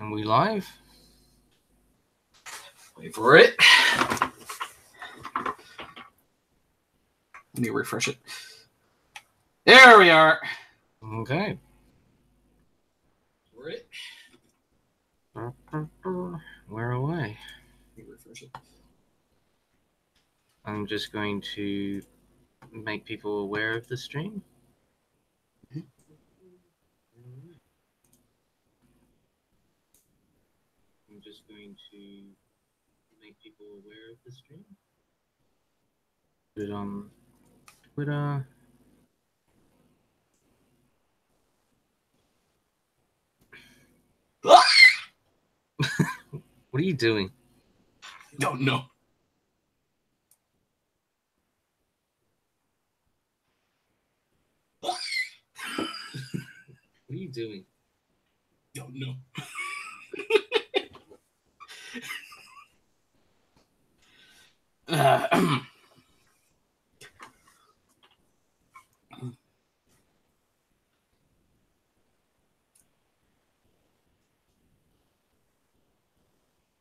Are we live? Wait for it. Let me refresh it. There we are. Okay. For it. Where away? Let me refresh it. I'm just going to make people aware of the stream. I'm just going to make people aware of the stream. Put it on Twitter. What are you doing? Don't know. What are you doing? Don't know.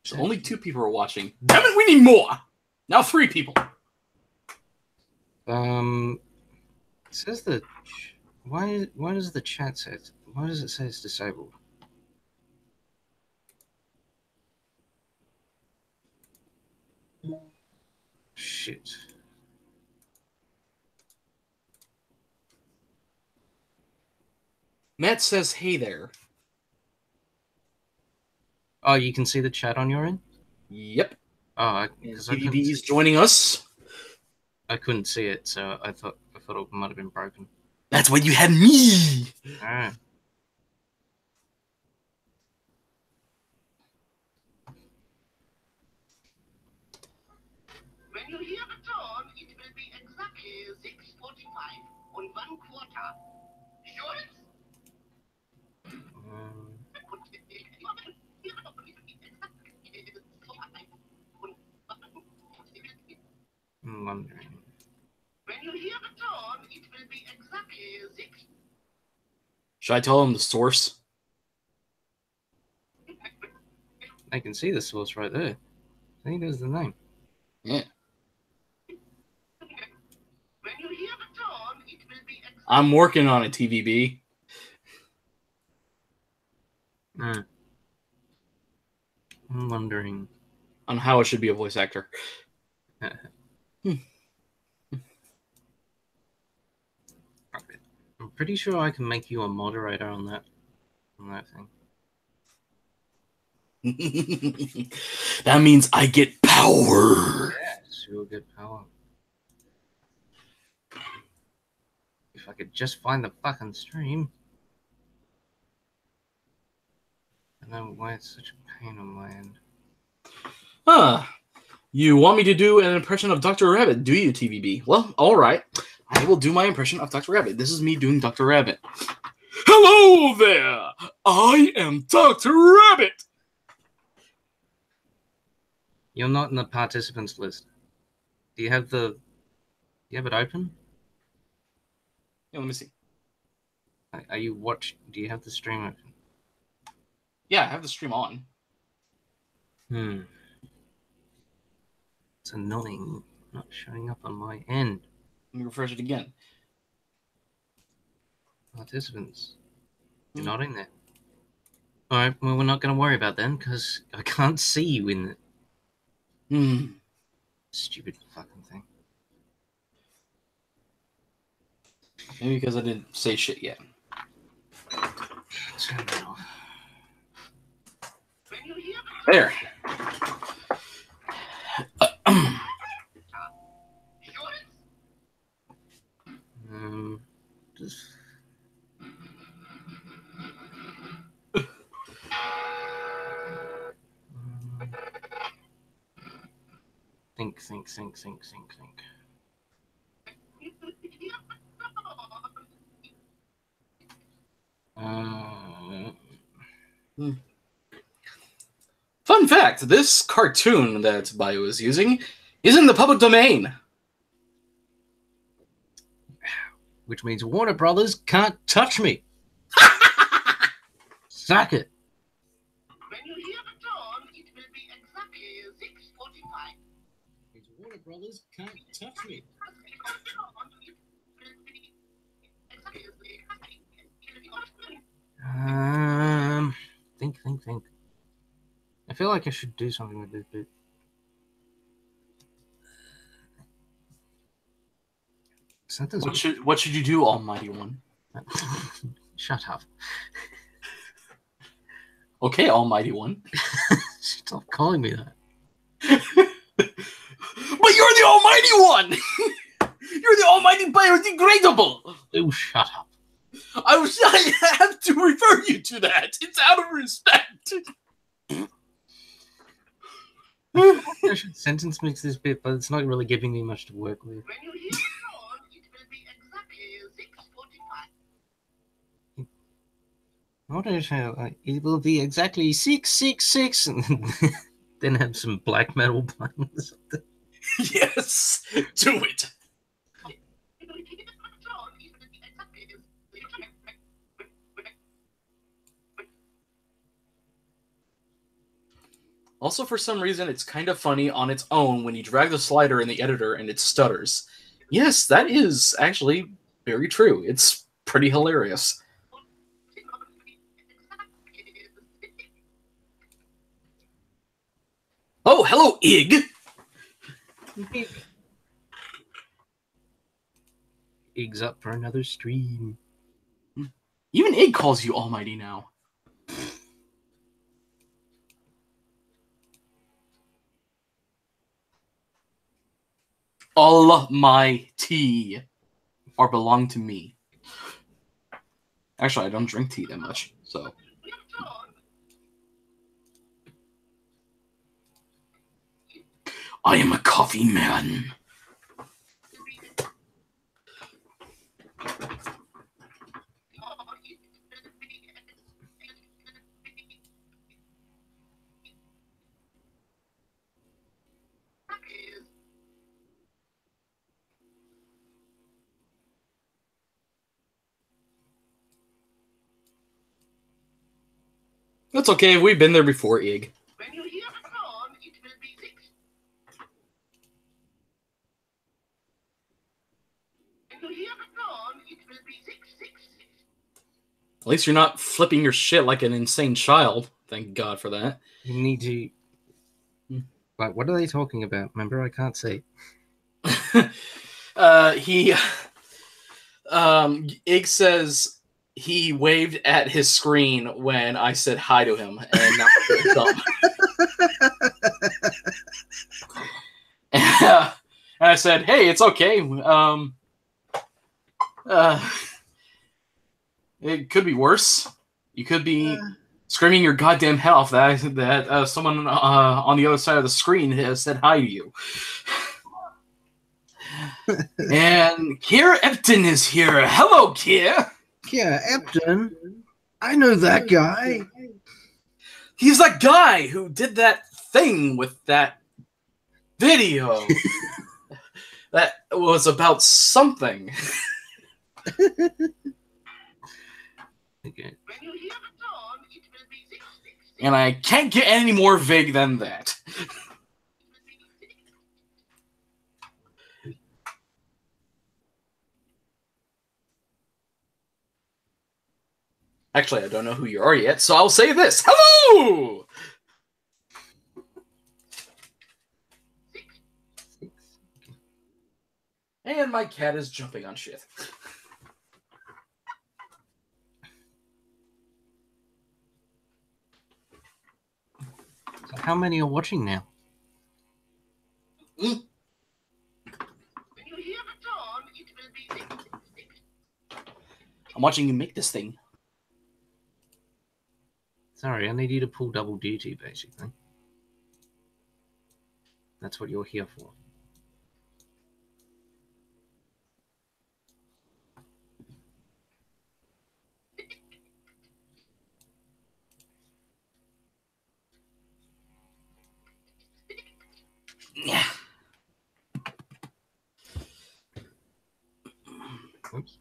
So only 2 people are watching. Damn it, we need more! Now 3 people. It says that. Why does the chat say it? Why does it say it's disabled? Shit. Matt says, hey there. Oh, you can see the chat on your end? Yep. Oh, because TDD is joining us. I couldn't see it, so I thought it might have been broken. That's why you had me. All right. When you hear the tone, it will be exactly 6:45 on 1/4. Sure. I'm wondering. When you hear the tone, it will be exactly 6. Should I tell him the source? I can see the source right there. I think there's the name. Yeah. When you hear the tone, it will be exactly. I'm working on it, TVB. I'm wondering on how it should be a voice actor. I'm pretty sure I can make you a moderator on that thing. That means I get power. Yes, you'll get power. If I could just find the fucking stream. I don't know why it's such a pain on my end. Huh. You want me to do an impression of Dr. Rabbit, do you, TVB? Well, all right. I will do my impression of Dr. Rabbit. This is me doing Dr. Rabbit. Hello there! I am Dr. Rabbit! You're not in the participants list. Do you have it open? Yeah, let me see. Are you do you have the stream open? Yeah, I have the stream on. It's annoying not showing up on my end. Let me refresh it again. Participants. You're not in there. Alright, well, we're not going to worry about them because I can't see you in it. Stupid fucking thing. Maybe because I didn't say shit yet. Turn that off. There. Just... Think. Fun fact, this cartoon that Bio is using is in the public domain. Which means Warner Brothers can't touch me. Suck it. brothers can't touch me. Think. I feel like I should do something with this bit. Sentence. What should you do, Almighty One? Shut up. Okay, Almighty One. Stop calling me that. But you're the Almighty One! You're the Almighty Biodegradable! Oh, shut up. I have to refer you to that. It's out of respect. I should sentence mix this bit, but it's not really giving me much to work with. When you hear the tone, it will be exactly 6:45. What is it? It will be exactly 666, and then have some black metal playing or something. Yes, do it. Also, for some reason, it's kind of funny on its own when you drag the slider in the editor and it stutters. Yes, that is actually very true. It's pretty hilarious. Oh, hello, Ig! Ig's up for another stream. Even Ig calls you Almighty now. Almighty, or belong to me. Actually, I don't drink tea that much, so. I am a coffee man. That's okay. We've been there before, Ig. When you hear the tone, it will be 6. When you hear the tone, it will be 666. At least you're not flipping your shit like an insane child. Thank God for that. You need to. Like, what are they talking about? Remember, I can't see. Ig says he waved at his screen when I said hi to him, and now it's dumb. And I said, "Hey, it's okay. It could be worse. You could be screaming your goddamn head off that someone on the other side of the screen has said hi to you." And Kier Epton is here. Hello, Kier. Yeah, Epton. I know that guy. He's that guy who did that thing with that video that was about something. Okay. When you hear the tone, it will be 666. And I can't get any more vague than that. Actually, I don't know who you are yet, so I'll say this. Hello! And my cat is jumping on shit. So how many are watching now? When you hear the tone, it will be 666. I'm watching you make this thing. Sorry, I need you to pull double duty, basically. That's what you're here for. Yeah. Oops.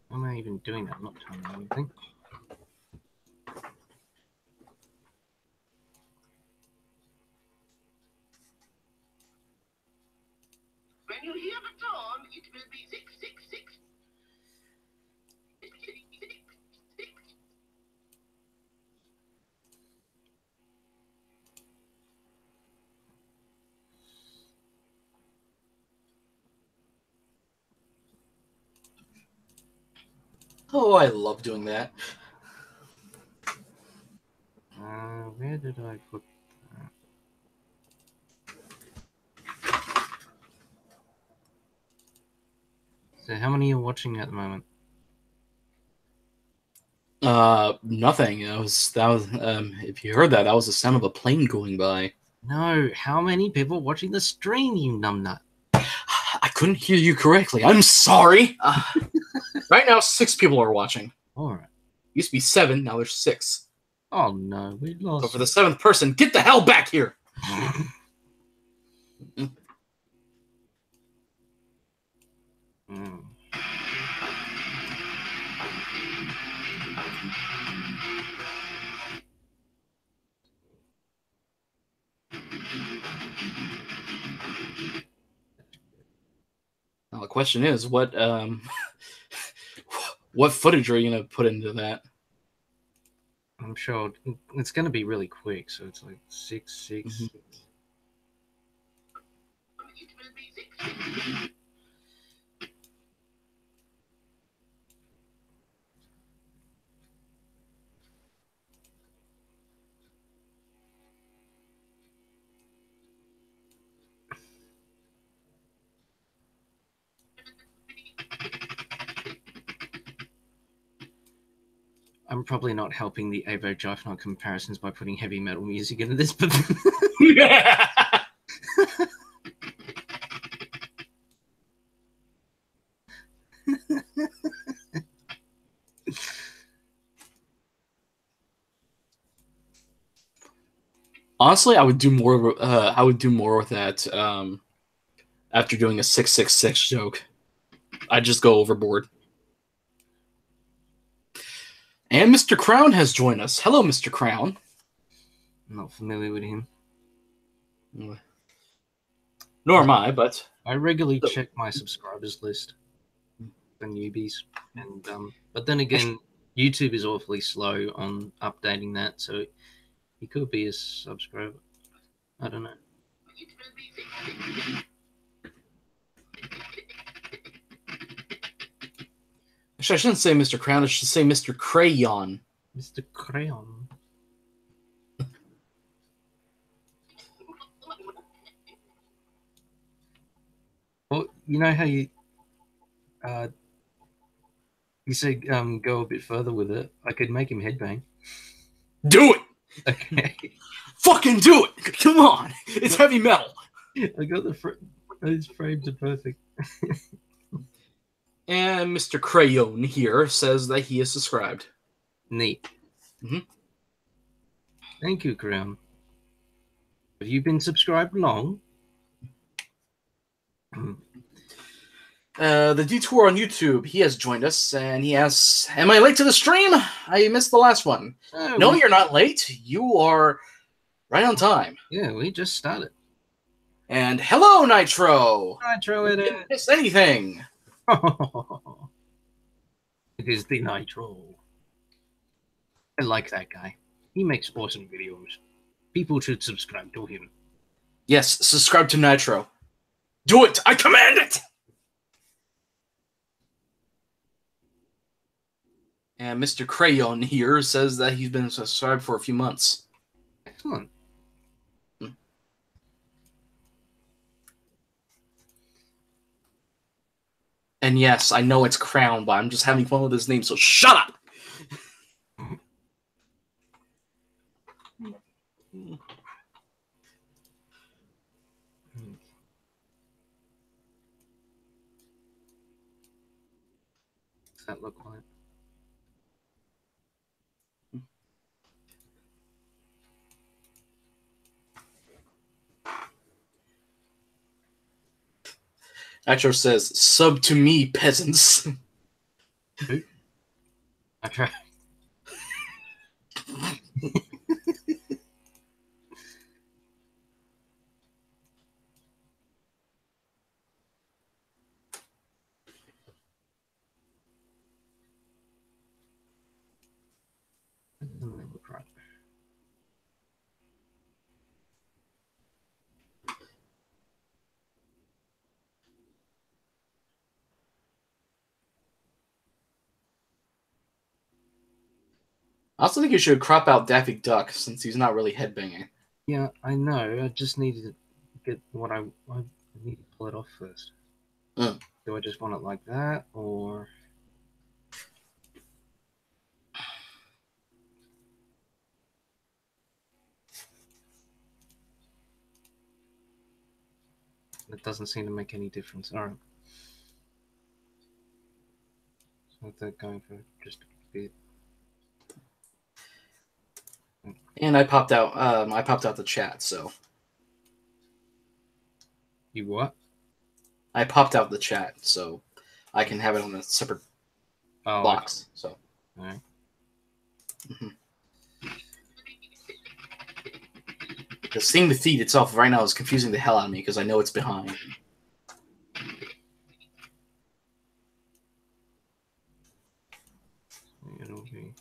Why am I even doing that? I'm not telling you anything. Oh, I love doing that. Where did I put that? So how many are watching at the moment? Nothing. That was if you heard that, that was the sound of a plane going by. No, how many people watching the stream, you numbnut? I couldn't hear you correctly. I'm sorry. Right now, 6 people are watching. Alright. Used to be 7, now there's 6. Oh no, we lost. So for the 7th person, get the hell back here! Now the question is, what footage are you gonna put into that? I'm sure it's gonna be really quick, so it's like 6, 6. Mhm. It will be 6. I'm probably not helping the Avo Jifnot comparisons by putting heavy metal music into this, but Honestly, I would do more. I would do more with that. After doing a 666 joke, I'd just go overboard. And Mr. Crown has joined us. Hello, Mr. Crown. I'm not familiar with him. Nor am I, but I regularly check my subscribers list for newbies, and but then again, YouTube is awfully slow on updating that, so he could be a subscriber. I don't know. It will be 6. actually, I shouldn't say Mr. Crown. I should say Mr. Crayon. Mr. Crayon. Well, you know how you say go a bit further with it. I could make him headbang. Do it! Okay. Fucking do it! Come on! It's heavy metal. I got those frames are perfect. And Mr. Crayon here says that he is subscribed. Neat. Mm-hmm. Thank you, Crayon. Have you been subscribed long? The Detour on YouTube, he has joined us, and he asks, am I late to the stream? I missed the last one. No, you're not late. You are right on time. Yeah, we just started. And hello, Nitro! Nitro You didn't miss anything. It is the Nitro. I like that guy. He makes awesome videos. People should subscribe to him. Yes, subscribe to Nitro. Do it! I command it! And Mr. Crayon here says that he's been subscribed for a few months. Excellent. And yes, I know it's Crown, but I'm just having fun with his name, so shut up! What's that look like? Nitro says, sub to me, peasants. Okay. That doesn't look right. also think you should crop out Daffy Duck since he's not really headbanging. Yeah, I know. I just need to get what I need to pull it off first. Mm. Do I just want it like that, or it doesn't seem to make any difference? All right. So they're going for just a bit. And I popped out. I popped out the chat, so You what? I popped out the chat, so I can have it on a separate box. So, all right. The seeing the feed itself right now is confusing the hell out of me because I know it's behind. It'll be.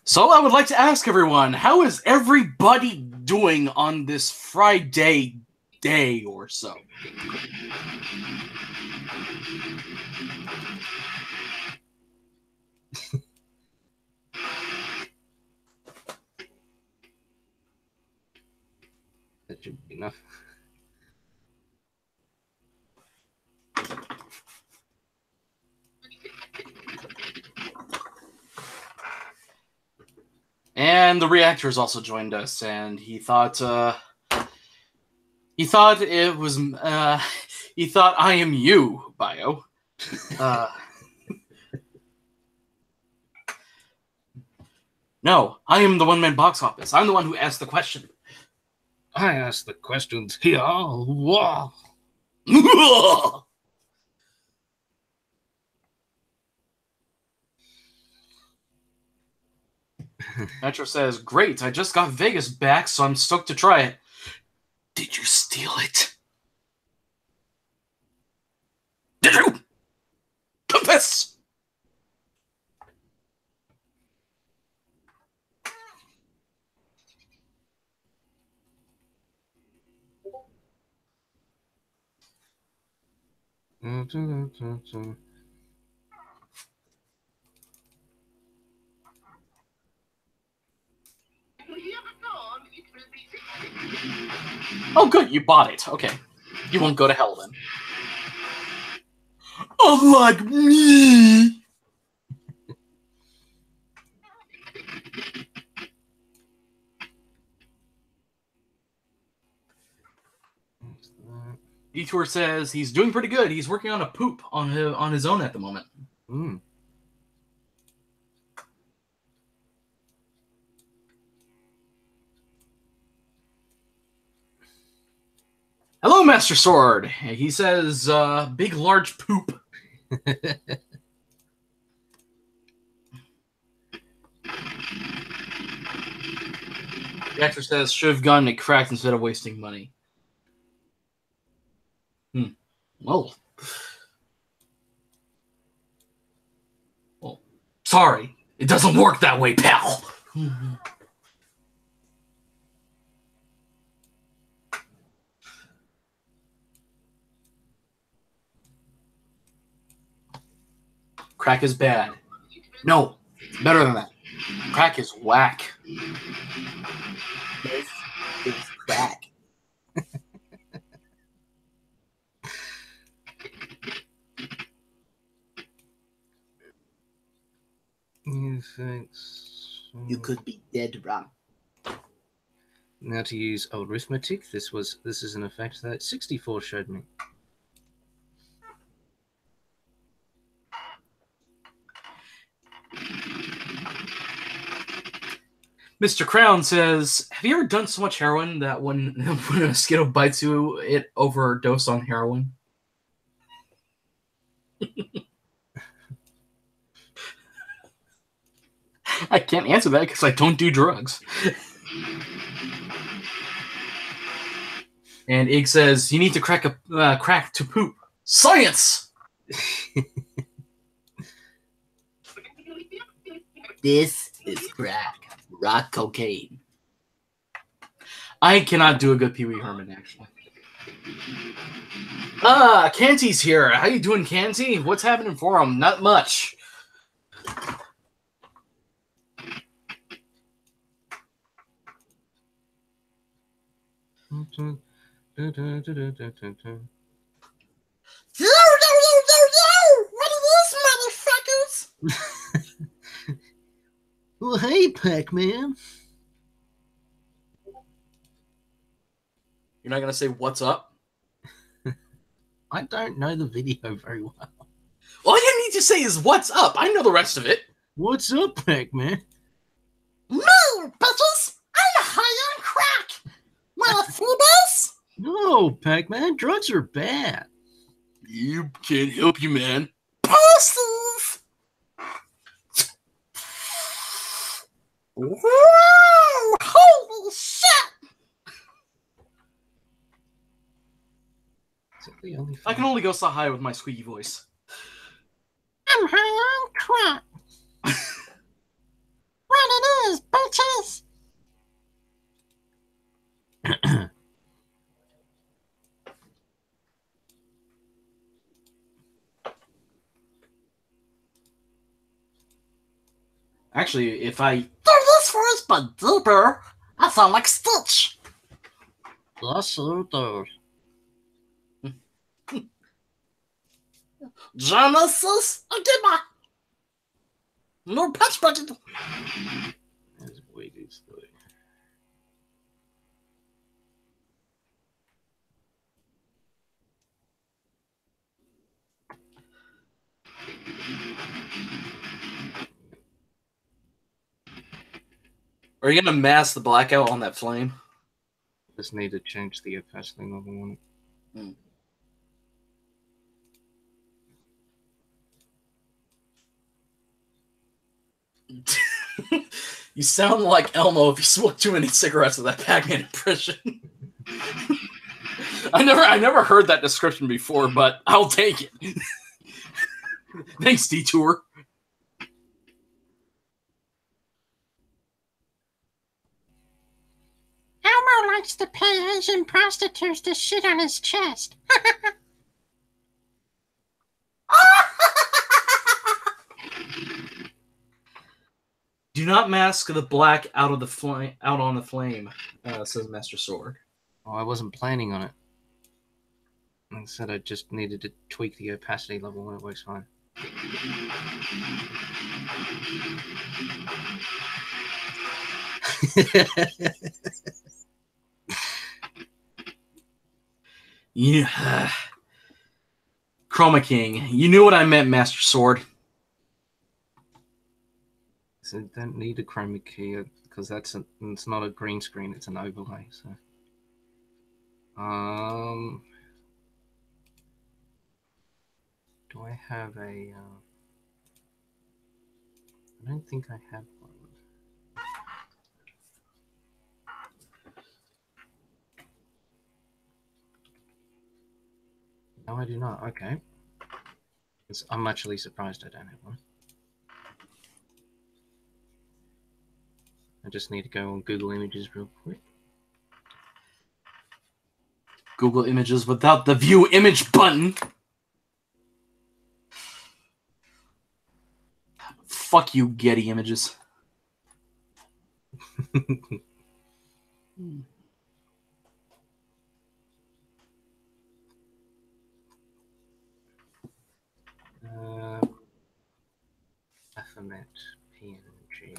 So I would like to ask everyone, how is everybody doing on this Friday day or so? That should be enough. And the reactor's also joined us, and he thought it was he thought I am you, Bio. No, I am the one-man box office. I'm the one who asked the question. I asked the questions here. Oh, wow. Metro says, great, I just got Vegas back, so I'm stoked to try it. Did you steal it? Did you? Confess! Oh, good, you bought it. Okay. You won't go to hell then. Unlike me! Detour says he's doing pretty good. He's working on a poop on his own at the moment. Mm. Hello, Master Sword. He says, big, large poop. The actor says, should have gotten it cracked instead of wasting money. Well, sorry. It doesn't work that way, pal. Crack is bad. No, it's better than that. Crack is whack. This is crack. You think so? You could be dead wrong. Now to use arithmetic. This is an effect that 64 showed me. Mr. Crown says, have you ever done so much heroin that when a mosquito bites you, it overdosed on heroin? I can't answer that because I don't do drugs. And Ig says, you need to crack to poop. Science! This is crack, rock cocaine. I cannot do a good Pee Wee Herman, actually. Canty's here. How you doing, Canty? What's happening for him? Not much. What are these motherfuckers? Well, hey, Pac-Man. You're not gonna say what's up? I don't know the video very well. All you need to say is what's up. I know the rest of it. What's up, Pac-Man? Me, bitches! I'm high on crack! Want a freebase? No, Pac-Man, drugs are bad. You can't help you, man. Pussies! Whoa! Holy shit! Is that the only I can only go so high with my squeaky voice. I'm high on crack. What it is, bitches? Actually, if I do this first but deeper, I sound like Stitch. Genesis, Agima. No patch budget. That's way too slow. Are you gonna mask the blackout on that flame? Just need to change the opacity level on it. You sound like Elmo if you smoked too many cigarettes with that Pac-Man impression. I never heard that description before, but I'll take it. Thanks, Detour. Elmo likes to pay Asian prostitutes to shit on his chest. Do not mask the black out on the flame, says Master Sword. Oh, I wasn't planning on it. Like I said, I just needed to tweak the opacity level and it works fine. Yeah. Chroma King. You knew what I meant, Master Sword. So I don't need a chroma key because it's not a green screen, it's an overlay. So, do I have a? I don't think I have one. No, I do not. Okay. I'm actually surprised I don't have one. I just need to go on Google Images real quick. Google Images without the View Image button. Fuck you, Getty Images. Alphabet PNG.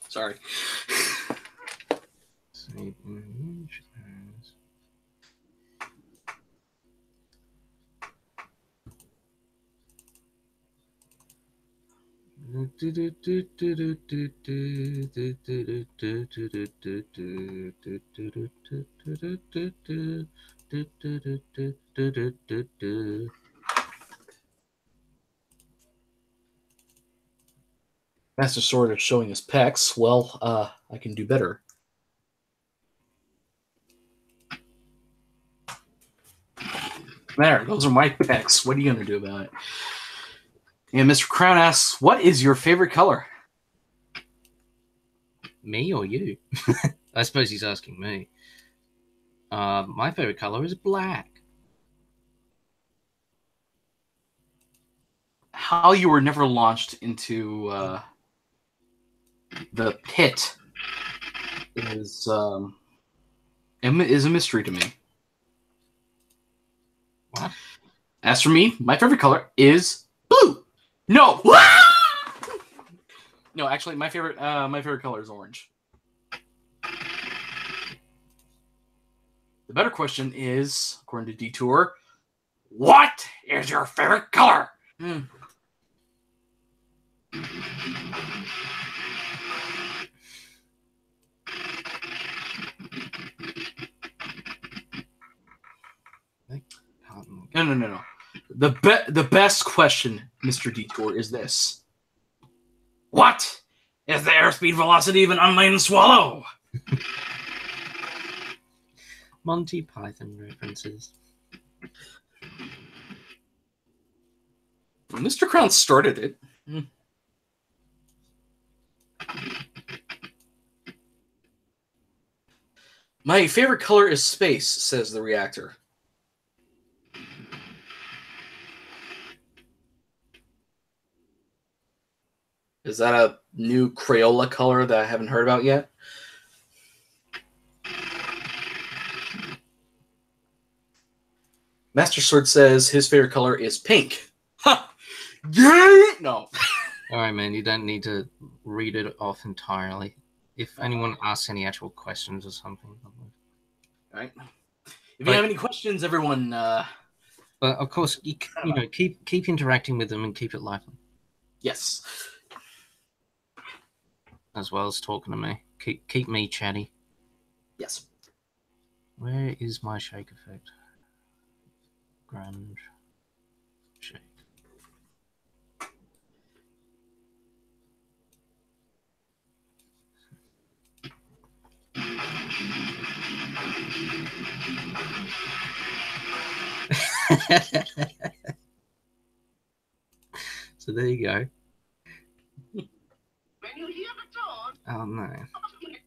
Sorry. Save image as. Master Sword is showing his pecs. Well, I can do better. There, those are my pecs. What are you going to do about it? And Mr. Crown asks, what is your favorite color? Me or you? I suppose he's asking me. My favorite color is black. How you were never launched into the pit is a mystery to me. What? As for me, my favorite color is blue. No, no, actually, my favorite color is orange. The better question is, according to Detour, what is your favorite color? No. The best question, Mr. Detour, is this. What is the airspeed velocity of an unladen swallow? Monty Python references. Mr. Crown started it. My favorite color is space, says the reactor. Is that a new Crayola color that I haven't heard about yet? Master Sword says his favorite color is pink. Ha! Yeah! No. All right, man. You don't need to read it off entirely. If anyone asks any actual questions or something. All right. If you have any questions, everyone. But of course, keep interacting with them and keep it lively. Yes. As well as talking to me. Keep me chatty. Yes. Where is my shake effect? Grunge. Shake. So there you go. When you hear the tone, Oh no.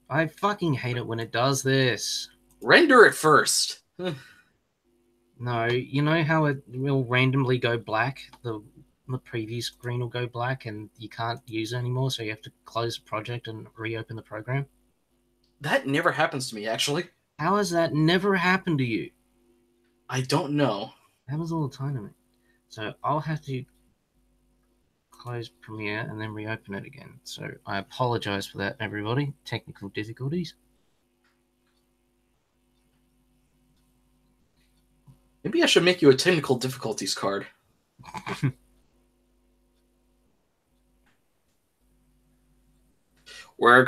I fucking hate it when it does this. Render it first. No, you know how it will randomly go black? The preview screen will go black and you can't use it anymore, so you have to close the project and reopen the program? That never happens to me, actually. How has that never happened to you? I don't know. It happens all the time to me. So I'll have to close Premiere and then reopen it again. So I apologize for that, everybody. Technical difficulties. Maybe I should make you a technical difficulties card. We're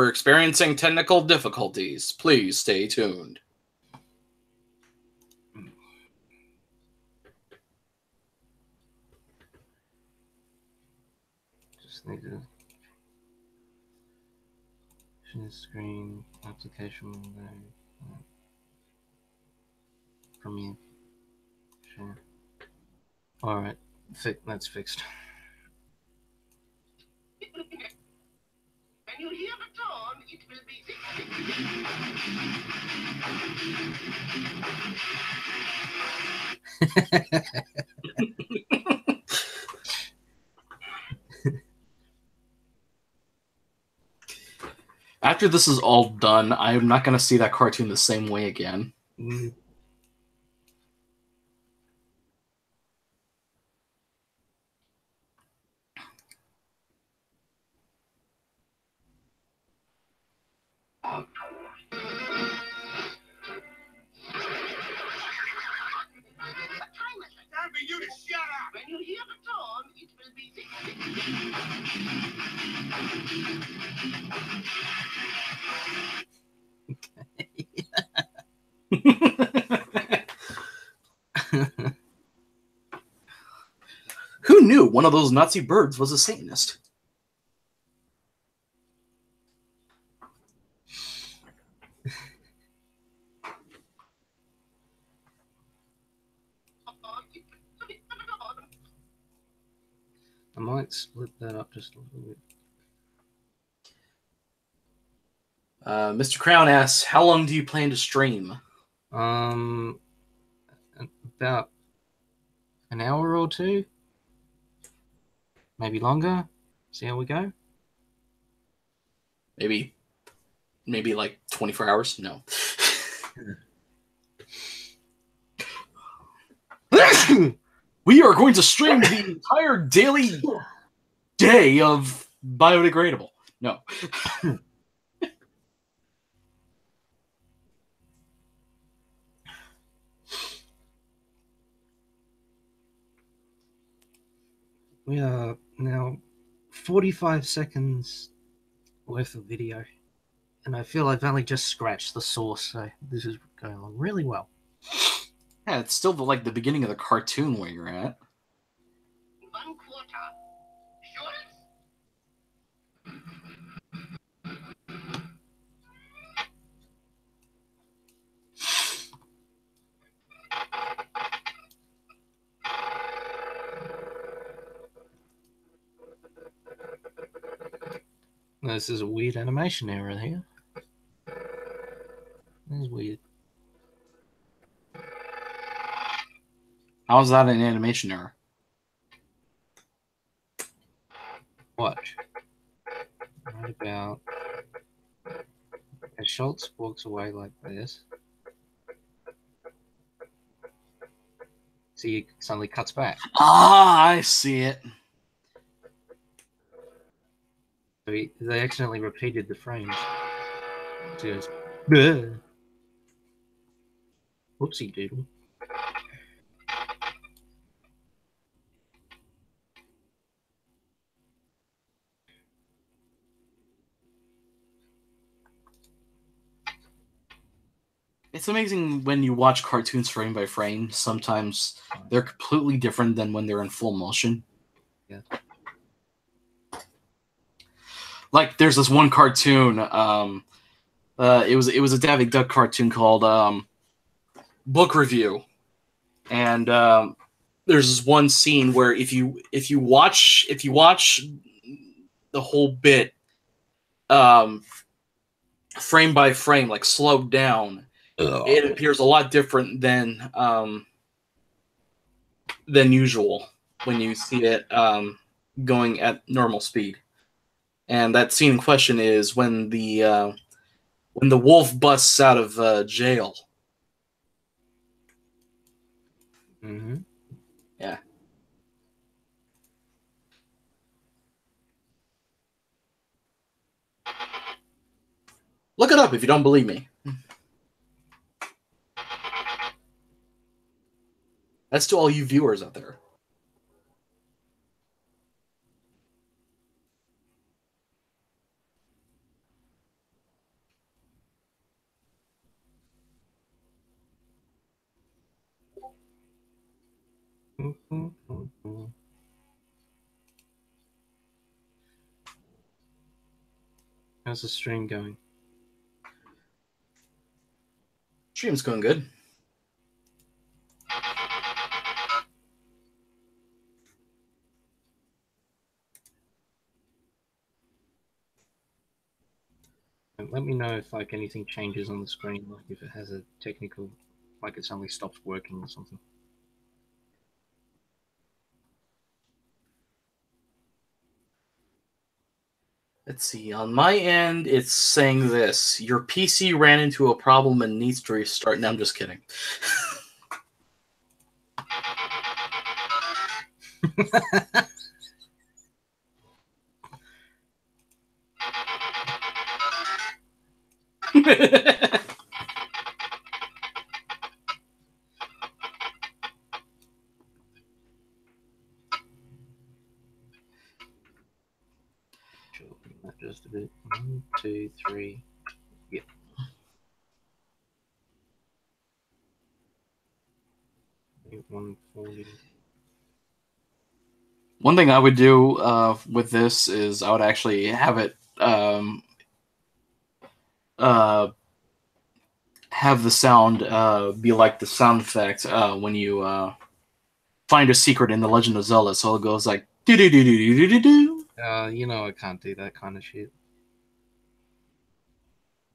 experiencing technical difficulties. Please stay tuned. Just need to share screen, application window, Premiere, share. All right, that's fixed. when you hear the tone, it will be After this is all done, I'm not going to see that cartoon the same way again. time for you to shut up. When you hear the tone, it will be Who knew one of those Nazi birds was a Satanist? I might split that up just a little bit. Mr. Crown asks, how long do you plan to stream? About an hour or two, maybe longer. See how we go. Maybe like 24 hours? No. We are going to stream the entire daily day of biodegradable. No. We are now 45 seconds worth of video, and I feel I've only just scratched the source, so this is going on really well. Yeah, it's still like the beginning of the cartoon where you're at. 1 quarter. Schultz? This is a weird animation error here. This is weird. How is that an animation error? Watch. Right about as Schultz walks away like this. See, it suddenly cuts back. Ah, I see it. So they accidentally repeated the frames. So it goes, "Bleh." Whoopsie doodle. It's amazing when you watch cartoons frame by frame. Sometimes they're completely different than when they're in full motion. Yeah. Like there's this one cartoon. It was a David Duck cartoon called Book Review, and there's this one scene where if you watch the whole bit, frame by frame, like slowed down. It appears a lot different than usual when you see it going at normal speed. And that scene in question is when the wolf busts out of jail. Mm-hmm. Yeah. Look it up if you don't believe me. That's to all you viewers out there. How's the stream going? Stream's going good. And let me know if like anything changes on the screen, like if it has a technical, like it suddenly stops working or something. Let's see. On my end, it's saying this. Your PC ran into a problem and needs to restart. No, I'm just kidding. Just a bit. 1, 2, 3. Yep. Yeah. 140. One thing I would do with this is I would actually have it have the sound be like the sound effect when you find a secret in The Legend of Zelda. So it goes like Do-do-do-do-do-do-do. You know I can't do that kind of shit.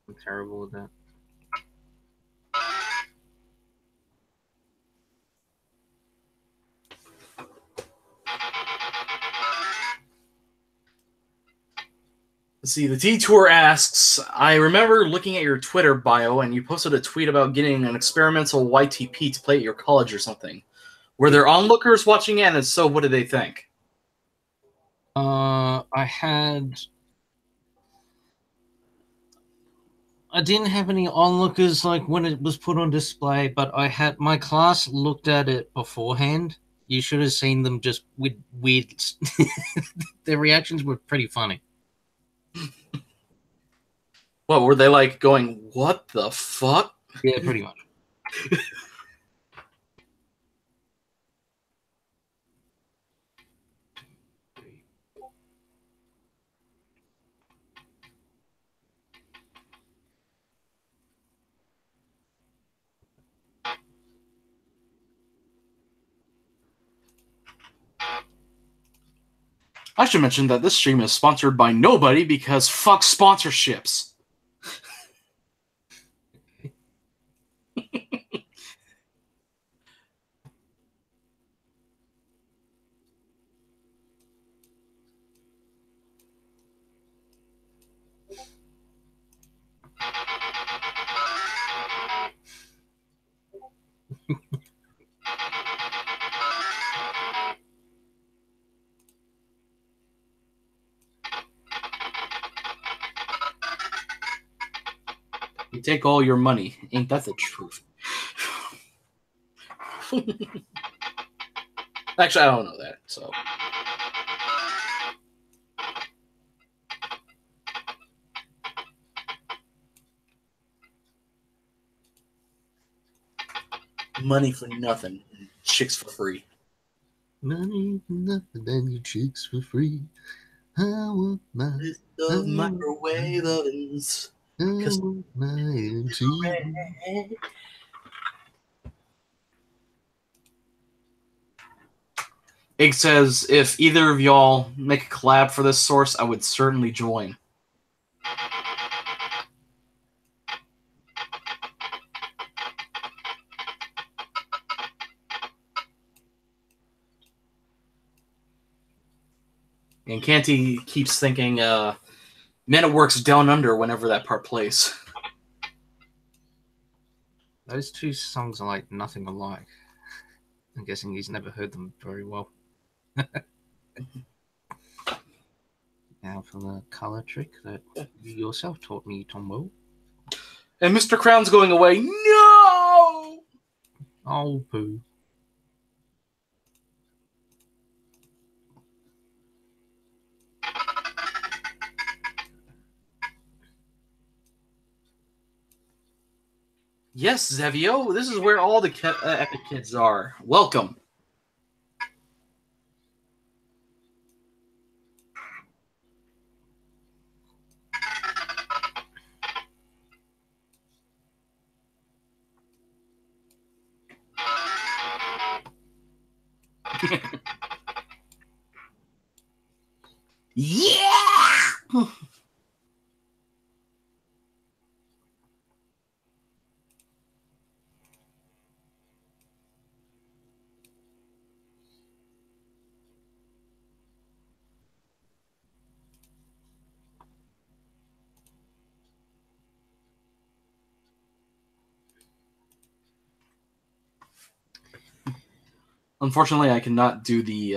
I'm terrible at that. Let's see, the Detour asks, I remember looking at your Twitter bio and you posted a tweet about getting an experimental YTP to play at your college or something. Were there onlookers watching it, and if so, what did they think? I didn't have any onlookers like when it was put on display, but I had my class looked at it beforehand. You should have seen them just with weird. Their reactions were pretty funny. What, were they like going, what the fuck? Yeah, pretty much. I should mention that this stream is sponsored by nobody because fuck sponsorships. You take all your money. Ain't that the truth? Actually, I don't know that, so. Money for nothing. Chicks for free. Money for nothing and your chicks for free. I want my microwave ovens. I want my MTV. Ig says, if either of y'all make a collab for this source, I would certainly join. And Canty keeps thinking, Men at Work's Down Under whenever that part plays. Those two songs are like nothing alike. I'm guessing he's never heard them very well. Now for the color trick that you yourself taught me, Tombo. And Mr. Crown's going away. No! Oh, poo. Yes, Zevio, this is where all the epic kids are. Welcome. Yeah! Unfortunately, I cannot do the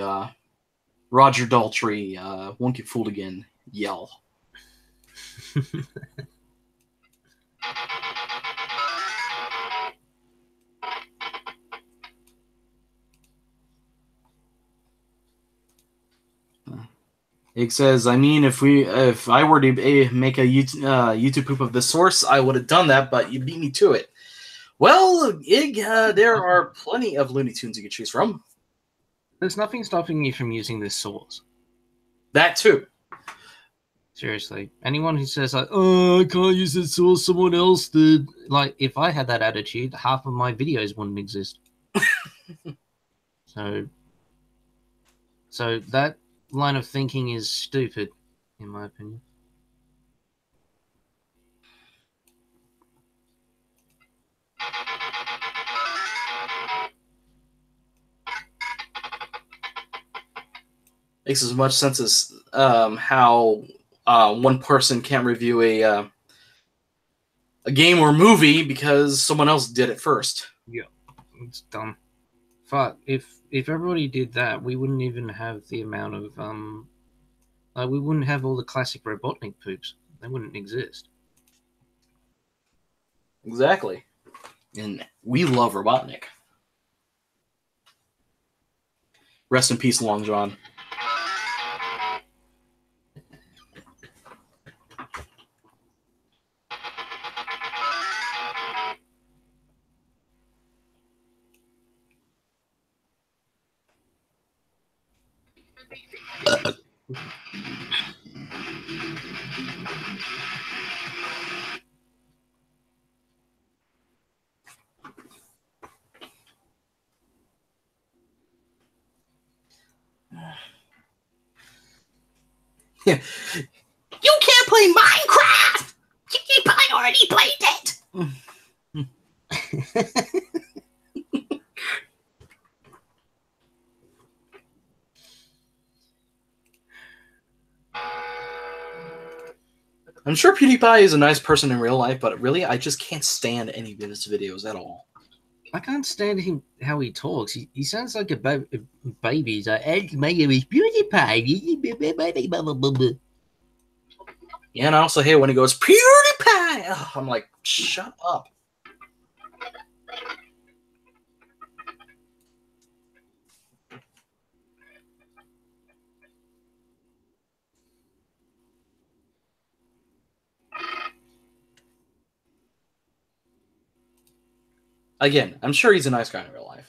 Roger Daltrey won't get fooled again yell. It says, I mean, if I were to make a YouTube poop of this source, I would have done that, but you beat me to it. Well, Ig, there are plenty of Looney Tunes you could choose from. There's nothing stopping you from using this source. That too. Seriously. Anyone who says, like, oh, I can't use this source, someone else did. Like, if I had that attitude, half of my videos wouldn't exist. So that line of thinking is stupid, in my opinion. Makes as much sense as how one person can't review a game or movie because someone else did it first. Yeah, it's dumb. But if everybody did that, we wouldn't even have the amount of we wouldn't have all the classic Robotnik poops. They wouldn't exist. Exactly. And we love Robotnik. Rest in peace, Long John. Yeah. You can't play Minecraft! I already played it! I'm sure PewDiePie is a nice person in real life, but really, I just can't stand any of his videos at all. I can't stand him how he talks. He sounds like a baby. He's like, my name is PewDiePie. Yeah, and I also hate when he goes, PewDiePie! Ugh, I'm like, shut up. Again, I'm sure he's a nice guy in real life.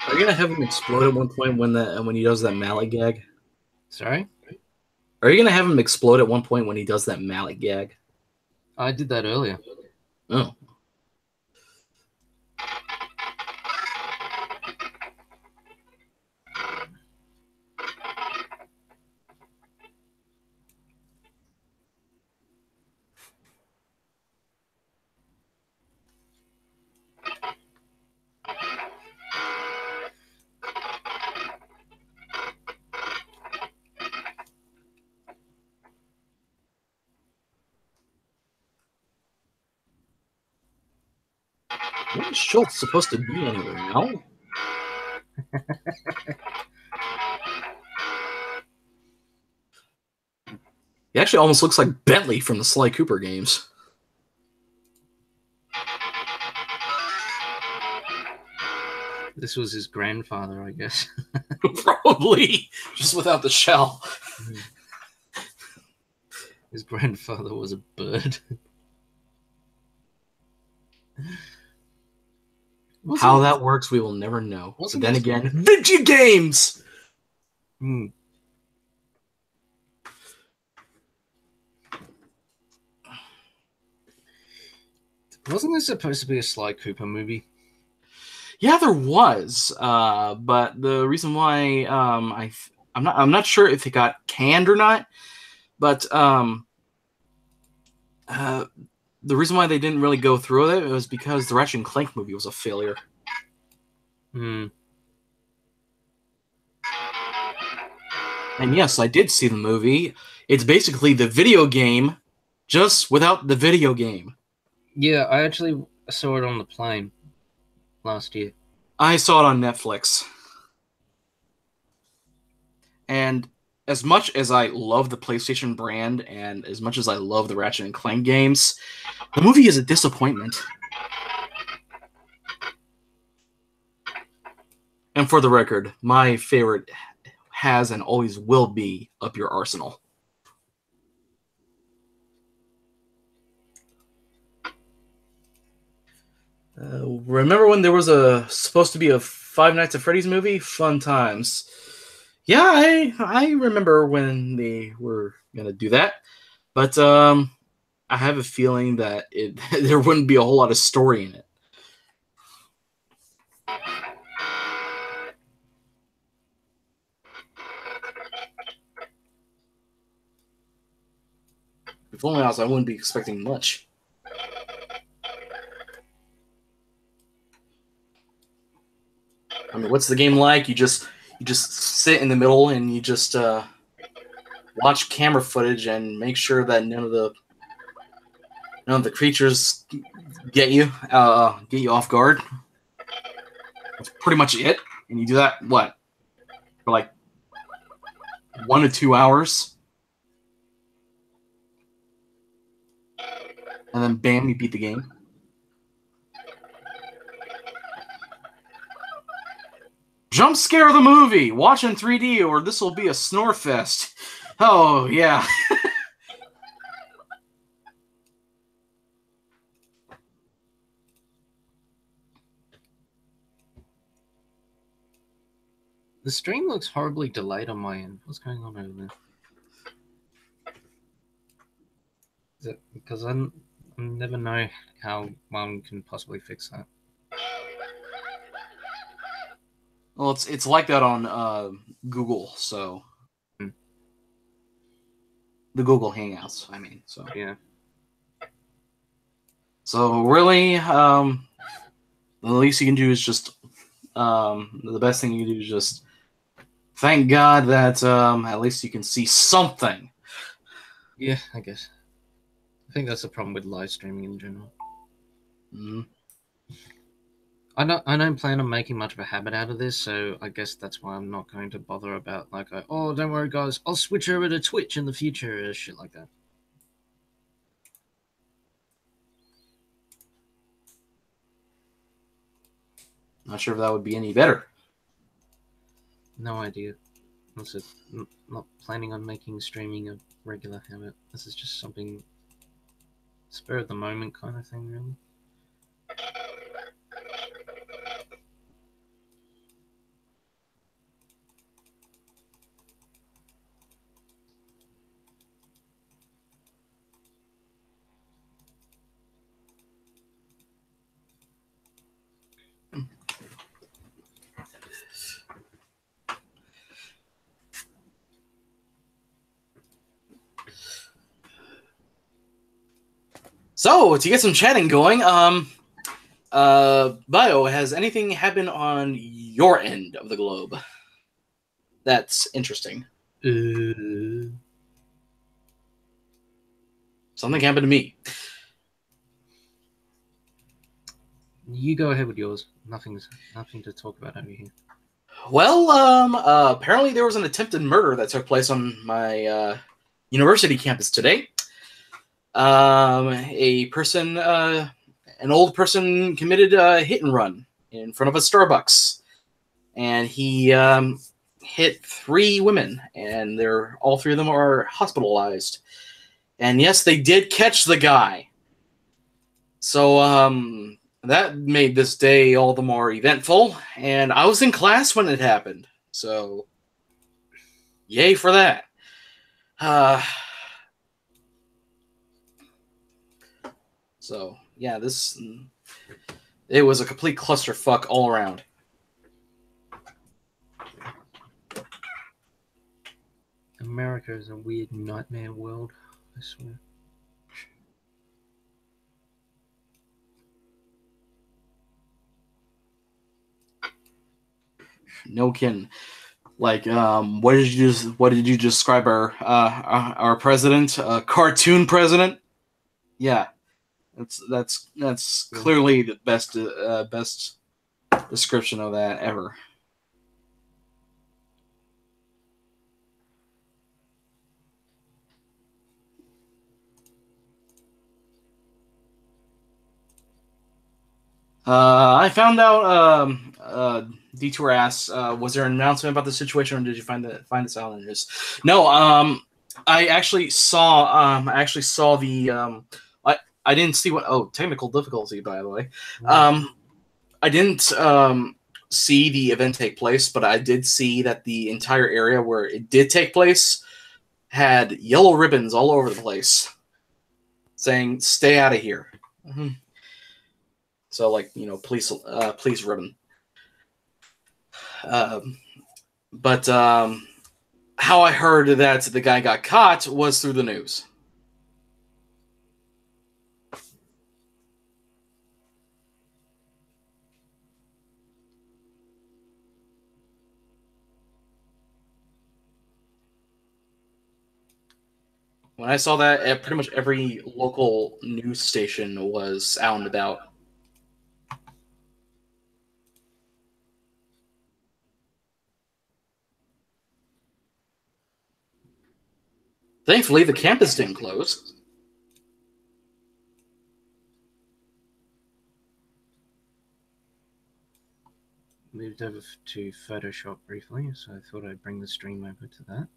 Are you gonna have him explode at one point when he does that mallet gag? Sorry? Are you gonna have him explode at one point when he does that mallet gag? I did that earlier. Oh. What is Schultz supposed to be anyway now? He actually almost looks like Bentley from the Sly Cooper games. This was his grandfather, I guess. Probably. Just without the shell. His grandfather was a bird. How that works, we will never know. But Wasn't then there- again, video games! Hmm. Wasn't there supposed to be a Sly Cooper movie? Yeah, there was, but the reason why I'm not sure if it got canned or not, but the reason why they didn't really go through with it was because the Ratchet and Clank movie was a failure. Hmm. And yes, I did see the movie. It's basically the video game, just without the video game. Yeah, I actually saw it on the plane last year. I saw it on Netflix. And as much as I love the PlayStation brand and as much as I love the Ratchet and Clank games, the movie is a disappointment. And for the record, my favorite has and always will be Up Your Arsenal. Remember when there was supposed to be a Five Nights at Freddy's movie? Fun times. Yeah, I remember when they were gonna do that, but I have a feeling that there wouldn't be a whole lot of story in it. If only else, I wouldn't be expecting much. I mean, what's the game like? You just sit in the middle and you just watch camera footage and make sure that none of the creatures get you off guard. That's pretty much it. And you do that what for like 1 to 2 hours, and then bam, you beat the game. Jump scare the movie. Watch in 3D, or this will be a snore fest. Oh yeah. The stream looks horribly delayed on my end. What's going on over there? Is it because I never know how one can possibly fix that? Well, it's like that on Google, so the Google Hangouts. I mean, so Yeah. So really, the least you can do is just the best thing you can do is just thank God that at least you can see something. Yeah, I guess. I think that's the problem with live streaming in general. Mm-hmm. I don't plan on making much of a habit out of this, so I guess that's why I'm not going to bother about like, oh, don't worry, guys, I'll switch over to Twitch in the future, or shit like that. Not sure if that would be any better. No idea. Also, not planning on making streaming a regular habit. This is just something spur of the moment kind of thing, really. So to get some chatting going, Bio, has anything happened on your end of the globe that's interesting? Something happened to me. You go ahead with yours. Nothing to talk about over here. Well, apparently there was an attempted murder that took place on my university campus today. A person, an old person, committed a hit and run in front of a Starbucks, and he hit 3 women, and all 3 of them are hospitalized. And yes, they did catch the guy. So that made this day all the more eventful, and I was in class when it happened, so yay for that. So yeah, it was a complete clusterfuck all around. America is a weird nightmare world, I swear. No kidding. Like, what did you describe our president? Cartoon president? Yeah, that's clearly the best description of that ever. I found out. Detour asks, "Was there an announcement about the situation, or did you find this out in the news?" No. I actually saw. The. I didn't see what. Oh, technical difficulty, by the way. I didn't see the event take place, but I did see that the entire area where it did take place had yellow ribbons all over the place, saying "Stay out of here." Mm-hmm. So, like, police ribbon. But how I heard that the guy got caught was through the news. When I saw that, pretty much every local news station was out and about. Thankfully, the campus didn't close. Moved over to Photoshop briefly, so I thought I'd bring the stream over to that.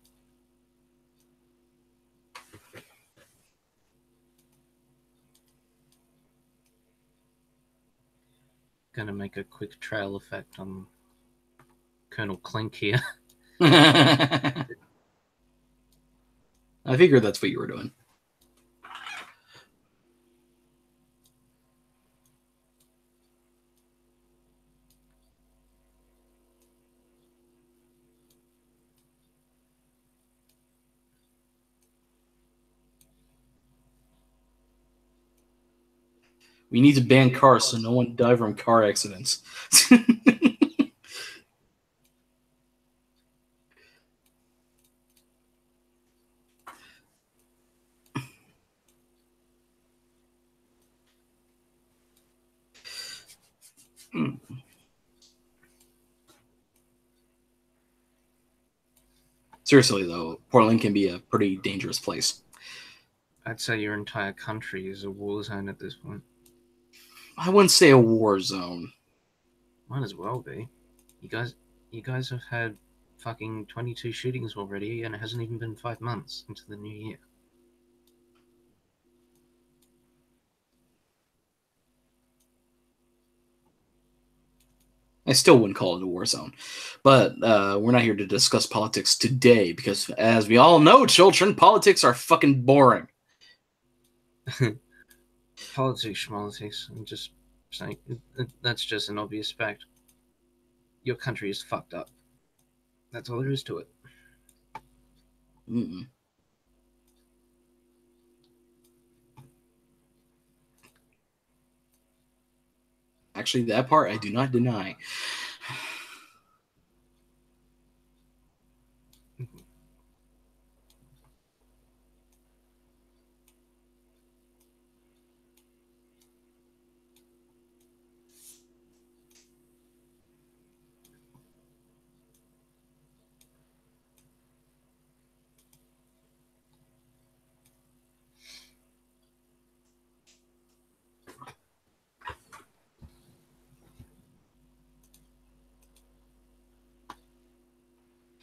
Gonna make a quick trail effect on Colonel Clink here. I figured that's what you were doing. We need to ban cars so no one died from car accidents. Seriously, though, Portland can be a pretty dangerous place. I'd say your entire country is a war zone at this point. I wouldn't say a war zone. Might as well be. You guys have had fucking 22 shootings already, and it hasn't even been 5 months into the new year. I still wouldn't call it a war zone. But we're not here to discuss politics today because, as we all know, children, politics are fucking boring. Politics, I'm just saying, that's just an obvious fact. Your country is fucked up. That's all there is to it. Mm-mm. Actually, that part I do not deny.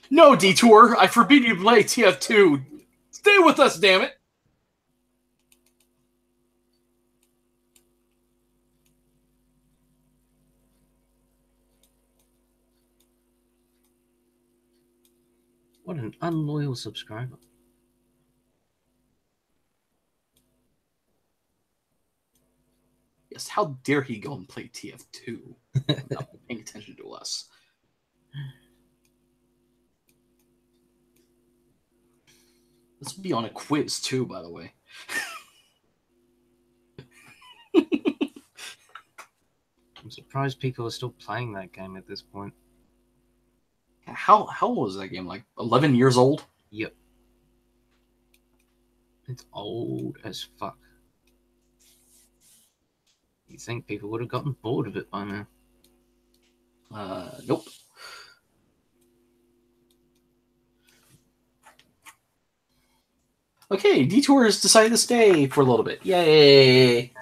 No, Detour! I forbid you to play TF2! Stay with us, damn it! What an unloyal subscriber. Yes, how dare he go and play TF2 without paying attention to us? This will be on a quiz too, by the way. I'm surprised people are still playing that game at this point. How old was that game? Like 11 years old? Yep. It's old as fuck. You think people would have gotten bored of it by now? Nope. Okay, Detours decided to stay for a little bit. Yay! Hey.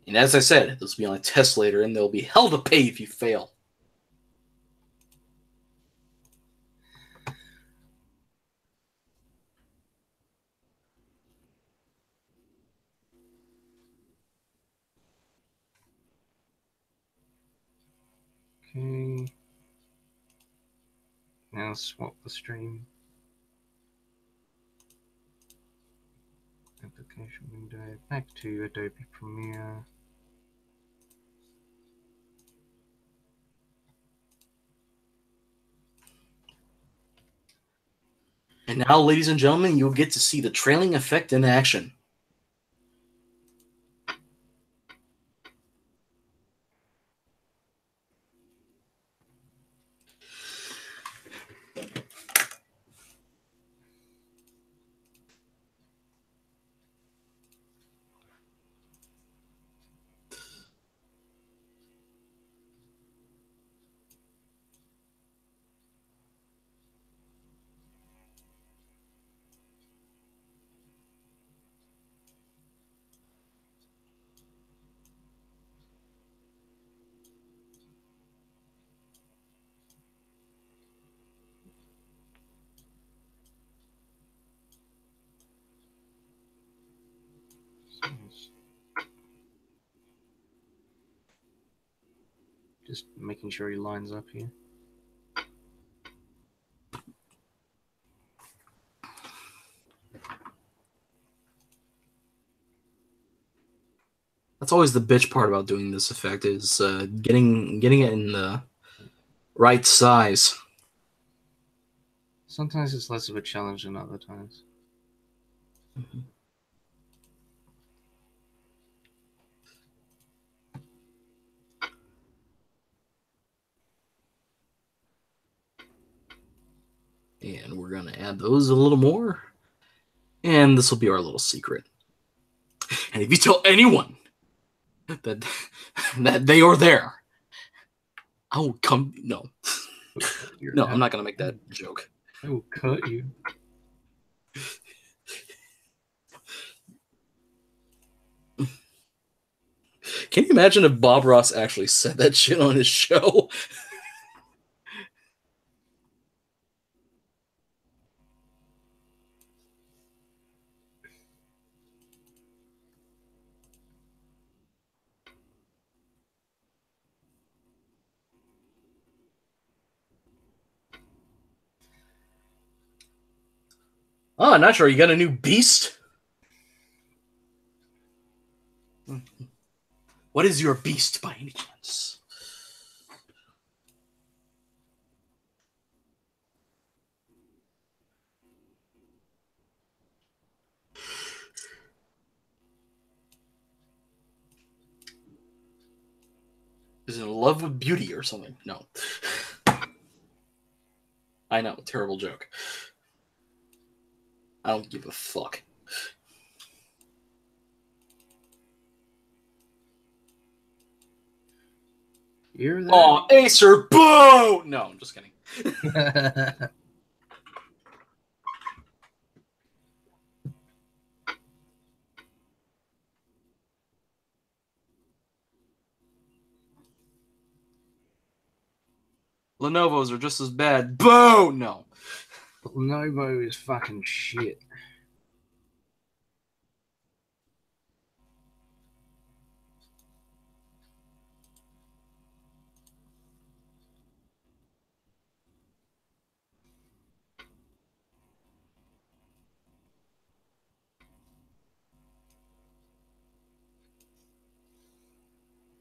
And as I said, this will be on a test later, and there'll be hell to pay if you fail. Okay. Now swap the stream. Application window. Back to Adobe Premiere. And now, ladies and gentlemen, you'll get to see the trailing effect in action. Just making sure he lines up here. That's always the bitch part about doing this effect is getting it in the right size. Sometimes it's less of a challenge than other times. Mm-hmm. And we're going to add those a little more. And this will be our little secret. And if you tell anyone that they are there, I will come. No. No, I'm not going to make that joke. I will cut you. Can you imagine if Bob Ross actually said that shit on his show? Oh, not sure. You got a new beast? What is your beast by any chance? Is in love with beauty or something? No. I know, terrible joke. I don't give a fuck. You're there. Oh, Acer, boo! No, I'm just kidding. Lenovo's are just as bad. Boo! No. Lenovo is fucking shit.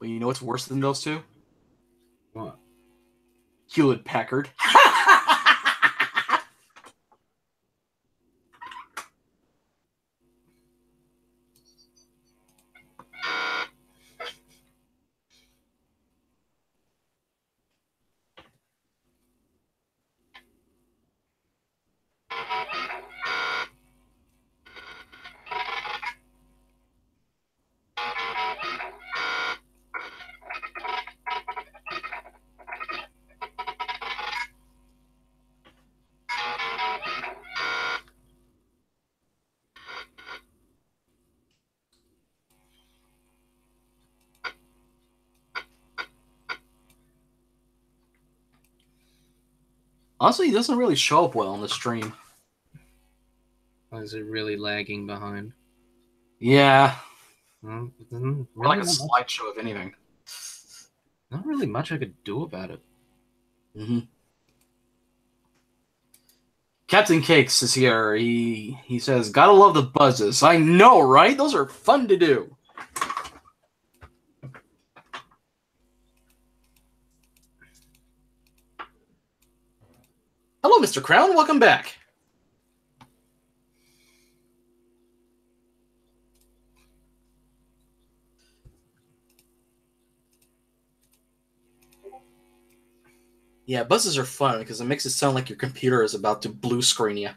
But you know what's worse than those two? What? Hewlett Packard. Honestly, he doesn't really show up well on the stream. Or is it really lagging behind? Yeah. Really Or like a slideshow, if anything. Not really much I could do about it. Mm-hmm. Captain Cakes is here. He says, "Gotta love the buzzes." I know, right? Those are fun to do. Hello, Mr. Crown. Welcome back. Yeah, buzzes are fun because it makes it sound like your computer is about to blue screen you.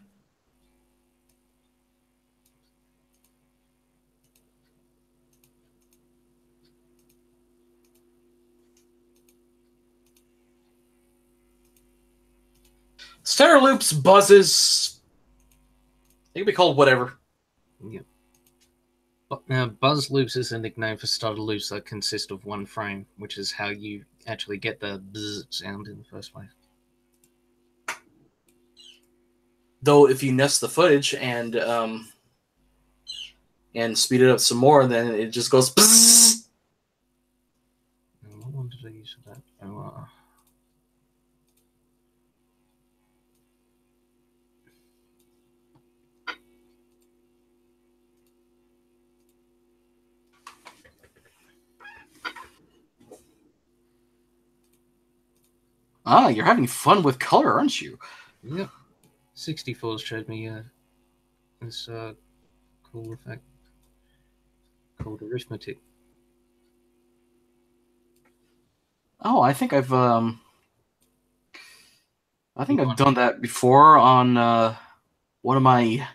Stereo loops, buzzes. They can be called whatever. Yeah. Now, buzz loops is a nickname for stutter loops that consist of one frame, which is how you actually get the buzz sound in the first place. Though, if you nest the footage and speed it up some more, then it just goes. Bzzz. What one did I use for that? Ah, you're having fun with color, aren't you? Yep. 64's showed me this cool effect called arithmetic. Oh, I think I've done that before on one of my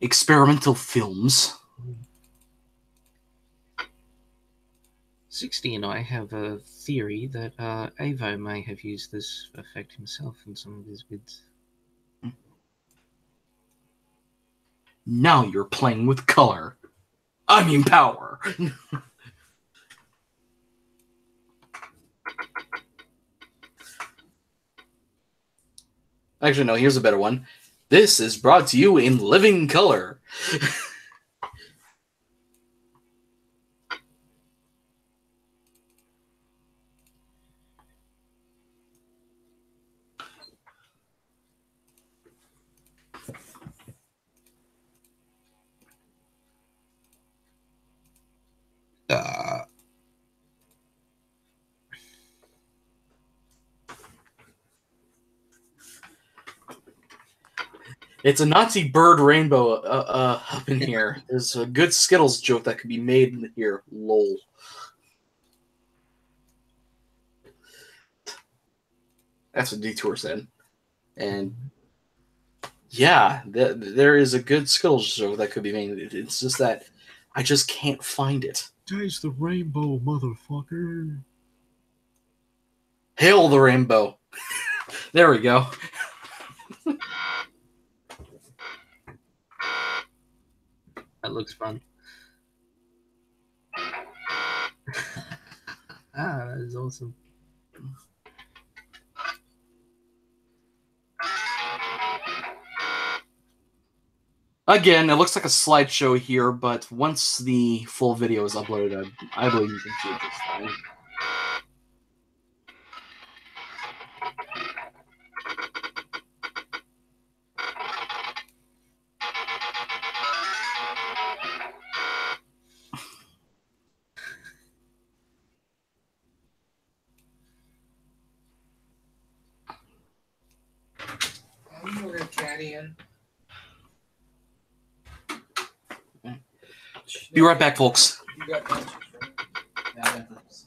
experimental films. 60 and I have a theory that Avo may have used this effect himself in some of his vids. Now you're playing with color. I mean power. Actually, no, here's a better one. This is brought to you in living color. It's a Nazi bird rainbow up in here. There's a good Skittles joke that could be made in here. Lol. That's what Detour said. And yeah, there is a good Skittles joke that could be made. It's just that I just can't find it. Taste the rainbow, motherfucker. Hail the rainbow. There we go. That looks fun. That is awesome. Again, it looks like a slideshow here, but once the full video is uploaded, I believe you can see it just fine. Canadian. Be right back, folks. You got that too, right? Yeah, I got this.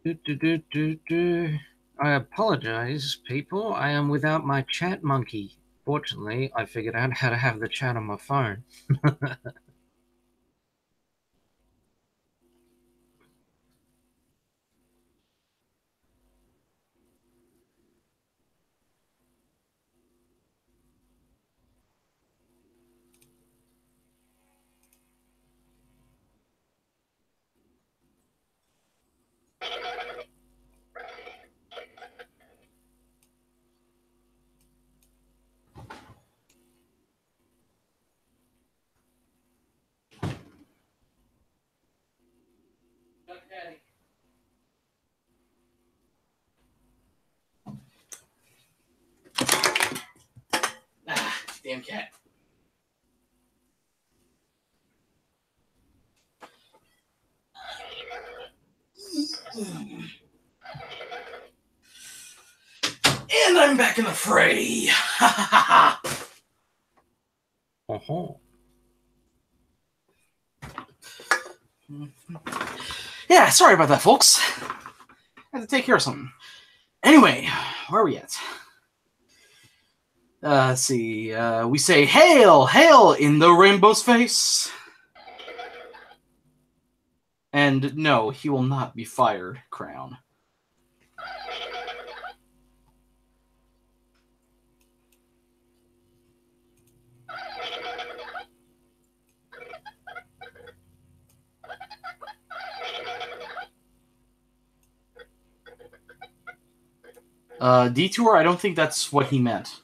I apologize, people. I am without my chat monkey. Fortunately, I figured out how to have the chat on my phone. Damn cat. And I'm back in the fray. Uh-huh. Yeah, sorry about that, folks. I had to take care of something. Anyway, where are we at? Let's see. We say, "Hail, hail in the rainbow's face." And no, he will not be fired, Crown. Detour, I don't think that's what he meant.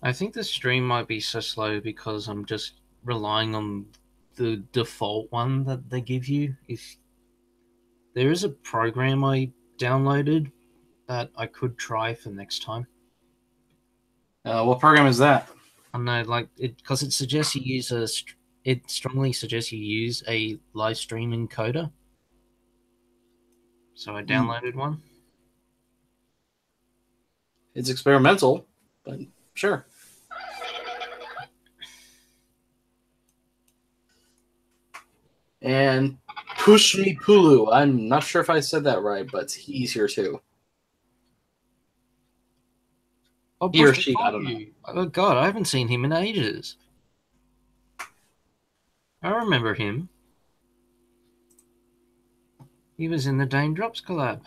I think the stream might be so slow because I'm just relying on the default one that they give you. If there is a program I downloaded that I could try for next time. What program is that? I know, like it, because it suggests you use a. It strongly suggests you use a live stream encoder. So I downloaded one. It's experimental, but sure. And Push Me Pulu. I'm not sure if I said that right, but he's here too. Oh, He or she, I don't know. Oh God, I haven't seen him in ages. I remember him. He was in the Dane Drops collab.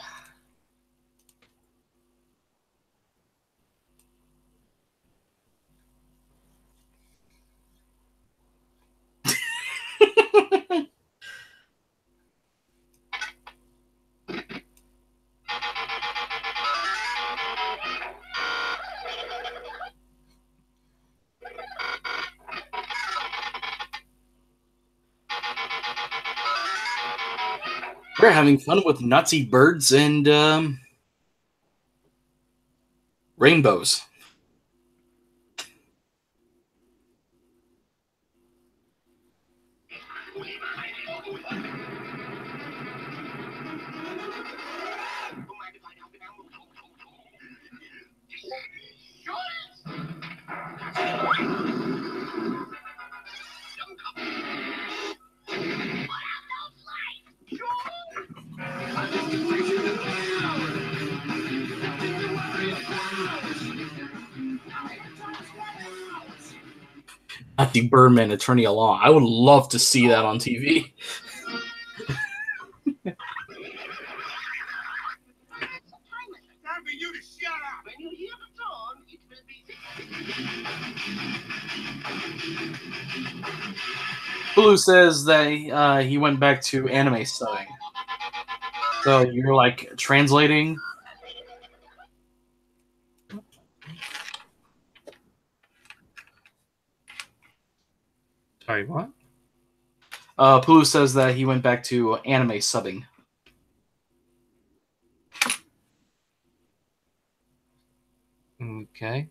We're having fun with Nazi birds and rainbows. Nazi Birdman Attorney at Law. I would love to see that on TV. Time for you to shut up. When you hear the tone, it will be. Poopaloo says that he went back to anime studying. So you're like translating. Sorry, what? Poopaloo says that he went back to anime subbing. Okay.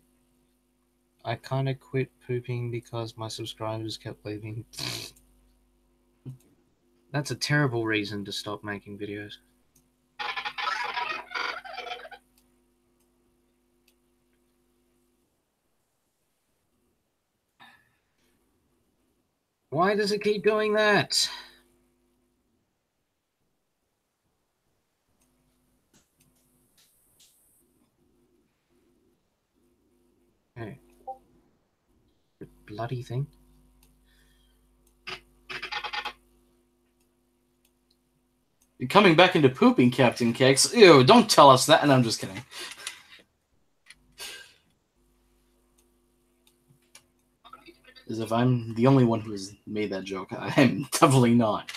I kind of quit pooping because my subscribers kept leaving. That's a terrible reason to stop making videos. Why does it keep doing that? Hey. Bloody thing. You're coming back into pooping, Captain Cakes. Ew, don't tell us that. And I'm just kidding. As if I'm the only one who's made that joke. I am definitely not.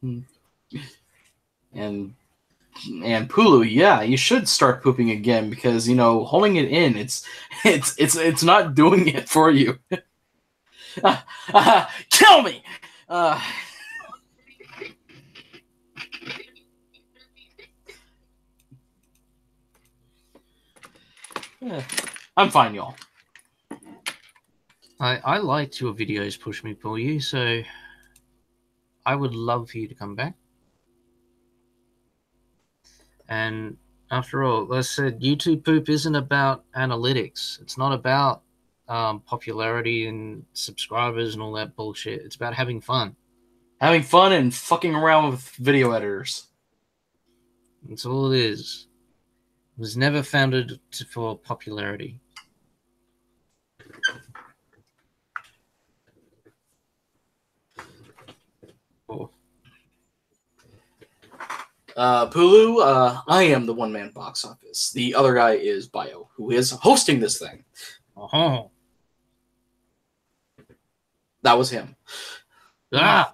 And Poopaloo, yeah, you should start pooping again because holding it in, it's not doing it for you. Kill me. I'm fine, y'all. I liked your videos, Push Me Pull You, so I would love for you to come back. And after all, like I said, YouTube poop isn't about analytics. It's not about popularity and subscribers and all that bullshit. It's about having fun. Having fun and fucking around with video editors. That's all it is. It was never founded for popularity. Oh. Poopaloo, I am the one-man box office. The other guy is Bio, who is hosting this thing. Oh. That was him. Ah!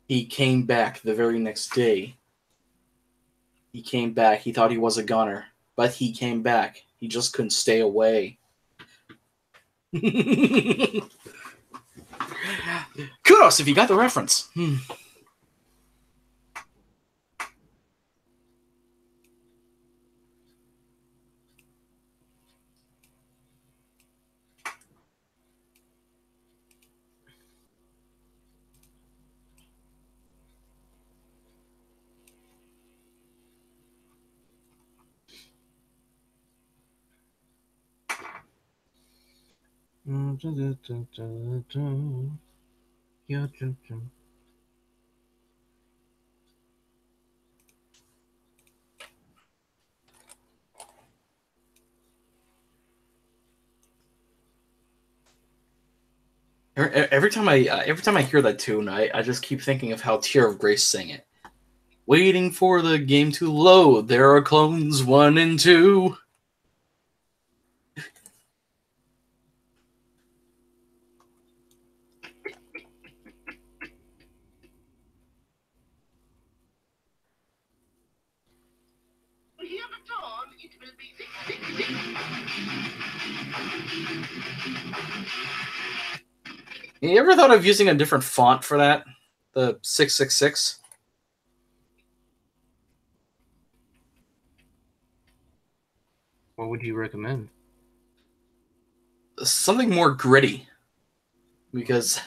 He came back the very next day. He came back. He thought he was a gunner, but he came back. He just couldn't stay away. Kudos if you got the reference. Every time I hear that tune, I just keep thinking of how Tear of Grace sang it. Waiting for the game to load. There are clones 1 and 2. Here at dawn, it will be 666. You ever thought of using a different font for that? The 666? What would you recommend? Something more gritty. Because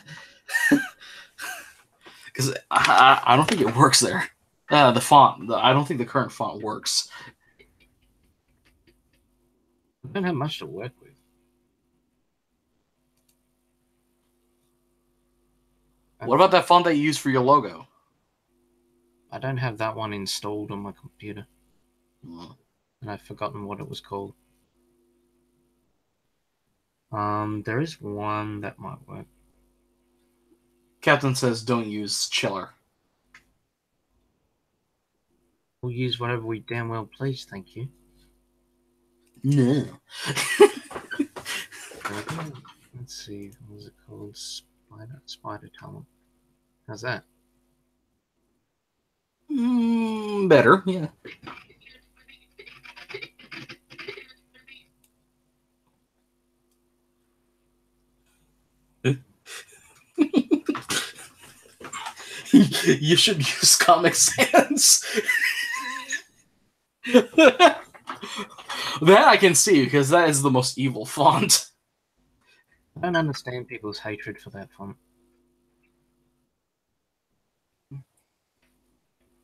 I don't think it works there. The font. I don't think the current font works. I don't have much to work with. What about that font that you use for your logo? I don't have that one installed on my computer. Oh. And I've forgotten what it was called. There is one that might work. Captain says don't use chiller. We'll use whatever we damn well please, thank you. No. Let's see, what was it called? Spider Tunnel. How's that? Better, yeah. You should use Comic Sans. That I can see, because that is the most evil font. I don't understand people's hatred for that font.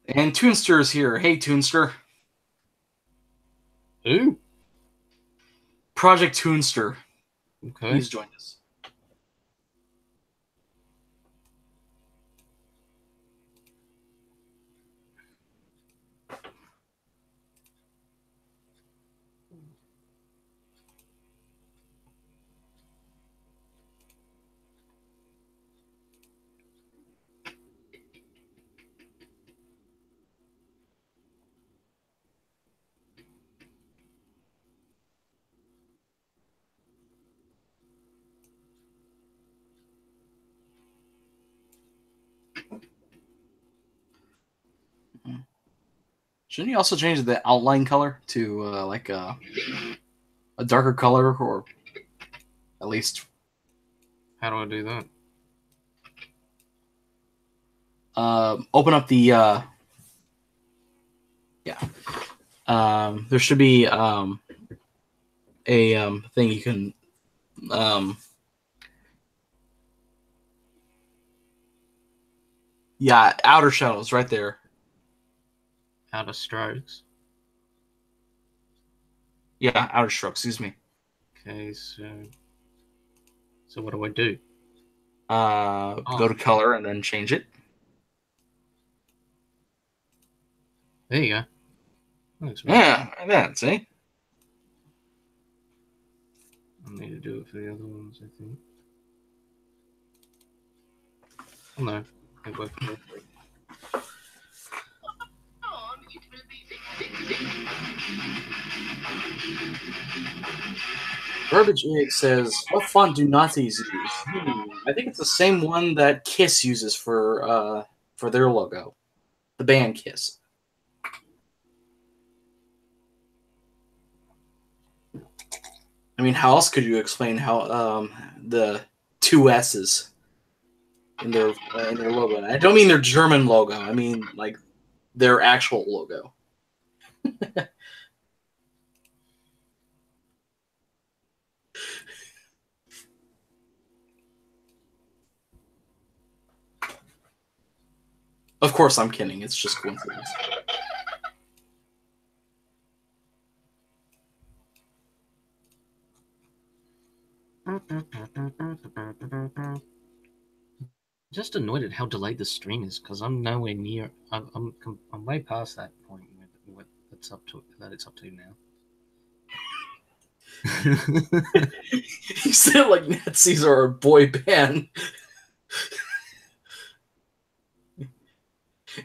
And Toonster is here. Hey, Toonster. Who? Project Toonster. Okay. He's joined us. Shouldn't you also change the outline color to like a darker color, or at least? How do I do that? Open up the there should be a thing you can outer shadows right there. Outer strokes. Yeah, outer strokes. Excuse me. Okay, so what do I do? Go to color and then change it. There you go. Thanks, man. Yeah, that. See. I need to do it for the other ones, I think. Oh no, they work perfectly. Dawn, it will be 666. Garbage Egg says, "What font do Nazis use?" I think it's the same one that Kiss uses for their logo, the band Kiss. I mean, how else could you explain how the two S's in their logo? I don't mean their German logo. I mean like their actual logo. Of course, I'm kidding. It's just coincidence. Just annoyed at how delayed the stream is because I'm nowhere near. I'm way past that point where it's up to now. You said like Nazis are a boy band.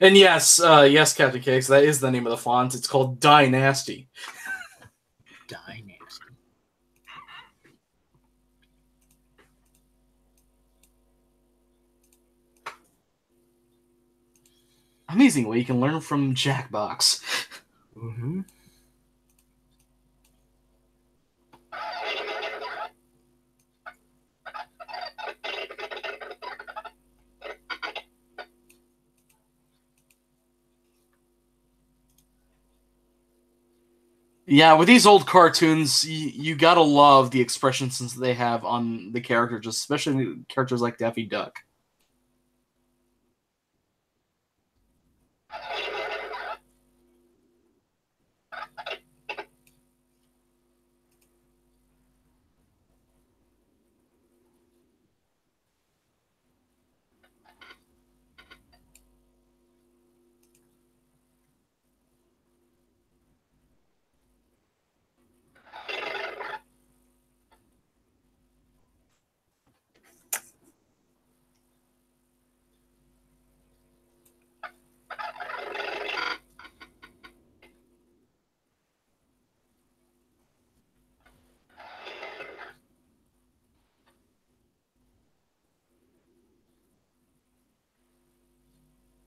And yes, yes, Captain Cakes, that is the name of the font. It's called Dynasty. Dynasty. Amazing what you can learn from Jackbox. Mm-hmm. Yeah, with these old cartoons, you gotta love the expressions they have on the characters, especially characters like Daffy Duck.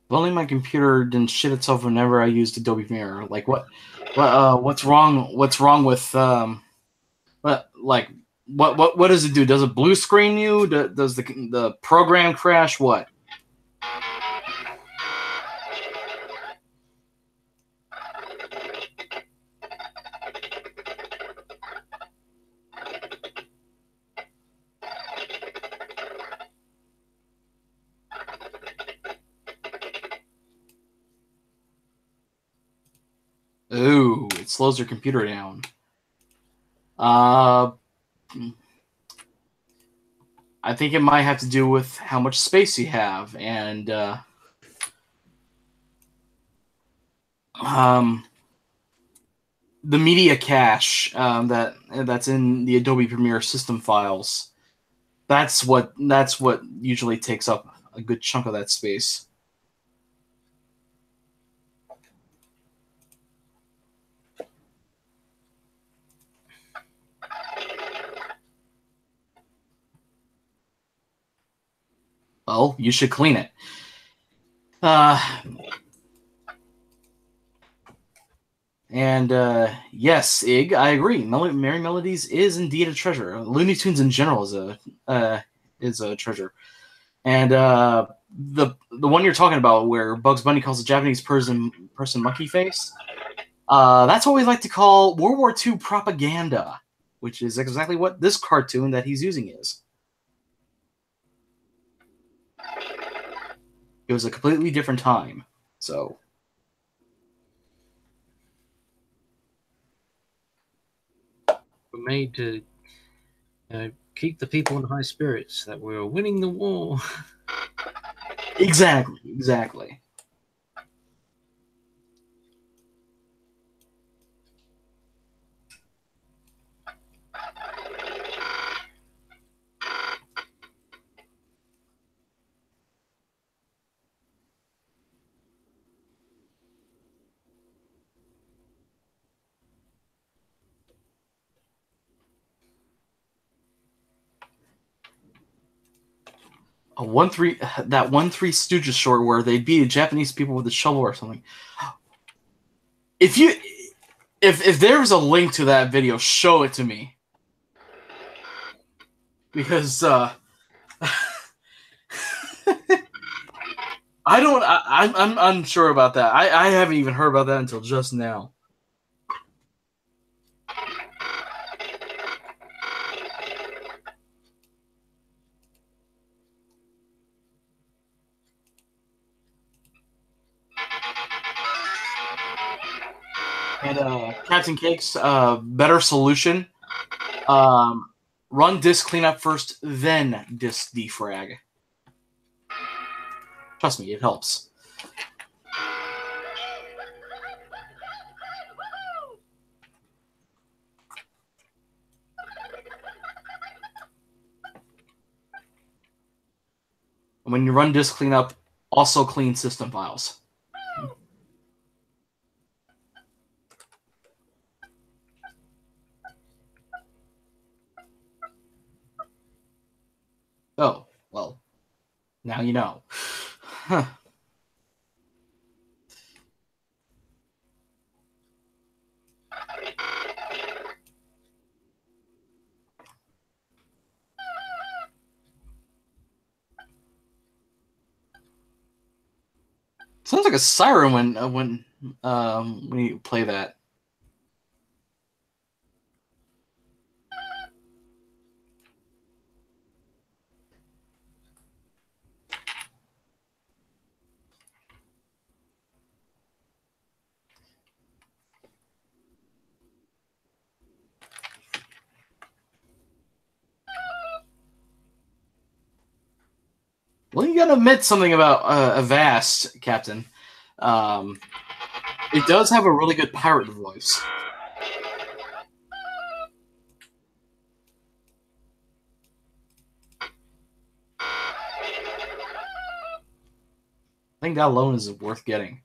If only my computer didn't shit itself whenever I used Adobe Premiere. Like what's wrong? What's wrong with what does it do? Does it blue screen you? Does the program crash? What? Ooh, it slows your computer down. I think it might have to do with how much space you have, and the media cache that's in the Adobe Premiere system files. That's what usually takes up a good chunk of that space. Well, you should clean it. Yes, Ig, I agree. Merry Melodies is indeed a treasure. Looney Tunes in general is a treasure. And the one you're talking about, where Bugs Bunny calls the Japanese person monkey face, that's what we like to call World War II propaganda, which is exactly what this cartoon that he's using is. It was a completely different time, so. We're made to keep the people in high spirits that we're winning the war. Exactly. That Three Stooges short where they beat Japanese people with a shovel or something. If there's a link to that video, show it to me, because I'm unsure about that. I haven't even heard about that until just now. And Captain Cake's better solution: run disk cleanup first, then disk defrag. Trust me, it helps. And when you run disk cleanup, also clean system files. Now you know. Huh. Sounds like a siren when you play that. Well, you gotta admit something about Avast, Captain. It does have a really good pirate voice. I think that alone is worth getting.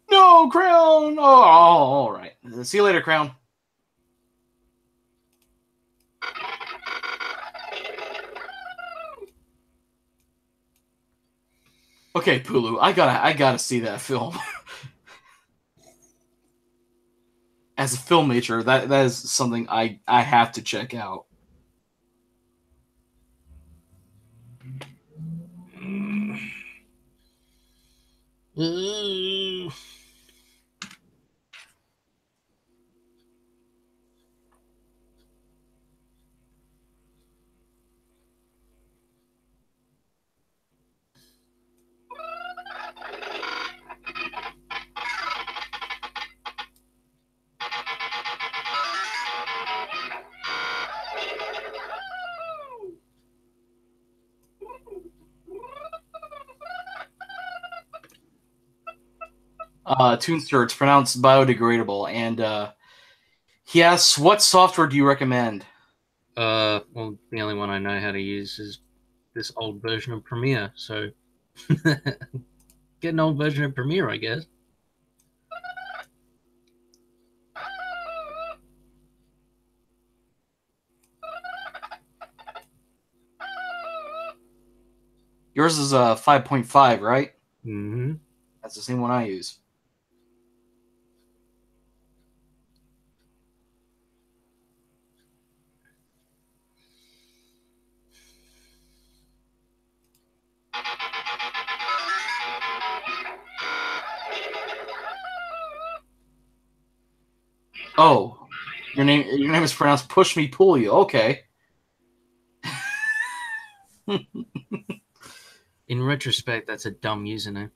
No, Crown! Oh, all right. See you later, Crown. Okay, Pulu, I gotta see that film. As a film major, that is something I have to check out. Toonster, it's pronounced biodegradable, and he asks, what software do you recommend? Well, the only one I know how to use is this old version of Premiere, so get an old version of Premiere, I guess. Yours is a 5.5, right? Mm-hmm. That's the same one I use. Oh, your name is pronounced Push Me Pull You. Okay. In retrospect, that's a dumb username.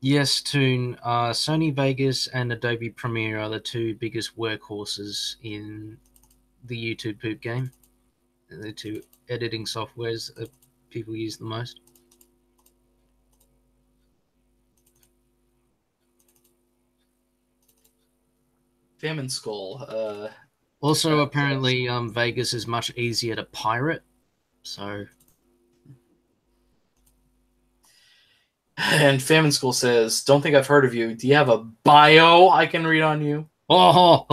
Yes, Toon. Sony Vegas and Adobe Premiere are the two biggest workhorses in the YouTube poop game. They're the two editing softwares that people use the most. Famine Skull. Also, apparently, Vegas is much easier to pirate. So, and Famine Skull says, don't think I've heard of you. Do you have a bio I can read on you? oh,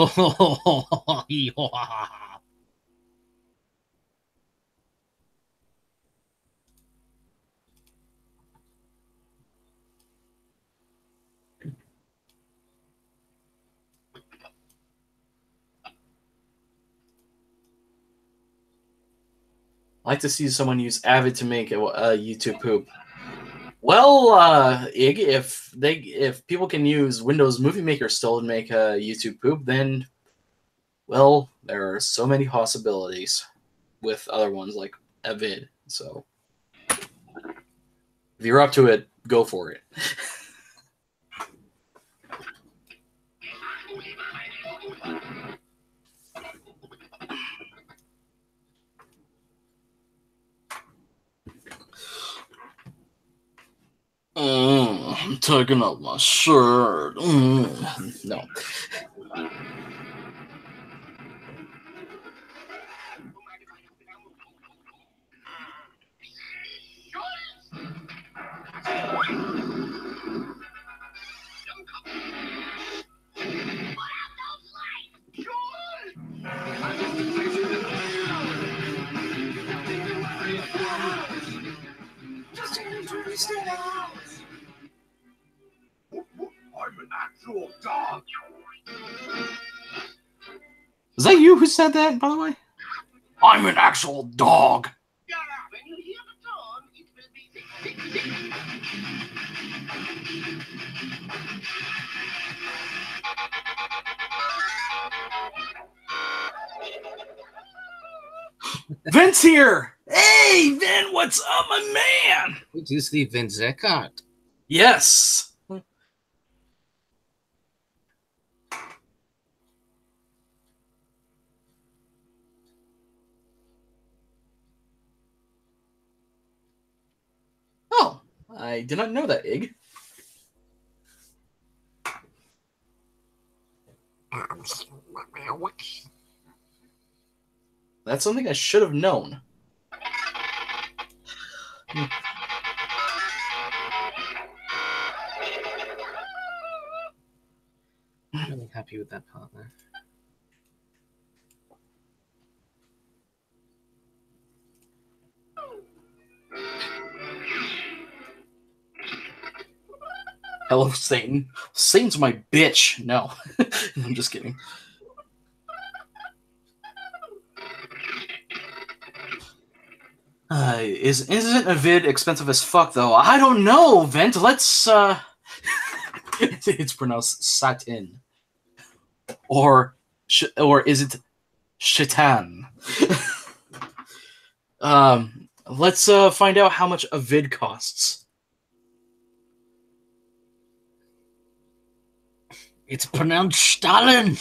I like to see someone use Avid to make a YouTube poop. Well, Ig, if people can use Windows Movie Maker still to make a YouTube poop, then Well, there are so many possibilities with other ones like a vid. So if you're up to it, go for it. I'm taking off my shirt. No. I'm an actual dog. Is that you who said that, by the way? I'm an actual dog. When you hear the tone, it will be 666. Vince here. Hey, Vin, what's up, my man? It is the Vince Eckhart. Yes. Oh, I did not know that, Ig. That's something I should have known. I'm really happy with that part there. Hello, Satan. Satan's my bitch. No, I'm just kidding. Isn't a vid expensive as fuck though? I don't know, Vent. Let's it's pronounced satin, or is it shaitan? Let's find out how much a vid costs. It's pronounced Stalin.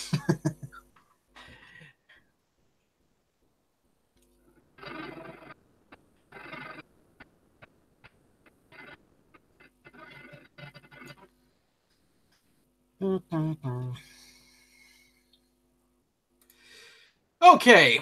Okay.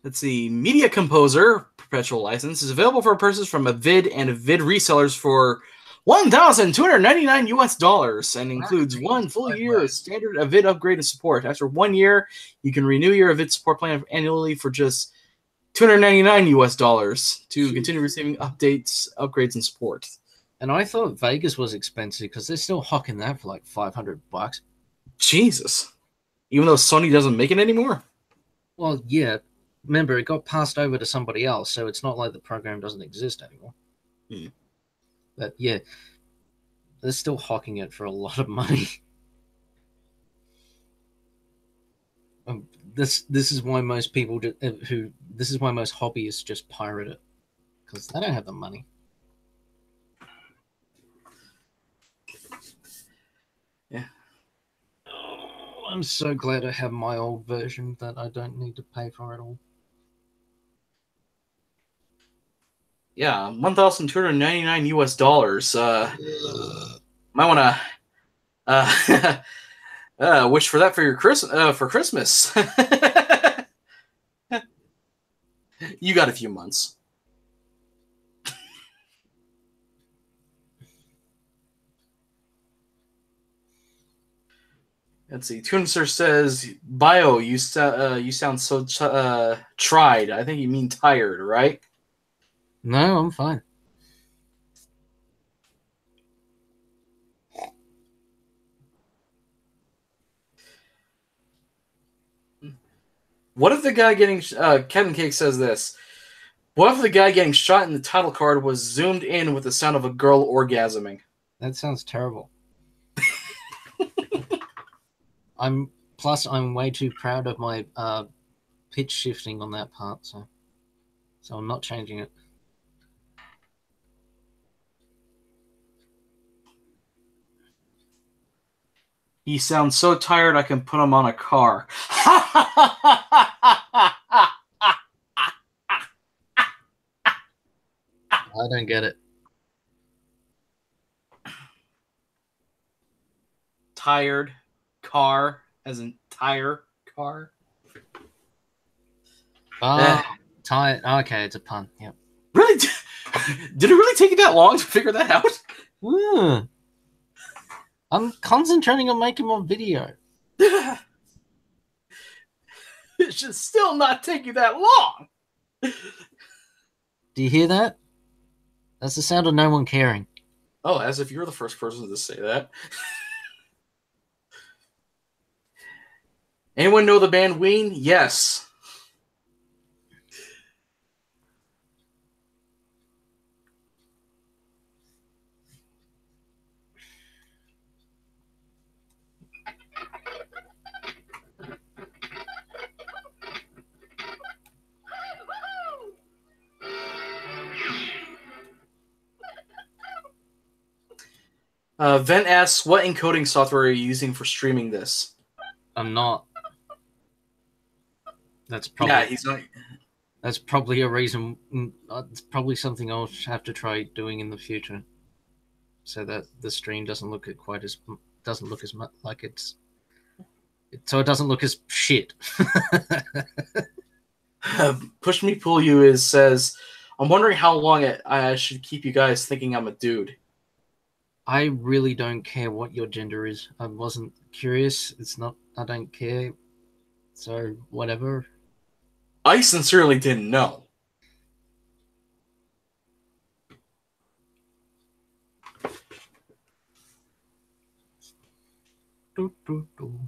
Let's see. Media Composer perpetual license is available for purchase from a vid and a vid resellers for $1,299 US and includes 1 full year of standard Avid upgrade and support. After 1 year, you can renew your Avid support plan annually for just $299 US to continue receiving updates, upgrades, and support. And I thought Vegas was expensive because they're still hawking that for like $500. Jesus. Even though Sony doesn't make it anymore? Well, yeah. Remember, it got passed over to somebody else, so it's not like the program doesn't exist anymore. But yeah, they're still hawking it for a lot of money. This is why most people this is why most hobbyists just pirate it, because they don't have the money. Yeah. Oh, I'm so glad I have my old version that I don't need to pay for it all. Yeah, $1,299 US. Might want to wish for that for your Christmas. You got a few months. Let's see. Tunser says, "Bio, you sound so tried." I think you mean tired, right? No, I'm fine. What if the guy getting Kevin Cake says this? What if the guy getting shot in the title card was zoomed in with the sound of a girl orgasming? That sounds terrible. I'm way too proud of my pitch shifting on that part, so I'm not changing it. He sounds so tired I can put him on a car. I don't get it. Tired car, as in tire car. Oh, tired. Okay, it's a pun. Yep. Really? Did it really take you that long to figure that out? I'm concentrating on making more video. It should still not take you that long. Do you hear that? That's the sound of no one caring. Oh, as if you're the first person to say that. Anyone know the band Ween? Yes. Vent asks, what encoding software are you using for streaming this? I'm not. That's probably. Yeah, he's not. That's probably a reason. It's probably something I'll have to try doing in the future, so that the stream doesn't look as much like it's. So it doesn't look as shit. Push Me Pull You says, I'm wondering how long I should keep you guys thinking I'm a dude. I really don't care what your gender is. I wasn't curious. It's not. I don't care. So whatever. I sincerely didn't know. Do, do, do.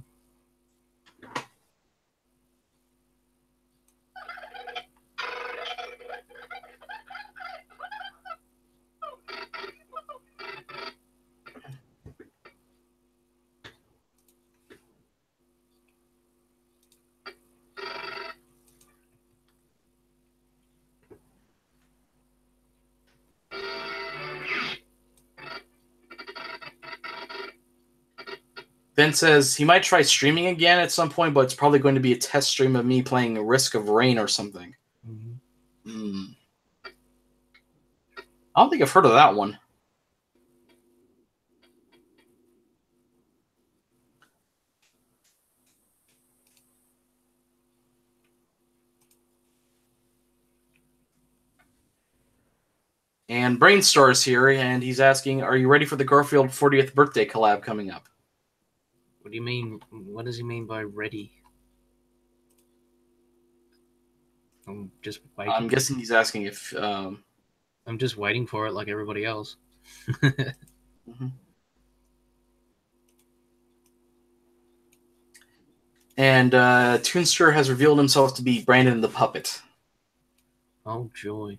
Ben says he might try streaming again at some point, but it's probably going to be a test stream of me playing Risk of Rain or something. Mm-hmm. I don't think I've heard of that one. And Brainstar's here, and he's asking, are you ready for the Garfield 40th birthday collab coming up? What do you mean? What does he mean by ready? I'm just waiting. I'm guessing he's asking if... I'm just waiting for it like everybody else. Mm-hmm. And Toonster has revealed himself to be Brandon the Puppet. Oh, joy.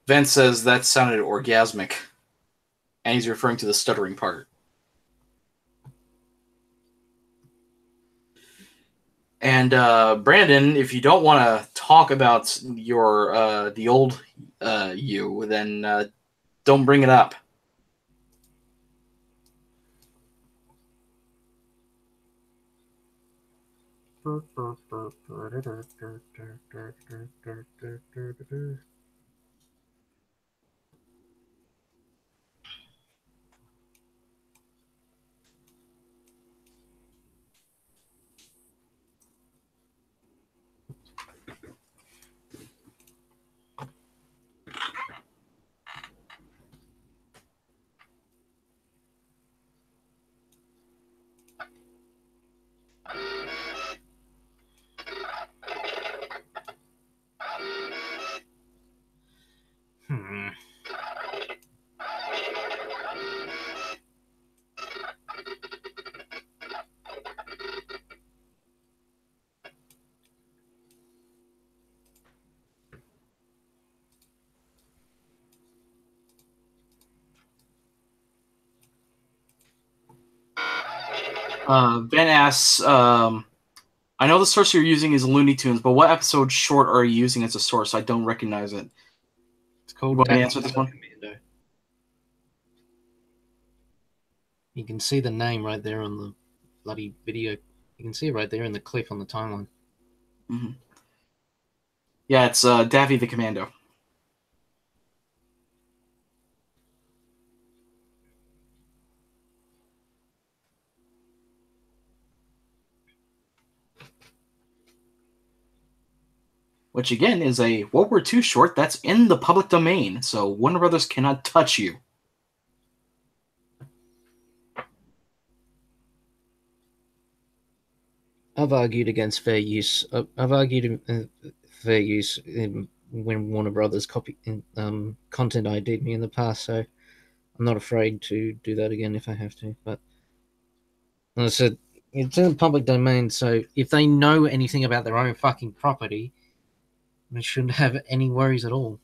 Vance says that sounded orgasmic. And he's referring to the stuttering part. And Brandon, if you don't want to talk about your the old you, then Don't bring it up. Hmm. Ben asks, I know the source you're using is Looney Tunes, but what episode short are you using as a source? I don't recognize it. It's called. You want me to answer this one? Commando. You can see the name right there on the bloody video. You can see it right there in the clip on the timeline. Mm-hmm. Yeah, it's Daffy the Commando. Which, again, is a World War II short that's in the public domain, so Warner Brothers cannot touch you. I've argued against fair use. I've argued fair use when Warner Brothers copy content ID'd me in the past, so I'm not afraid to do that again if I have to. But as I said, it's in the public domain, so if they know anything about their own fucking property, they shouldn't have any worries at all.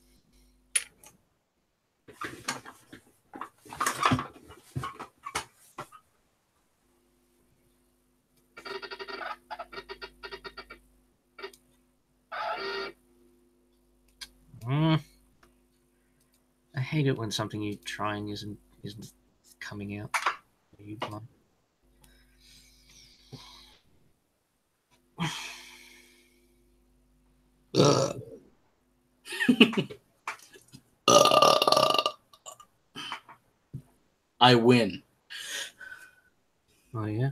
I hate it when something you're trying isn't coming out. You blind. I win. Oh yeah.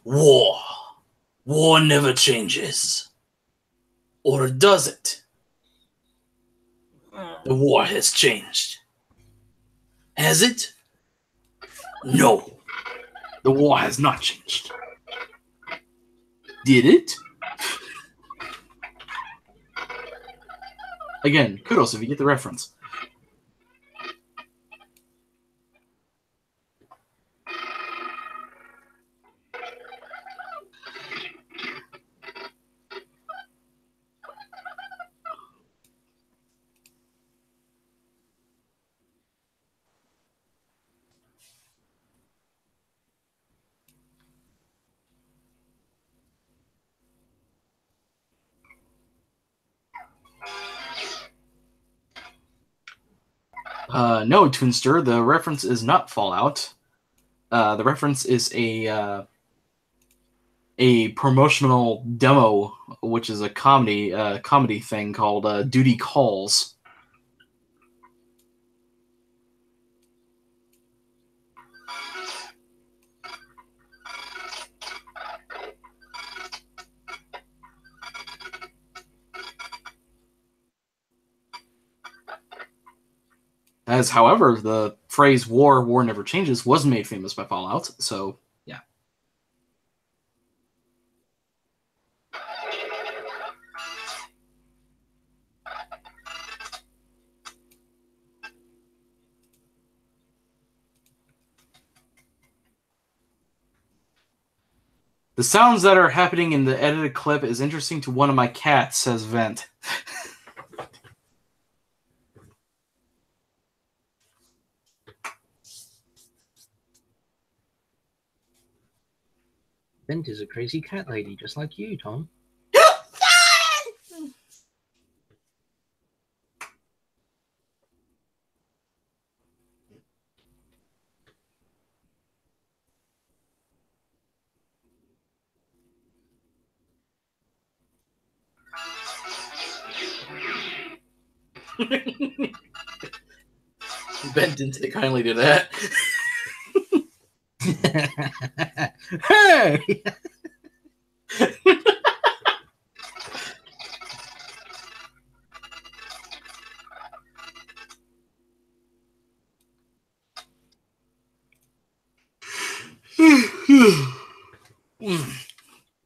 War. War never changes. Or does it? The war has changed. Has it? No. The war has not changed. Did it? Again, kudos if you get the reference. No, Toonster, the reference is not Fallout. The reference is a promotional demo, which is a comedy thing called Duty Calls. As, however, the phrase war never changes was made famous by Fallout, so yeah. The sounds that are happening in the edited clip is interesting to one of my cats, says Vent. Bent is a crazy cat lady, just like you, Tom. Ben didn't take kindly to that. Hey!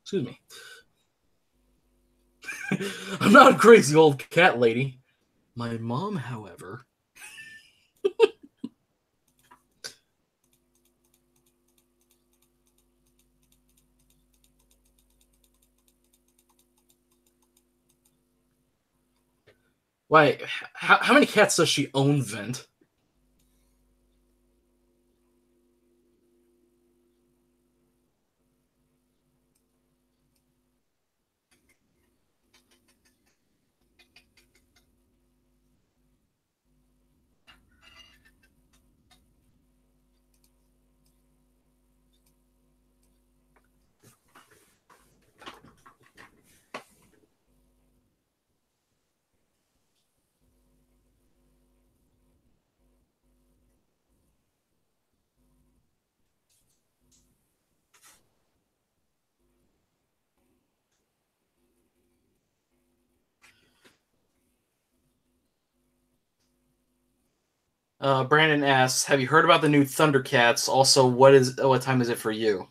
Excuse me. I'm not a crazy old cat lady. My mom, however. Wait, how many cats does she own, Vent? Brandon asks, "Have you heard about the new Thundercats? Also, what time is it for you?"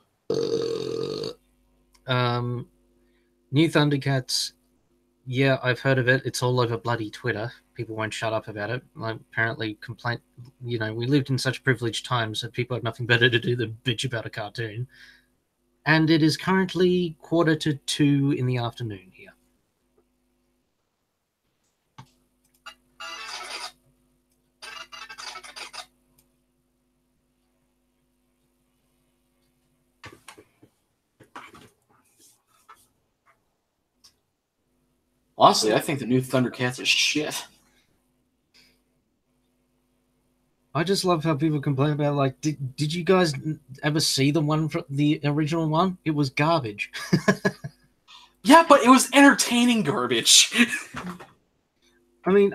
New Thundercats. Yeah, I've heard of it. It's all over bloody Twitter. People won't shut up about it. Like, apparently, we lived in such privileged times that people had nothing better to do than bitch about a cartoon. And it is currently 1:45 in the afternoon here. Honestly, I think the new Thundercats is shit. I just love how people complain about, like, did you guys ever see the original one? It was garbage. Yeah, but it was entertaining garbage. I mean,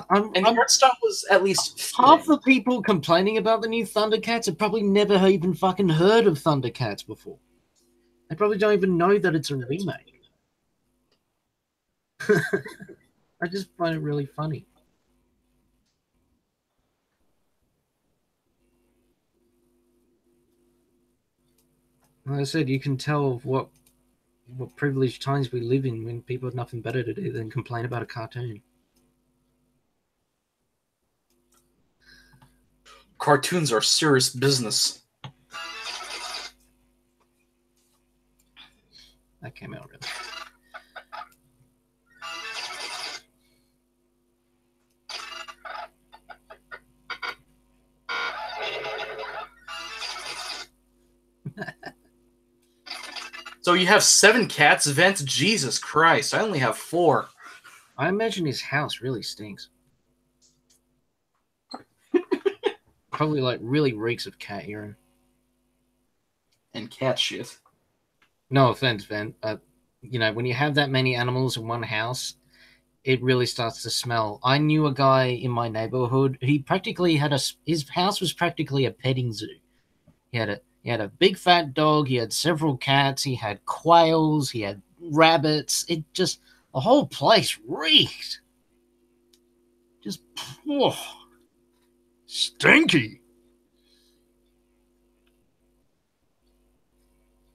And the art style was at least half the people complaining about the new Thundercats have probably never even fucking heard of Thundercats before. They probably don't even know that it's a remake. I just find it really funny. Like I said, you can tell what privileged times we live in when people have nothing better to do than complain about a cartoon. Cartoons are serious business. That came out really. So you have 7 cats, Vent? Jesus Christ, I only have 4. I imagine his house really stinks. Probably like really reeks of cat urine. And cat shit. No offense, Vent. When you have that many animals in one house, it really starts to smell. I knew a guy in my neighborhood. He practically had his house was practically a petting zoo. He had a big fat dog. He had several cats. He had quails. He had rabbits. The whole place reeked. Just stinky.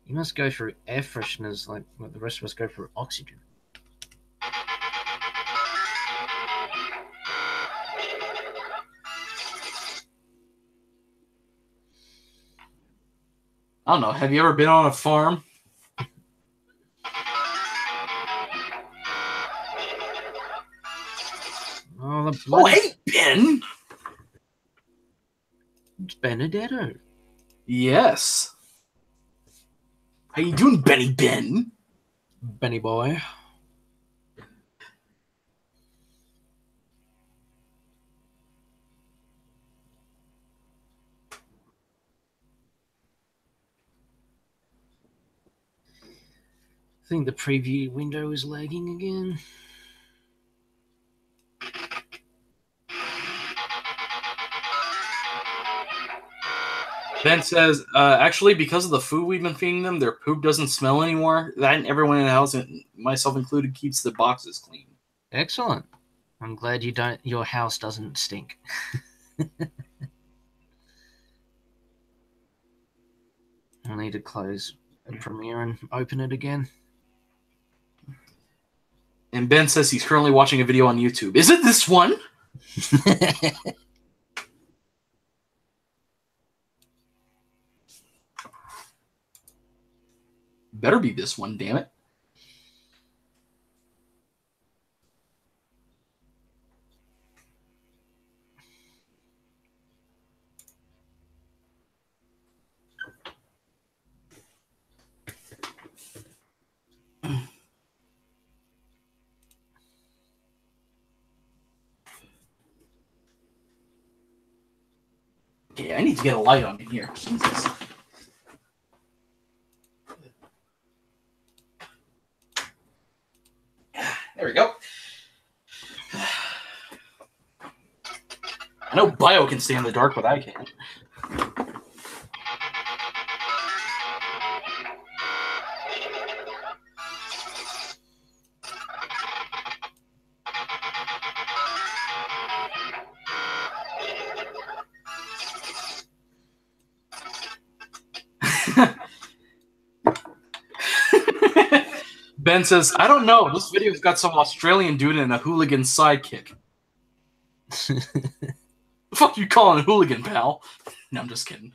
You must go through air fresheners like what the rest of us go through oxygen. I don't know. Have you ever been on a farm? Oh, hey, Ben! It's Benedetto. Yes. How you doing, Benny Ben? Benny boy. I think the preview window is lagging again. Ben says, actually, because of the food we've been feeding them, their poop doesn't smell anymore. That and everyone in the house, myself included, keeps the boxes clean. Excellent. I'm glad you don't. Your house doesn't stink. I'll need to close Premiere and open it again. And Ben says he's currently watching a video on YouTube. Is it this one? Better be this one, damn it. Okay, I need to get a light on in here. Jesus. There we go. I know Bio can stay in the dark, but I can't. Ben says, I don't know. This video's got some Australian dude and a hooligan sidekick. The fuck you calling a hooligan, pal? No, I'm just kidding.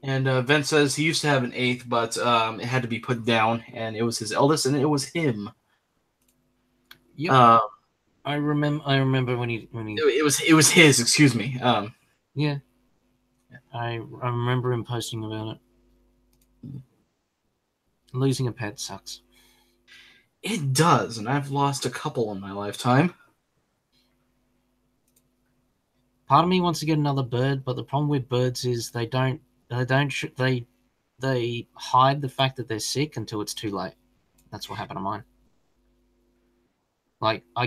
And Vince says he used to have an eighth, but it had to be put down, and it was his eldest, and it was him. Yeah, I remember when he. It was his. Excuse me. Yeah, I remember him posting about it. Losing a pet sucks. It does, and I've lost a couple in my lifetime. Part of me wants to get another bird, but the problem with birds is they hide the fact that they're sick until it's too late. That's what happened to mine.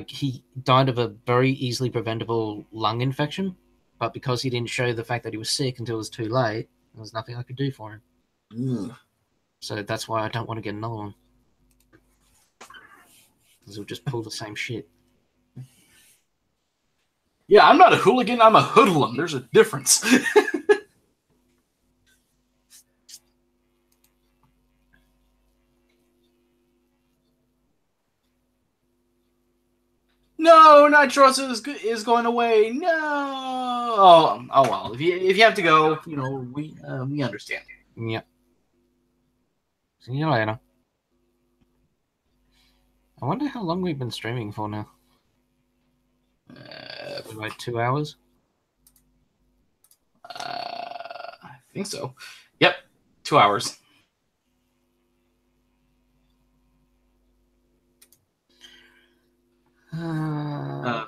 He died of a very easily preventable lung infection, but because he didn't show the fact that he was sick until it was too late, there was nothing I could do for him. So that's why I don't want to get another one. Because it'll just pull the same shit. Yeah, I'm not a hooligan, I'm a hoodlum. There's a difference. No, Nitros is going away. No. Oh well. If you have to go, we understand. Yep. See you later. I wonder how long we've been streaming for now. Like 2 hours? I think so. Yep, 2 hours.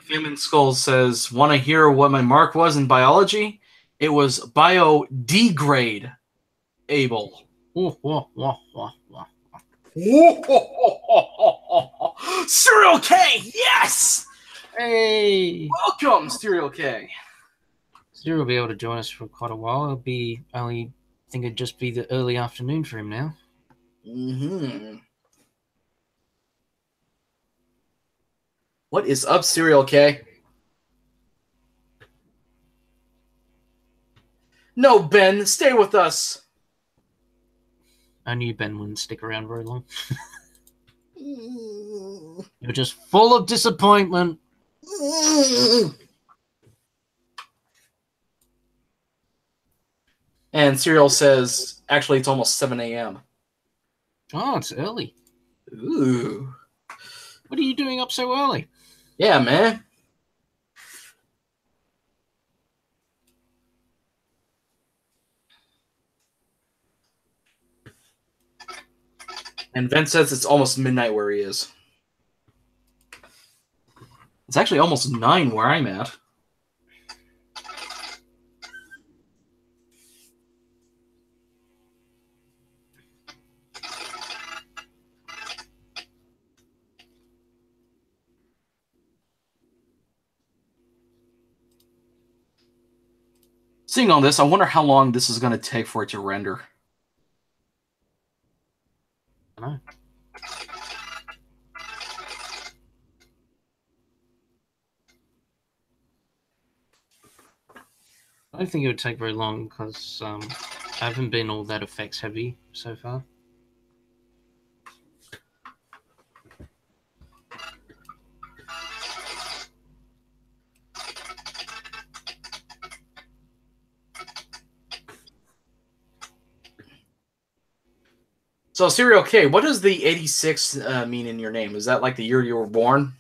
Famine Skulls says, want to hear what my mark was in biology? It was biodegrade able. Serial K, yes! Hey! Welcome, Serial K. Serial will be able to join us for quite a while. I think it'd just be the early afternoon for him now. What is up, Serial K? No, Ben, stay with us. I knew Ben wouldn't stick around very long. You're just full of disappointment. And Serial says, actually, it's almost 7 a.m. Oh, it's early. Ooh. What are you doing up so early? Yeah, man. And Vince says it's almost midnight where he is. It's actually almost 9 where I'm at. Seeing all this, I wonder how long this is going to take for it to render. I don't know. I don't think it would take very long because I haven't been all that effects heavy so far. So, Serial K, what does the 86 mean in your name? Is that like the year you were born?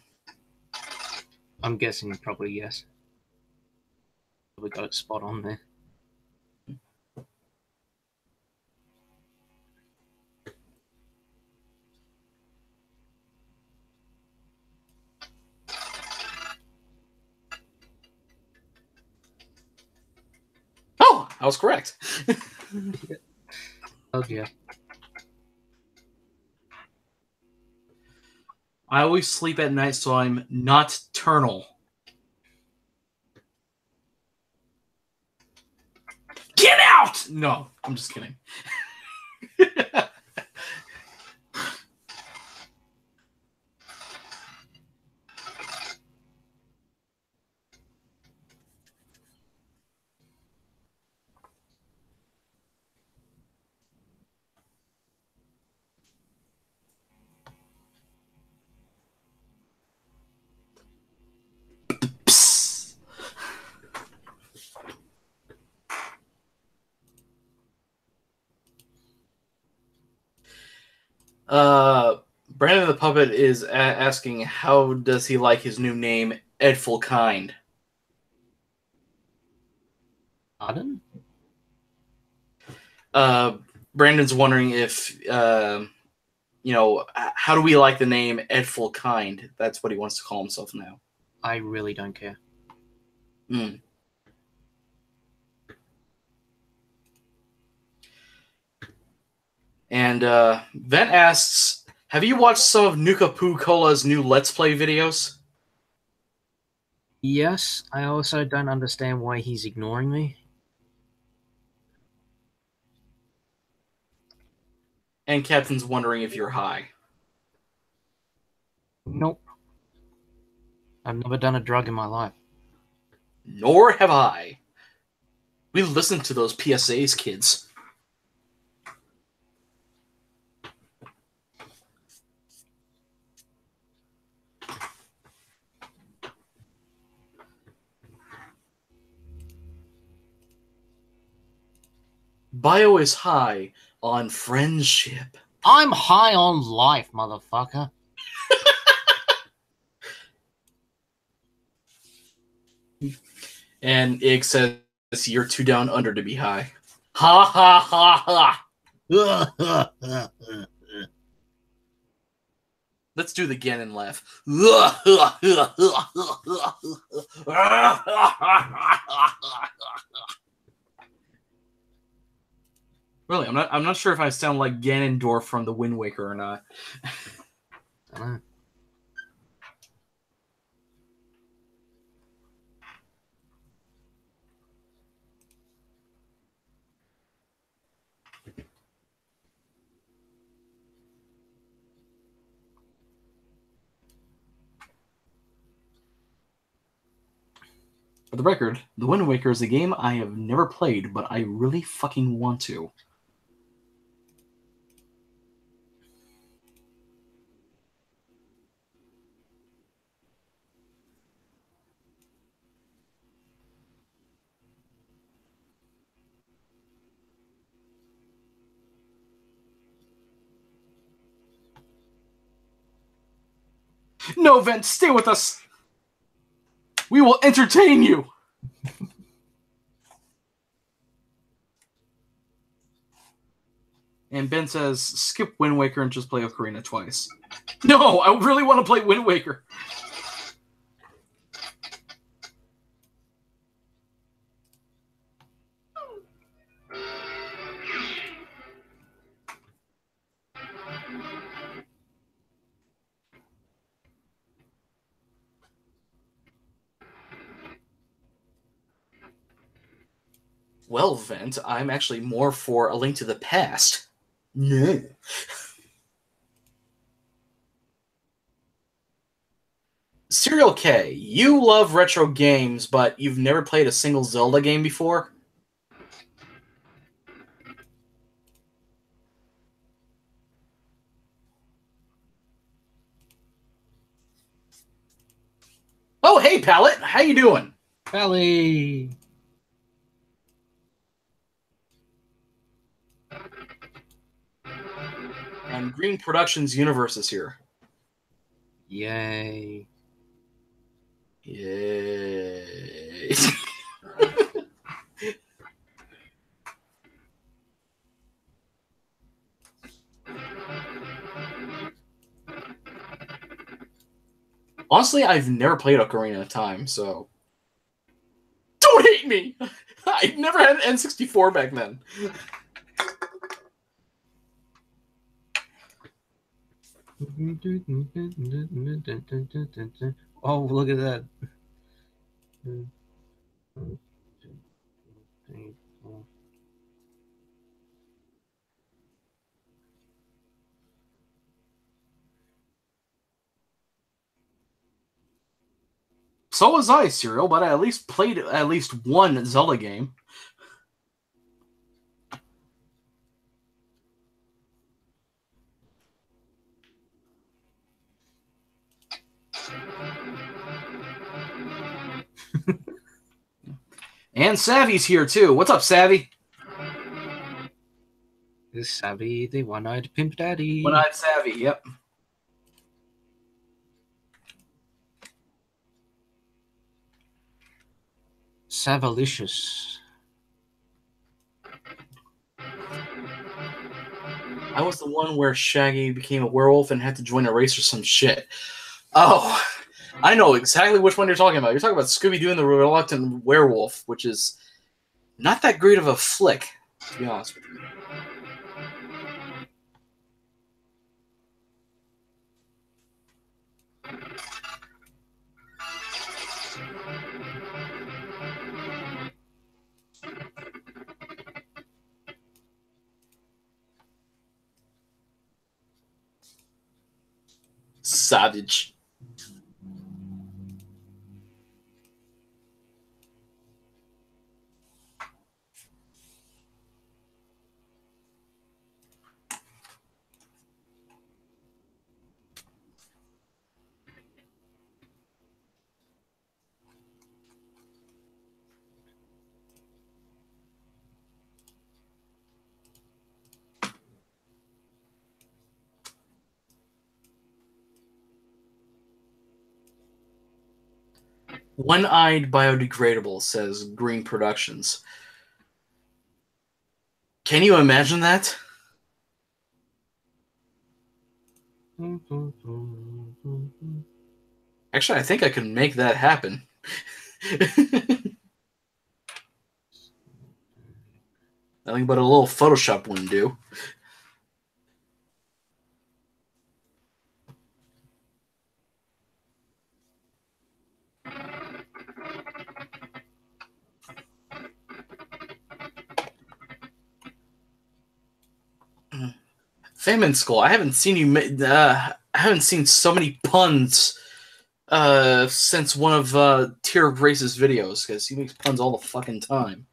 I'm guessing probably yes. We got it spot on there. Oh, I was correct. Oh yeah. I always sleep at night, so I'm nocturnal. Get out! No, I'm just kidding. Psst. Brandon the Puppet is asking, how does he like his new name, Edful Kind? Pardon? Brandon's wondering if, how do we like the name Edful Kind? That's what he wants to call himself now. I really don't care. Mm. And Vent asks, have you watched some of Nuka Poo Cola's new Let's Play videos? Yes, I also don't understand why he's ignoring me. And Captain's wondering if you're high. Nope. I've never done a drug in my life. Nor have I. We listen to those PSAs, kids. Bio is high on friendship. I'm high on life, motherfucker. And Ig says, you're too down under to be high. Ha ha ha ha. Let's do the Ganon laugh. Really, I'm not sure if I sound like Ganondorf from the Wind Waker or not. I don't know. For the record, The Wind Waker is a game I have never played, but I really fucking want to. No, Vent, stay with us. We will entertain you. And Ben says, skip Wind Waker and just play Ocarina twice. No, I really want to play Wind Waker. Well, Vent, I'm actually more for A Link to the Past. No. Serial K, you love retro games, but you've never played a single Zelda game before? Oh, hey, Pallet. How you doing? Pally! And Green Productions Universe is here. Yay. Yay. Honestly, I've never played Ocarina of Time, so... Don't hate me! I never had an N64 back then. Oh, look at that. So was I, Serial, but I at least played at least one Zelda game. And Savvy's here, too. What's up, Savvy? Is Savvy the one-eyed pimp daddy? One-eyed Savvy, yep. Savalicious. I was the one where Shaggy became a werewolf and had to join a race or some shit. Oh, I know exactly which one you're talking about. You're talking about Scooby-Doo and the Reluctant Werewolf, which is not that great of a flick, to be honest with you. Savage. One-eyed biodegradable, says Green Productions. Can you imagine that? Actually, I think I can make that happen. Nothing but a little Photoshop wouldn't do. Famine Skull, I haven't seen you. I haven't seen so many puns since one of Tier Grace's videos, because he makes puns all the fucking time.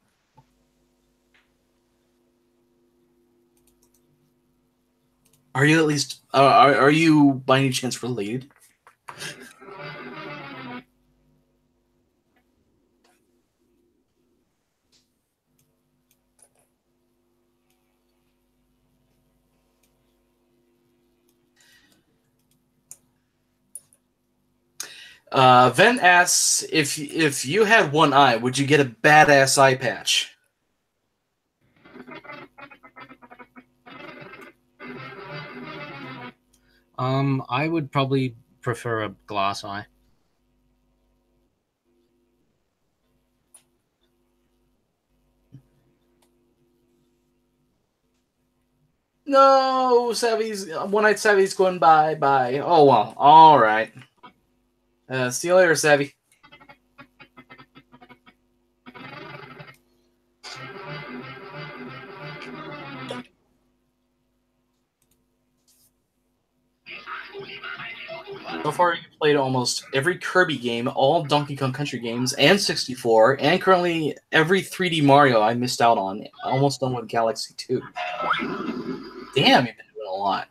Are you at least? Are you by any chance related? Vent asks, if you had one eye, would you get a badass eye patch? I would probably prefer a glass eye. No, Savvy's one-eyed Savvy's going bye. Oh well, all right. See you later, Savvy. So far, you've played almost every Kirby game, all Donkey Kong Country games, and 64, and currently every 3D Mario I missed out on. Almost done with Galaxy 2. Damn, you've been doing a lot.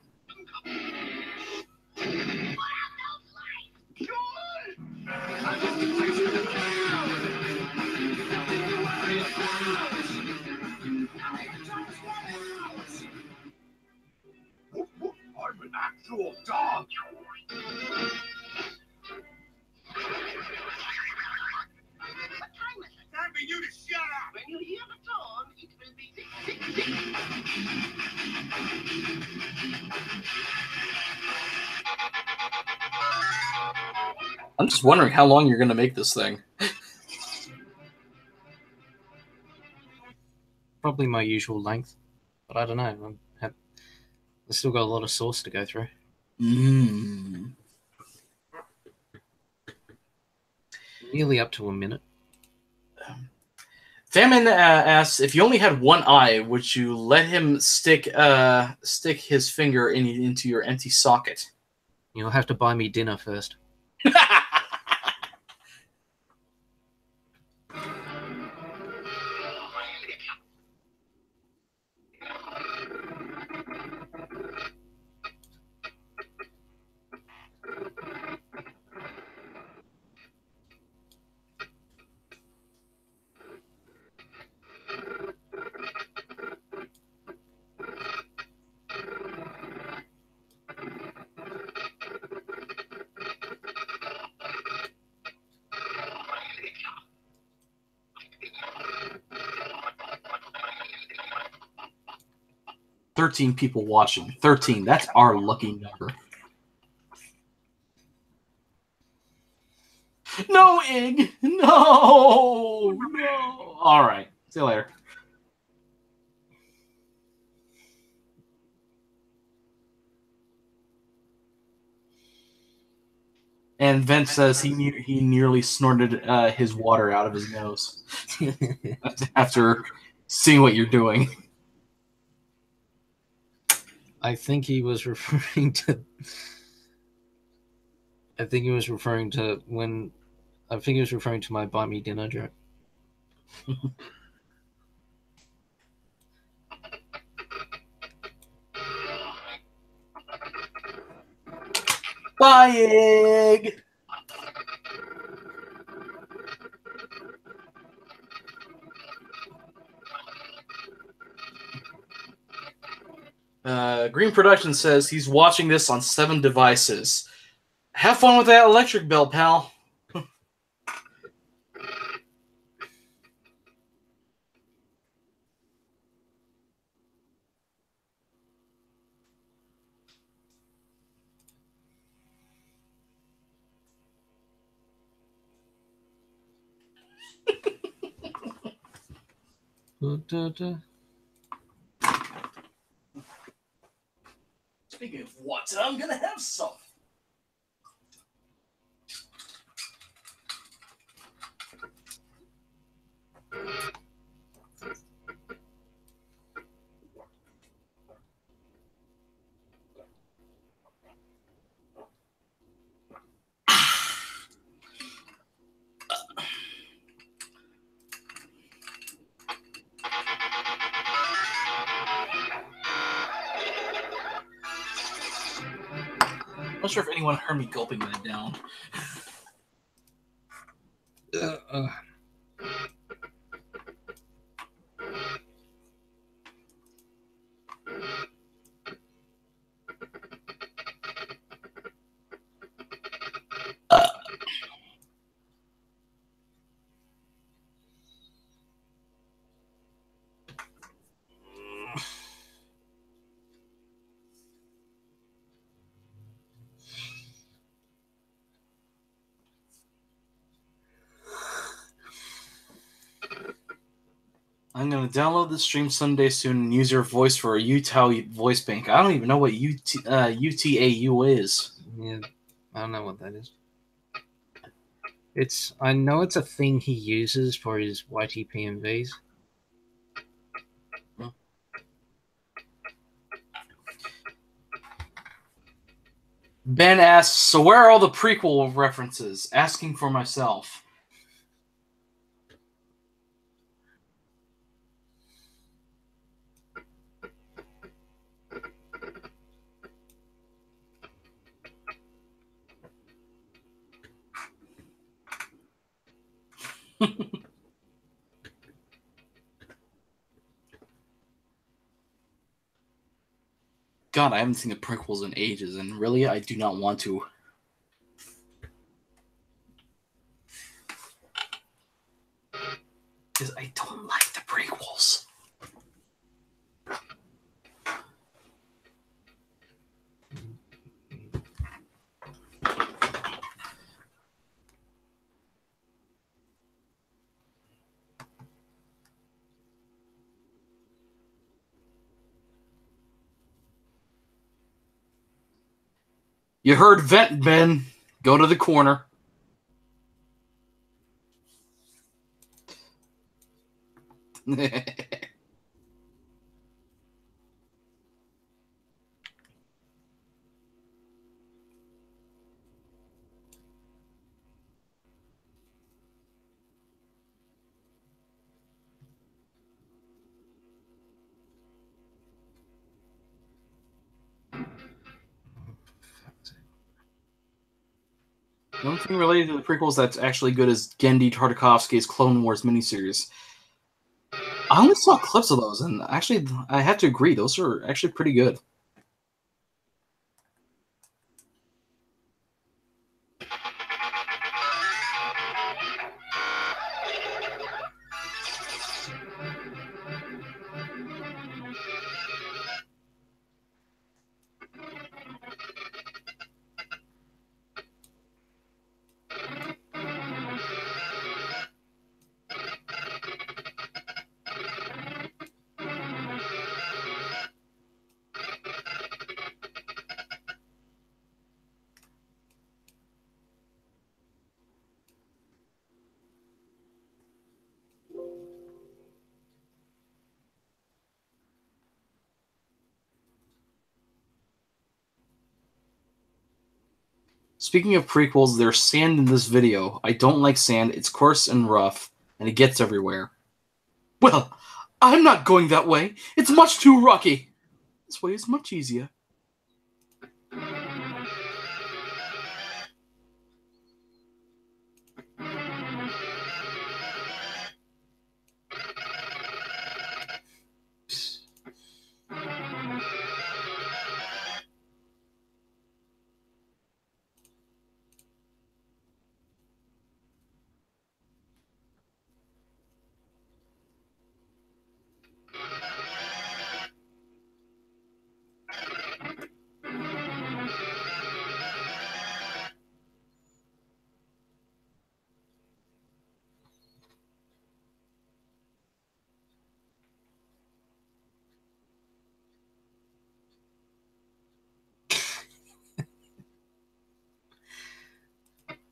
I'm an actual dog. Time for you to shut up. When you hear the tone, it will be 666. I'm just wondering how long you're going to make this thing. Probably my usual length, but I don't know. I've still got a lot of sauce to go through. Nearly up to a minute. Famine asks, if you only had one eye, would you let him stick his finger into your empty socket? You'll have to buy me dinner first. "13 people watching. 13. That's our lucky number." No, Ig. No. All right. See you later. And Vent says he nearly snorted his water out of his nose after seeing what you're doing. I think he was referring to. I think he was referring to my buy me dinner joke. Bye, Egg. Green Production says he's watching this on 7 devices. Have fun with that electric bill, pal. Speaking of what, I'm gonna have some. I'm not sure if anyone heard me gulping that down. I'm gonna download the stream someday soon and use your voice for a UTAU voice bank. I don't even know what UTAU is. Yeah, I don't know what that is. I know it's a thing he uses for his YTPMVs. Ben asks, so where are all the prequel references? Asking for myself. God, I haven't seen the prequels in ages, and really, I do not want to. Because I don't like the prequels. You heard Vent, Ben. Go to the corner. The only thing related to the prequels that's actually good is Genndy Tartakovsky's Clone Wars miniseries. I only saw clips of those, and actually, I have to agree, those are actually pretty good. Speaking of prequels, there's sand in this video. I don't like sand. It's coarse and rough, and it gets everywhere. Well, I'm not going that way. It's much too rocky. This way is much easier.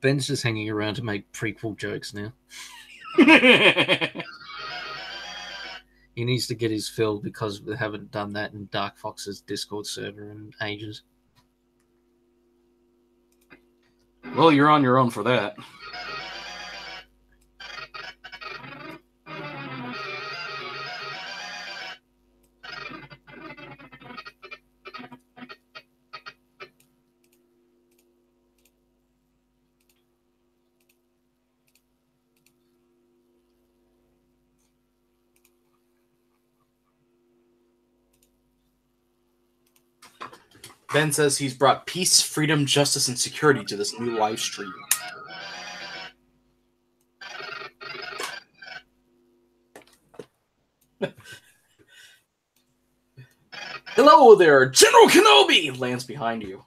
Ben's just hanging around to make prequel jokes now. He needs to get his fill because we haven't done that in Dark Fox's Discord server in ages. Well, you're on your own for that. Ben says he's brought peace, freedom, justice, and security to this new live stream. Hello there, General Kenobi! Lands behind you.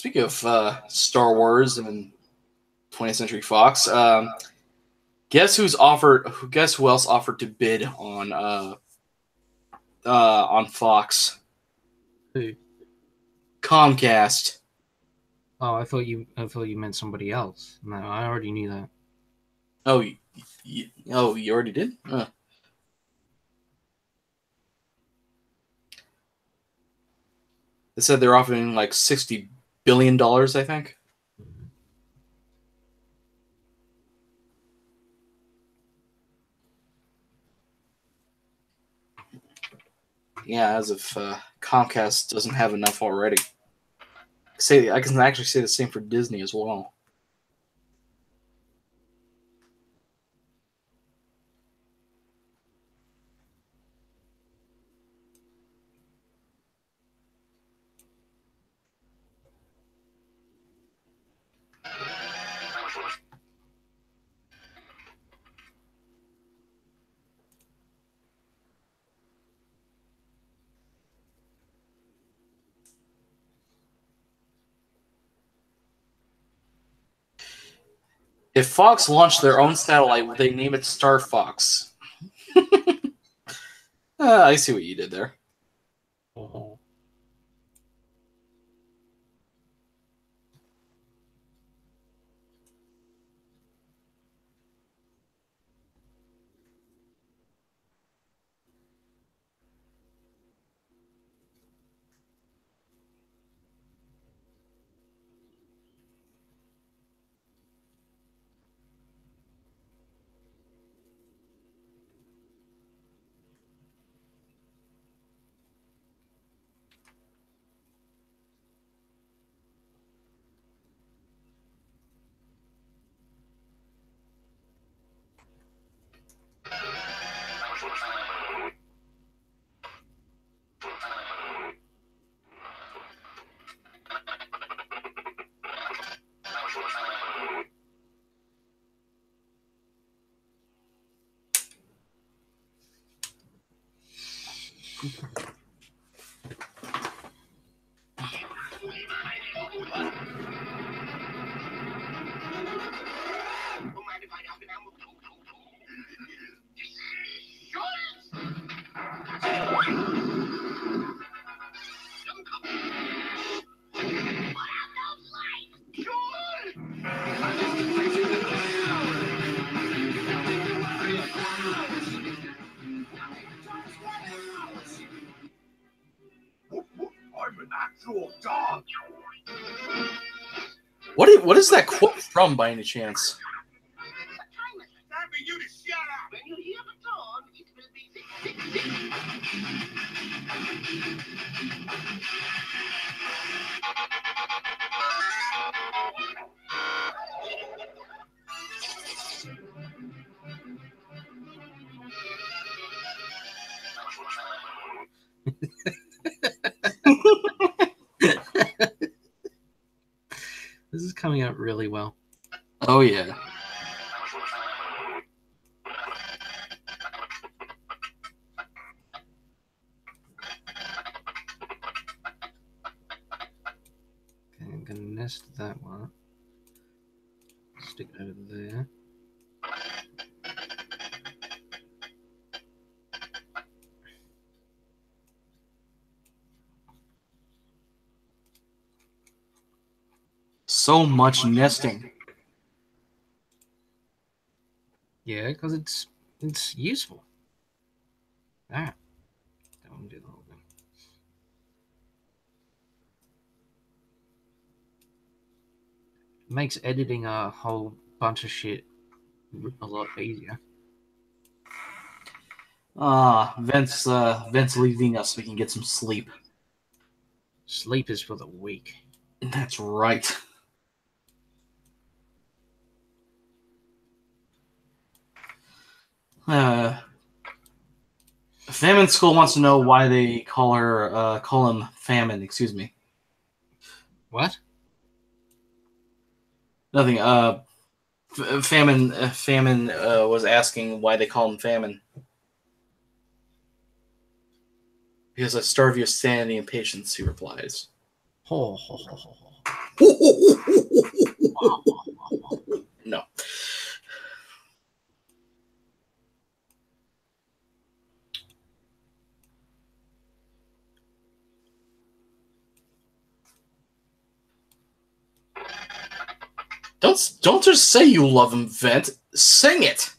speaking of Star Wars and 20th Century Fox, guess who else offered to bid on Fox? Who? Comcast. Oh, I thought you meant somebody else. No, I already knew that. Oh, you already did? They said they're offering like $60 billion, I think. Yeah, as if Comcast doesn't have enough already. I can actually say the same for Disney as well. If Fox launched their own satellite, would they name it Star Fox? I see what you did there. Oh. I'm an actual dog. What is that quote from, by any chance? Time for you to shut up. When you hear the dawn, it will be 666. This is coming out really well. Oh yeah. Okay, I'm gonna nest that one. Stick it over there. So much nesting. Yeah, because it's useful. Ah, don't do the whole thing. Makes editing a whole bunch of shit a lot easier. Vince leaving us so we can get some sleep. Sleep is for the weak. That's right. Famine School wants to know why they call him Famine. Excuse me. What? Nothing. Famine was asking why they call him Famine. Because I starve your sanity and patience, he replies. Ho, ho, ho, ho, ho. No. Don't just say you love him, Vent. Sing it.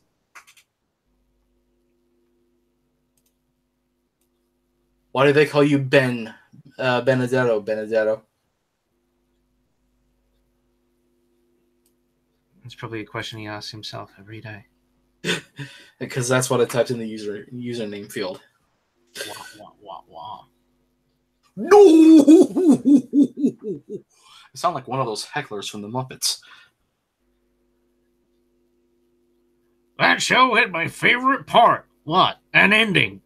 Why do they call you Ben? Benedetto. It's probably a question he asks himself every day. Because that's what I typed in the username field. Wah, wah, wah, wah. No! I sound like one of those hecklers from the Muppets. That show had my favorite part. What? An ending.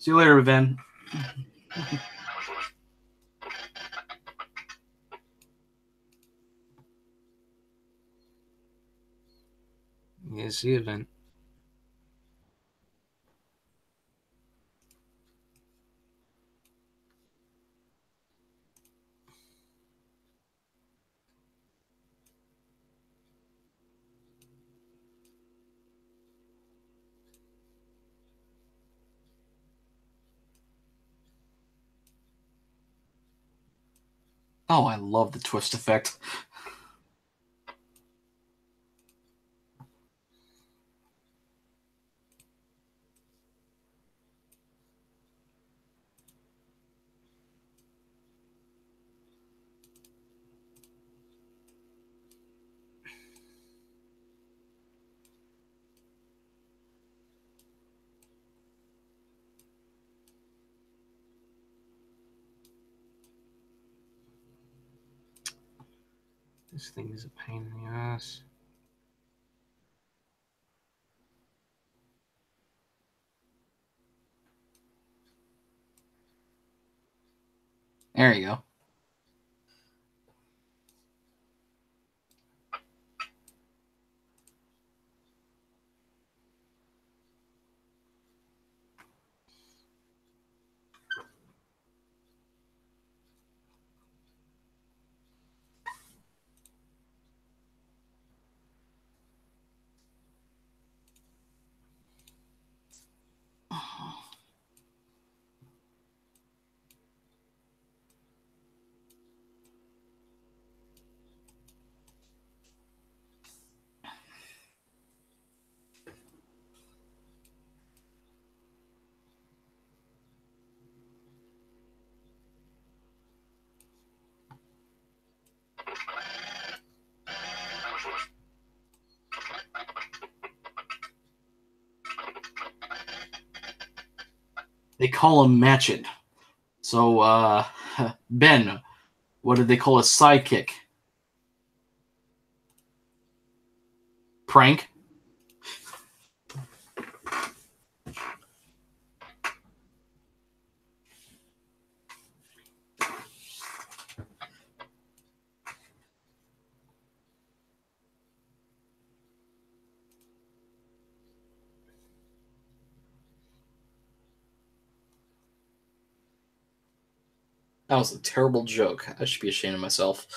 See you later, Ben. Yeah, see you then. Oh, I love the twist effect. This thing is a pain in the ass. There you go. They call him Matchin. So, Ben, what did they call a sidekick? Prank? That was a terrible joke. I should be ashamed of myself.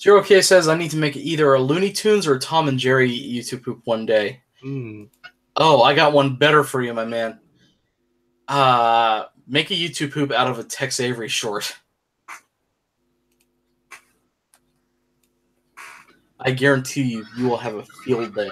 Zero K says I need to make either a Looney Tunes or a Tom and Jerry YouTube poop one day. Oh, I got one better for you, my man. Make a YouTube poop out of a Tex Avery short. I guarantee you will have a field day.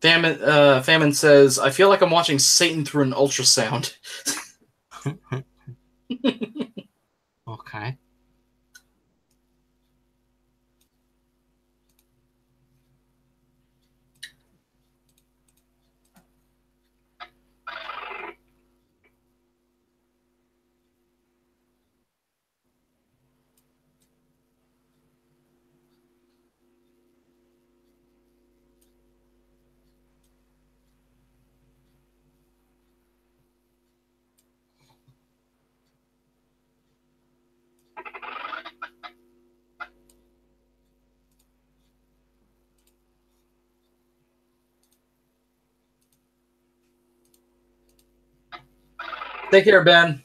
Famine says, I feel like I'm watching Satan through an ultrasound. Okay. Take care, Ben.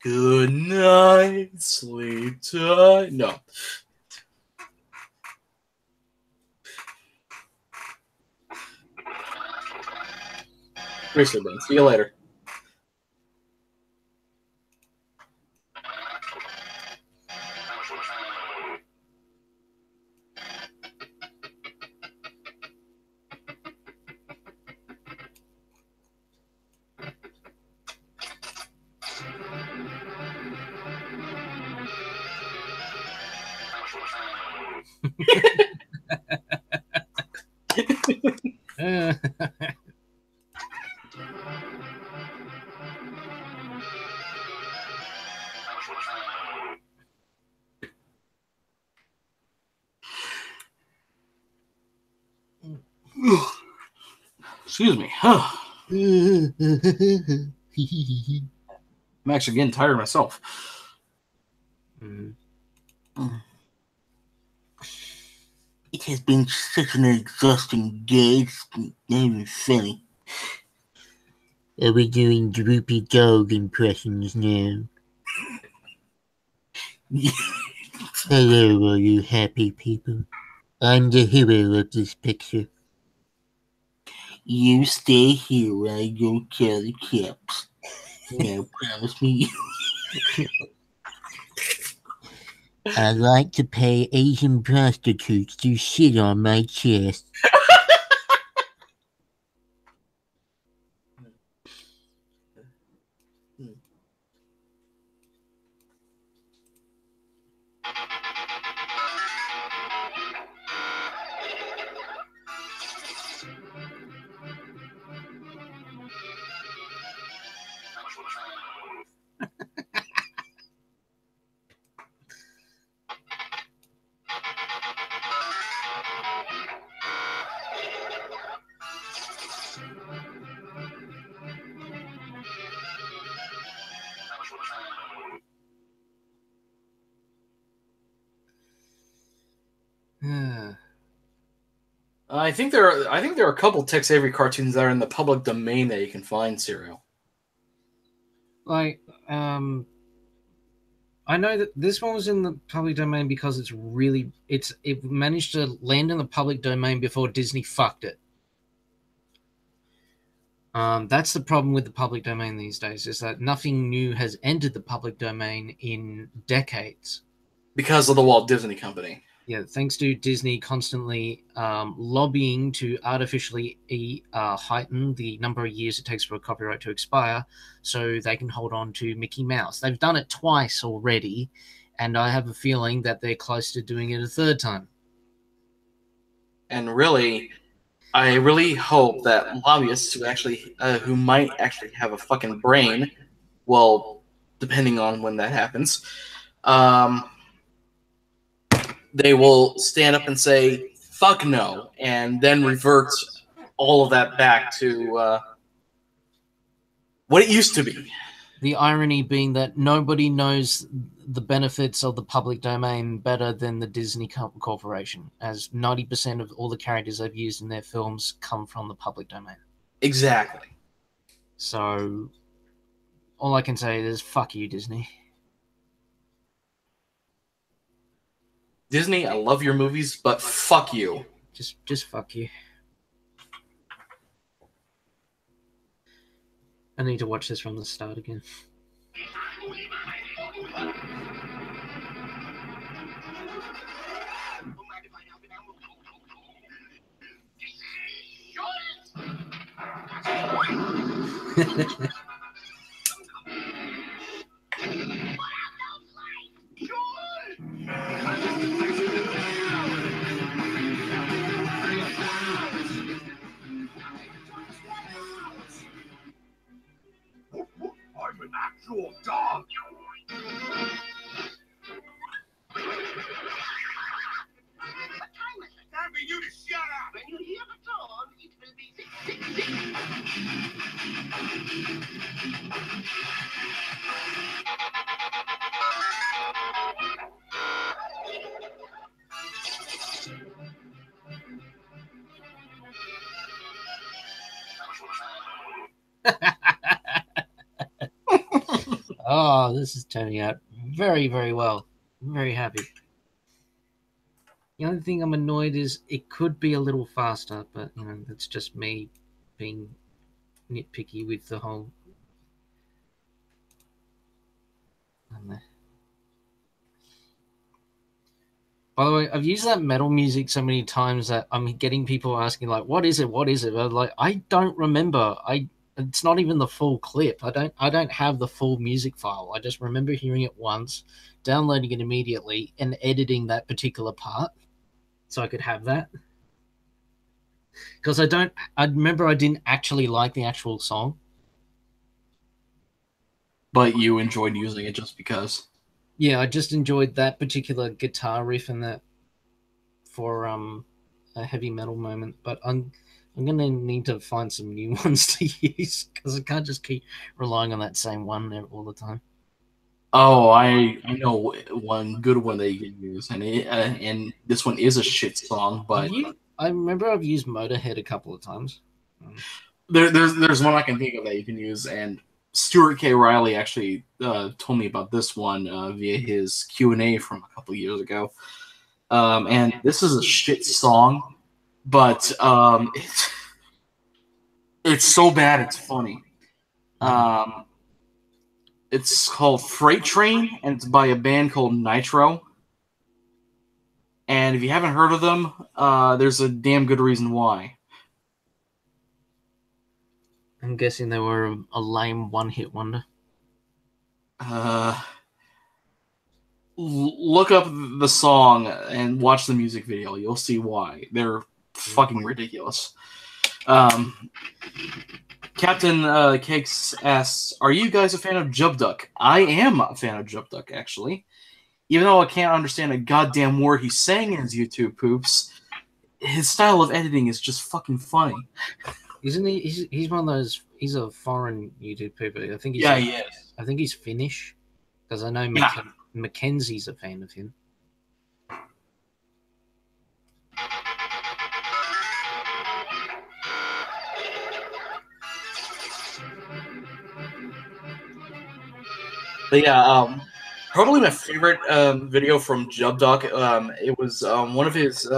Good night, sleep tight. No. Seriously, Ben. See you later. Excuse me. I'm actually getting tired myself. Mm. It has been such an exhausting day. It's not even funny. Are we doing droopy dog impressions now? Hello, all you happy people. I'm the hero of this picture. You stay here while I go kill the cops. Now, promise me. I'd like to pay Asian prostitutes to shit on my chest. I think there are a couple Tex Avery cartoons that are in the public domain that you can find, Serial. Like, I know that this one was in the public domain because it managed to land in the public domain before Disney fucked it. That's the problem with the public domain these days, is that nothing new has entered the public domain in decades. Because of the Walt Disney Company. Yeah, thanks to Disney constantly lobbying to artificially heighten the number of years it takes for a copyright to expire so they can hold on to Mickey Mouse. They've done it twice already, and I have a feeling that they're close to doing it a third time. And really, I really hope that lobbyists who might actually have a fucking brain, well, depending on when that happens, they will stand up and say, fuck no, and then revert all of that back to what it used to be. The irony being that nobody knows the benefits of the public domain better than the Disney Corporation, as 90% of all the characters they've used in their films come from the public domain. Exactly. So, all I can say is, fuck you, Disney. Disney, I love your movies, but fuck you. Just fuck you. I need to watch this from the start again. I'm an actual dog. Time for you to shut up. When you hear the dog, it will be 666. Oh, this is turning out very, very well. I'm very happy. The only thing I'm annoyed is it could be a little faster, but you know, that's just me being nitpicky with the whole. By the way, I've used that metal music so many times that I'm getting people asking like, "What is it? What is it?" I'm like, I don't remember. It's not even the full clip. I don't have the full music file. I just remember hearing it once, downloading it immediately, and editing that particular part so I could have that. Because I remember I didn't actually like the actual song. But you enjoyed using it just because. Yeah, I just enjoyed that particular guitar riff and that for a heavy metal moment. But I'm gonna need to find some new ones to use because I can't just keep relying on that same one all the time. Oh, I know one good one that you can use, and this one is a shit song, but I remember I've used Motorhead a couple of times. there's one I can think of that you can use, and Stuart K. Riley actually told me about this one via his Q&A from a couple of years ago. And this is a shit song, but it's so bad it's funny. It's called Freight Train, and it's by a band called Nitro. And if you haven't heard of them, there's a damn good reason why. I'm guessing they were a lame one-hit wonder. Look up the song and watch the music video. You'll see why. They're fucking ridiculous. Captain Cakes asks, are you guys a fan of Jub Duck? I am a fan of Jub Duck, actually. Even though I can't understand a goddamn word he's saying in his YouTube poops, his style of editing is just fucking funny. Isn't he? He's one of those. He's a foreign YouTube pooper. I think he's. Yeah, he is. I think he's Finnish, because I know Mackenzie's a fan of him. But yeah, probably my favorite video from Jub Duck. It was one of his.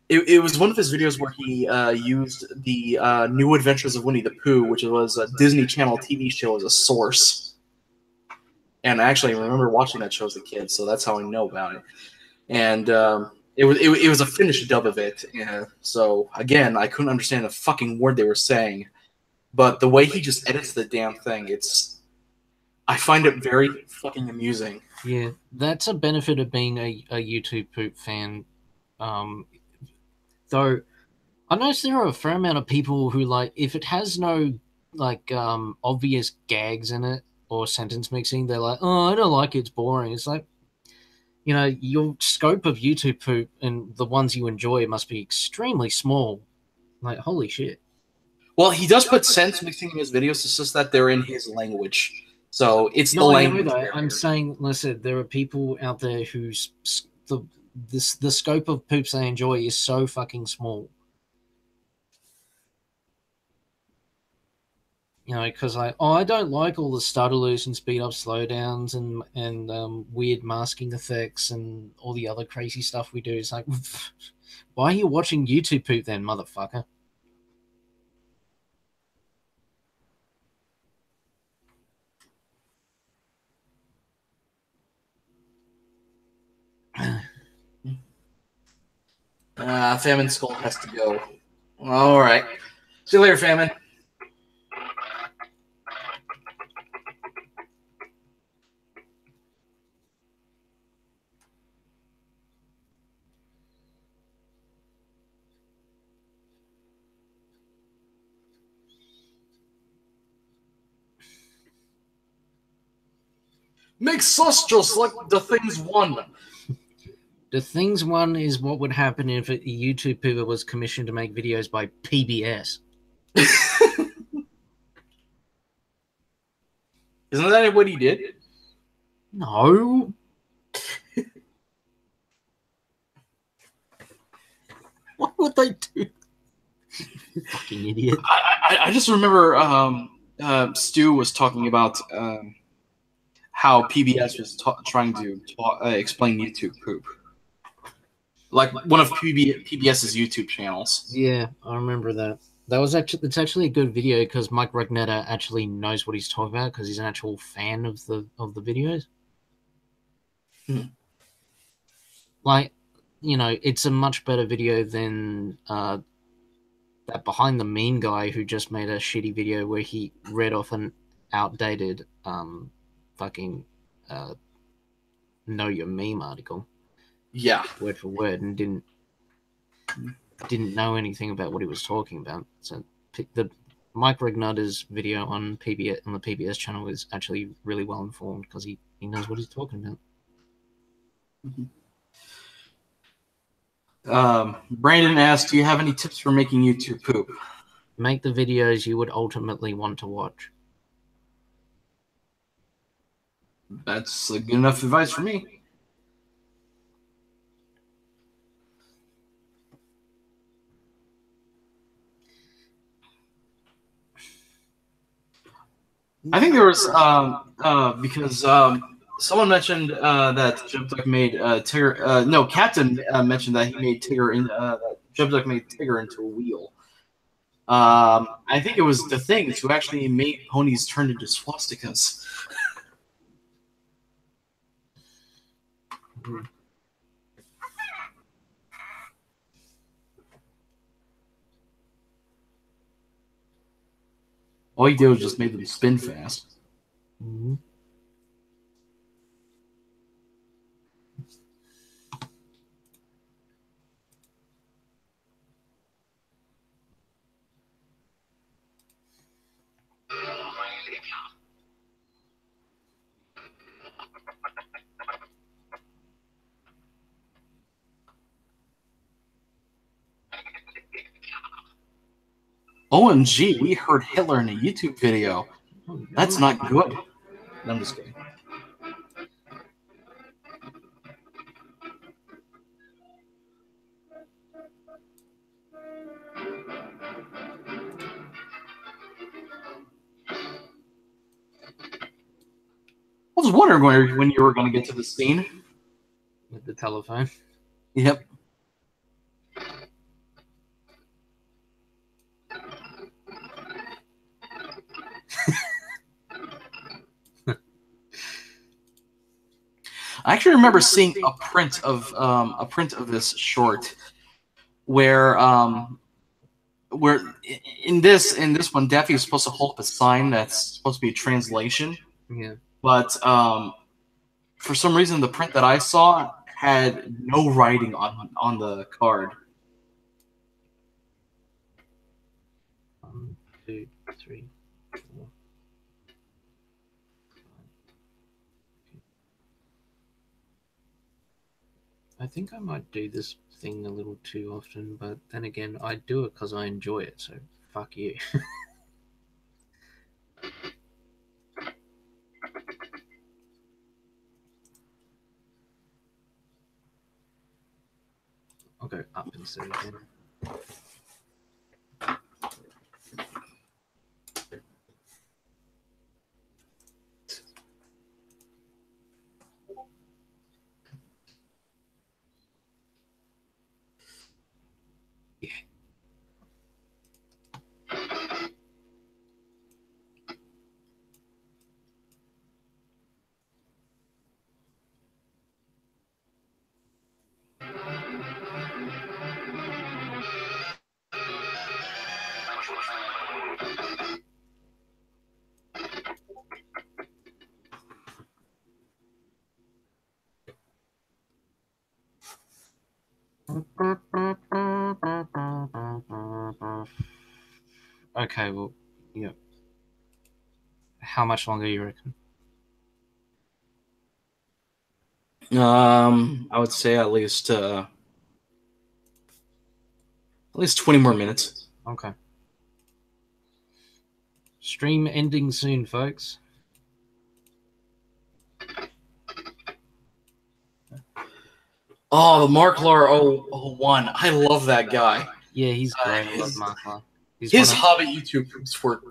It was one of his videos where he used the New Adventures of Winnie the Pooh, which was a Disney Channel TV show, as a source. And I actually remember watching that show as a kid, so that's how I know about it. And it was a Finnish dub of it. So again, I couldn't understand a fucking word they were saying, but the way he just edits the damn thing, I find it very fucking amusing. Yeah, that's a benefit of being a YouTube poop fan. Though I noticed there are a fair amount of people who, like, if it has no like obvious gags in it or sentence mixing, they're like, oh, I don't like it, it's boring. It's like, you know, your scope of YouTube poop and the ones you enjoy must be extremely small. Like, holy shit. Well, he does put sense mixing in his videos. It's just that they're in his language. So it's the language. I'm saying, listen, there are people out there whose the scope of poops they enjoy is so fucking small. You know, because I don't like all the stutterloos and speed up slowdowns and weird masking effects and all the other crazy stuff we do. It's like, why are you watching YouTube poop then, motherfucker? Famine Skull has to go. All right. See you later, Famine. Makes us just like the Things one. The Things one is what would happen if a YouTube YouTuber was commissioned to make videos by PBS. Isn't that what he did? No. What would they do? Fucking idiot. I just remember Stu was talking about how PBS was trying to explain YouTube poop. Like one of PBS's YouTube channels. Yeah, I remember that. It's actually a good video because Mike Rugnetta actually knows what he's talking about because he's an actual fan of the videos. Like, you know, it's a much better video than that Behind the Meme guy who just made a shitty video where he read off an outdated fucking Know Your Meme article. Yeah. Word for word, and didn't know anything about what he was talking about. So the Mike Regnetta's video on the PBS channel is actually really well informed because he knows what he's talking about. Brandon asked, "Do you have any tips for making YouTube poop?" Make the videos you would ultimately want to watch. That's good enough advice for me. I think there was because someone mentioned that Jubduck made Tigger. No, Captain mentioned that he made Tigger in Jubduck made Tigger into a wheel. I think it was the Things who actually made ponies turn into swastikas. All he did was just make them spin fast. Mm-hmm. OMG, we heard Hitler in a YouTube video. That's not good. No, I'm just kidding. I was wondering when you were going to get to the scene. With the telephone. Yep. I actually remember seeing a print of this short where in this one Daffy is supposed to hold up a sign that's supposed to be a translation. Yeah. But for some reason the print that I saw had no writing on the card. 1, 2, 3, 4. I think I might do this thing a little too often, but then again, I do it because I enjoy it, so fuck you. I'll go up instead again. Okay, well, yeah. How much longer do you reckon? I would say at least 20 more minutes. Okay. Stream ending soon, folks. Oh, the Marklar 001. I love that guy. Yeah, he's great. I love Marklar. His Hobbit YouTube groups were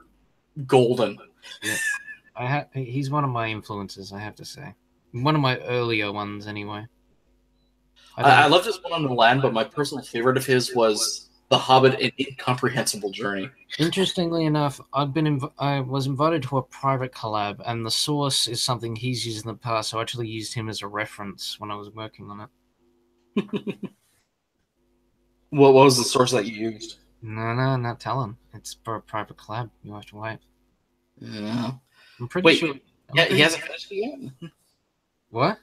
golden. Yeah. He's one of my influences, I have to say. One of my earlier ones, anyway. I love this one on the land, but my personal favorite of his was The Hobbit: An Incomprehensible Journey. Interestingly enough, I was invited to a private collab, and the source is something he's used in the past, so I actually used him as a reference when I was working on it. What was the source that you used? No, not telling. It's for a private collab. You have to wait. Yeah. I'm pretty sure. Yeah, he hasn't finished it yet? What?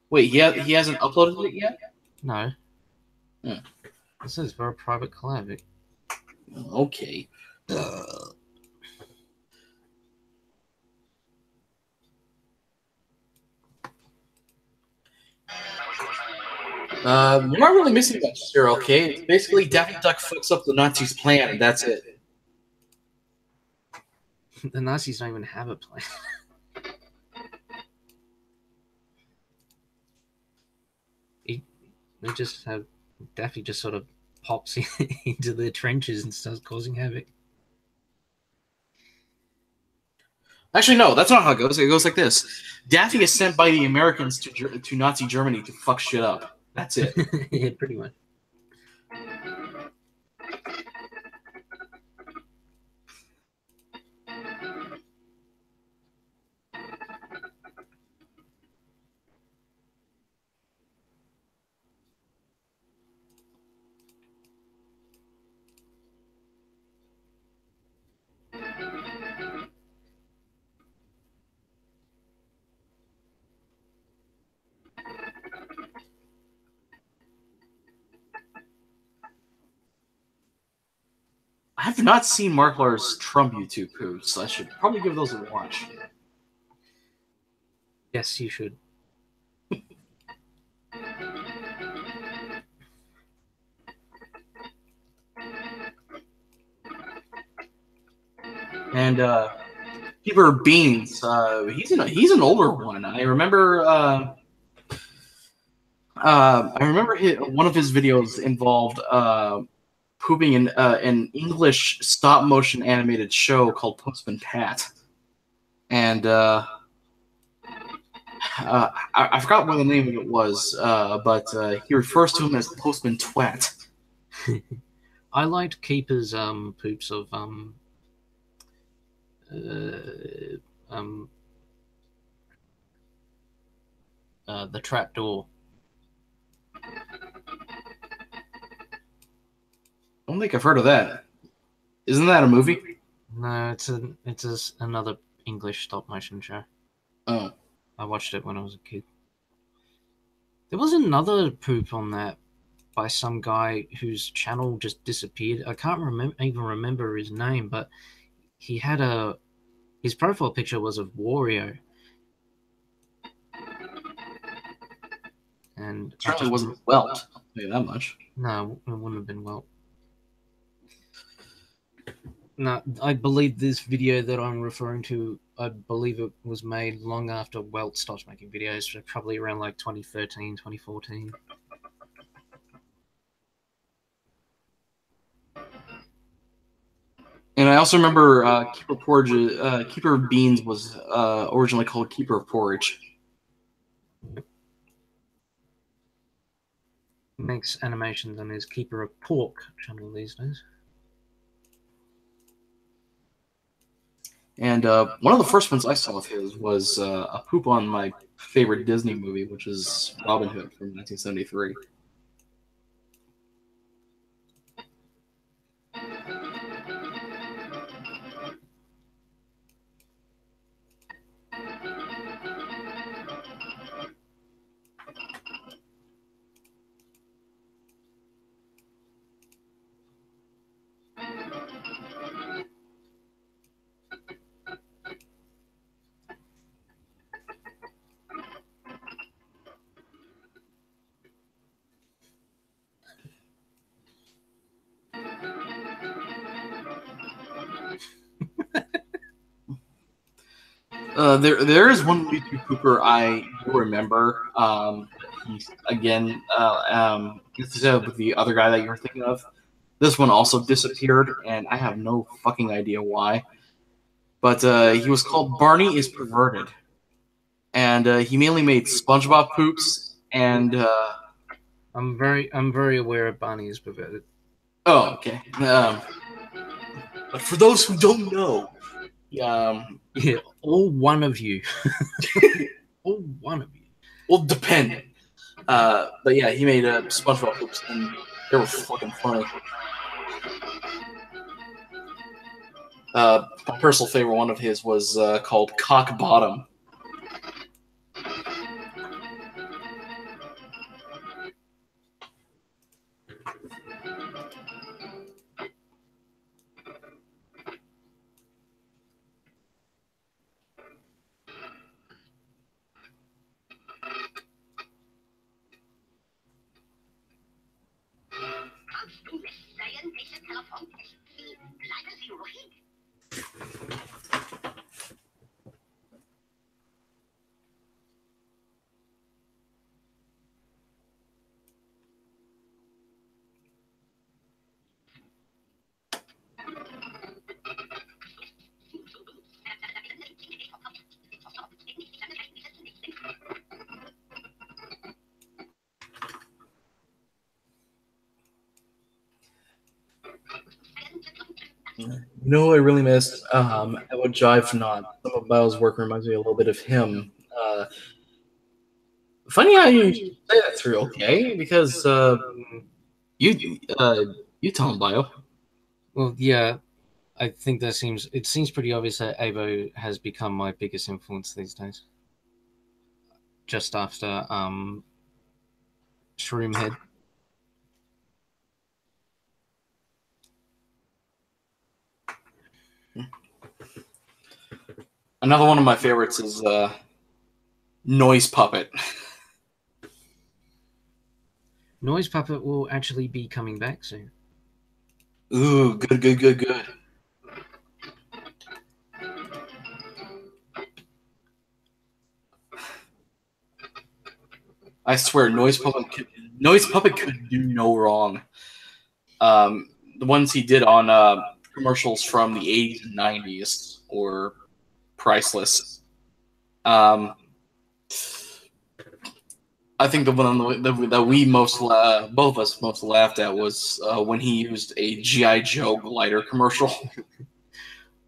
Wait, he hasn't uploaded it yet? No. Hmm. This is for a private collab. Okay. You're not really missing much here, okay? It's basically Daffy Duck fucks up the Nazis' plan, and that's it. The Nazis don't even have a plan. They just have Daffy just sort of pops into their trenches and starts causing havoc. Actually, no, that's not how it goes. It goes like this: Daffy is sent by the Americans to Nazi Germany to fuck shit up. That's it. Yeah, pretty much. I have not seen Marklar's Trump YouTube posts. I should probably give those a watch. Yes, you should. And Keeper Beans, he's an older one. I remember one of his videos involved pooping in an English stop motion animated show called Postman Pat, and I forgot what the name of it was, but he refers to him as Postman Twat. I liked Keeper's poops of the trapdoor. I don't think I've heard of that. Isn't that a movie? No, it's another English stop motion show. Oh. I watched it when I was a kid. There was another poop on that by some guy whose channel just disappeared. I can't even remember his name, but he had his profile picture was of Wario. And It certainly wasn't Welt. I'll tell you that much. No, it wouldn't have been Welt. No, I believe this video that I'm referring to, I believe it was made long after Welt stopped making videos, so probably around like 2013, 2014. And I also remember Keeper Beans was originally called Keeper of Porridge. He makes animations on his Keeper of Pork channel these days. And one of the first ones I saw of his was a poop on my favorite Disney movie, which is Robin Hood from 1973. There is one YouTube pooper I do remember. He's again instead of the other guy that you were thinking of. This one also disappeared, and I have no fucking idea why. But he was called Barney is Perverted, and he mainly made SpongeBob poops. And I'm very aware of Barney is perverted. oh, okay. But for those who don't know, Yeah, all one of you. All one of you. well, depend. But yeah, he made SpongeBob poops, and they were fucking funny. My personal favorite one of his was called Cock Bottom. Seien welche Telefontechnik. Bleiben Sie ruhig. You know who I really missed? I would jive not. Some of Miles' work reminds me a little bit of him. Funny how you say that through, okay? Because you tell him, Bio. Well, yeah, I think it seems pretty obvious that Avo has become my biggest influence these days. Just after Shroomhead. Another one of my favorites is Noise Puppet. Noise Puppet will actually be coming back soon. Ooh, good. I swear, Noise Puppet could do no wrong. The ones he did on commercials from the 80s and 90s were priceless. I think the one that we both of us most laughed at was when he used a G.I. Joe glider commercial.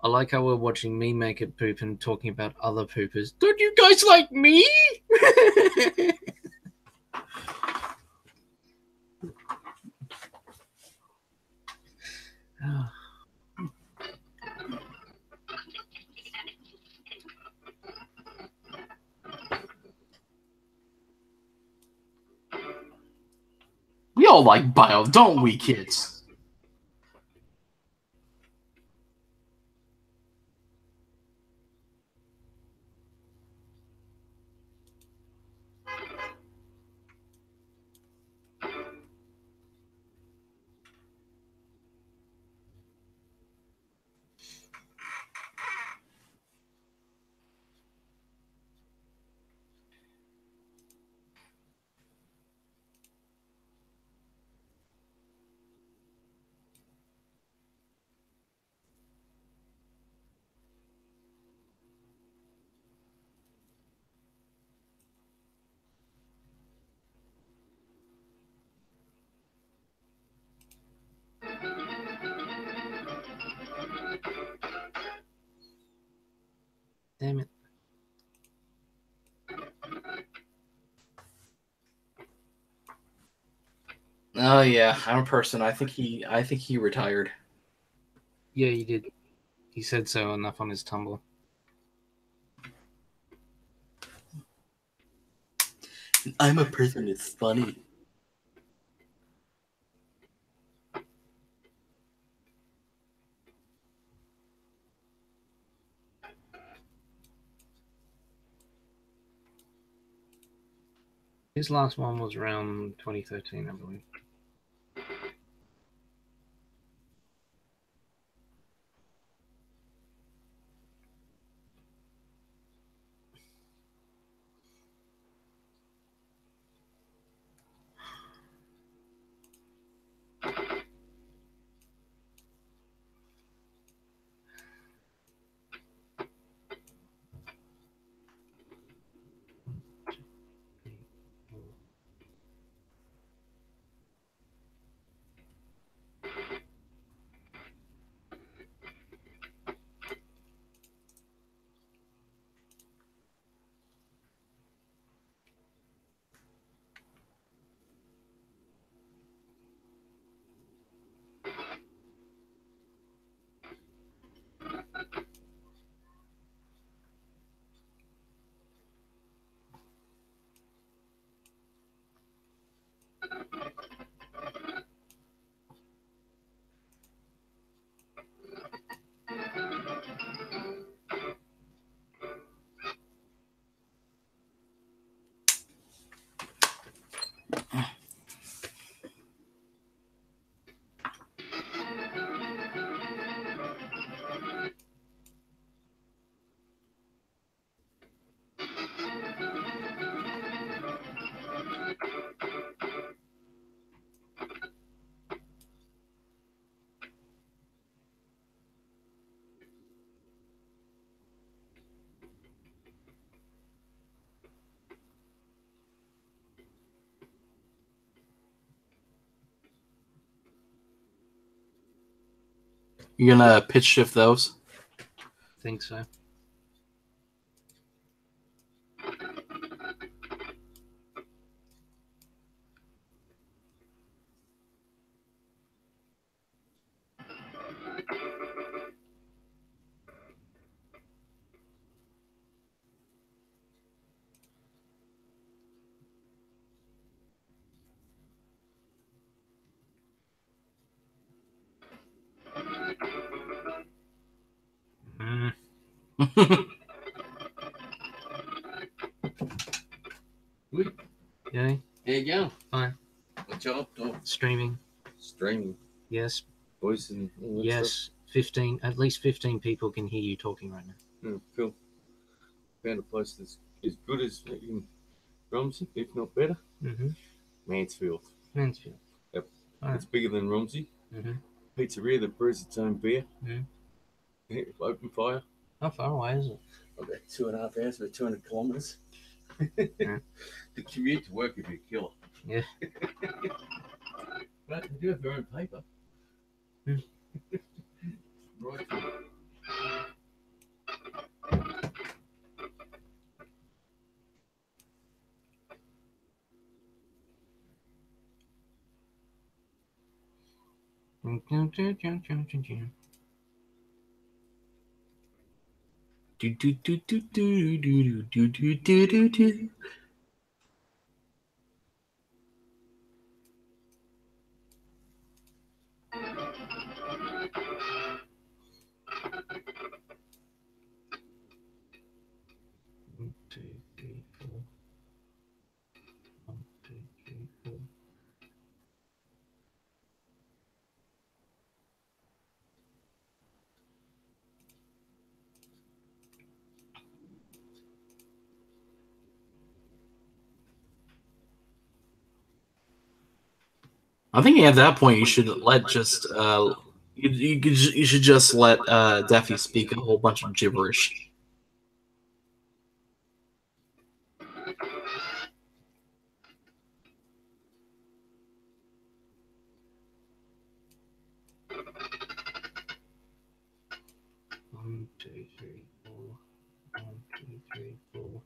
I like how we're watching me make it poop and talking about other poopers. Don't you guys like me? We all like Bio, don't we, kids? Damn it. Oh yeah, I'm a person. I think he retired. Yeah, he did. He said so enough on his Tumblr. I'm a person. It's funny. His last one was around 2013, I believe. You're gonna pitch shift those. Think so. Mm. Yeah. There you go. Fine. What you up to? Streaming. Streaming. Yes. Voice and all that Yes. stuff. 15. At least 15 people can hear you talking right now. Oh, cool. Found a place that's as good as in Romsey, if not better. Mm-hmm. Mansfield. Mansfield. Yep. All right. It's bigger than Romsey. Mm-hmm. Pizzeria that brews its own beer. Mhm. Yeah, open fire. How far away is it? About 2.5 hours, about 200 kilometres. Yeah. The commute to work would be a killer. Yeah. But they do have their own paper. Hmm. Right. Do do do do do do do do do do do. One, two, three, four. 1, 2, 3, 4. I think at that point you should let just you should just let Daffy speak a whole bunch of gibberish. One, two, three, four. 1, 2, 3, 4.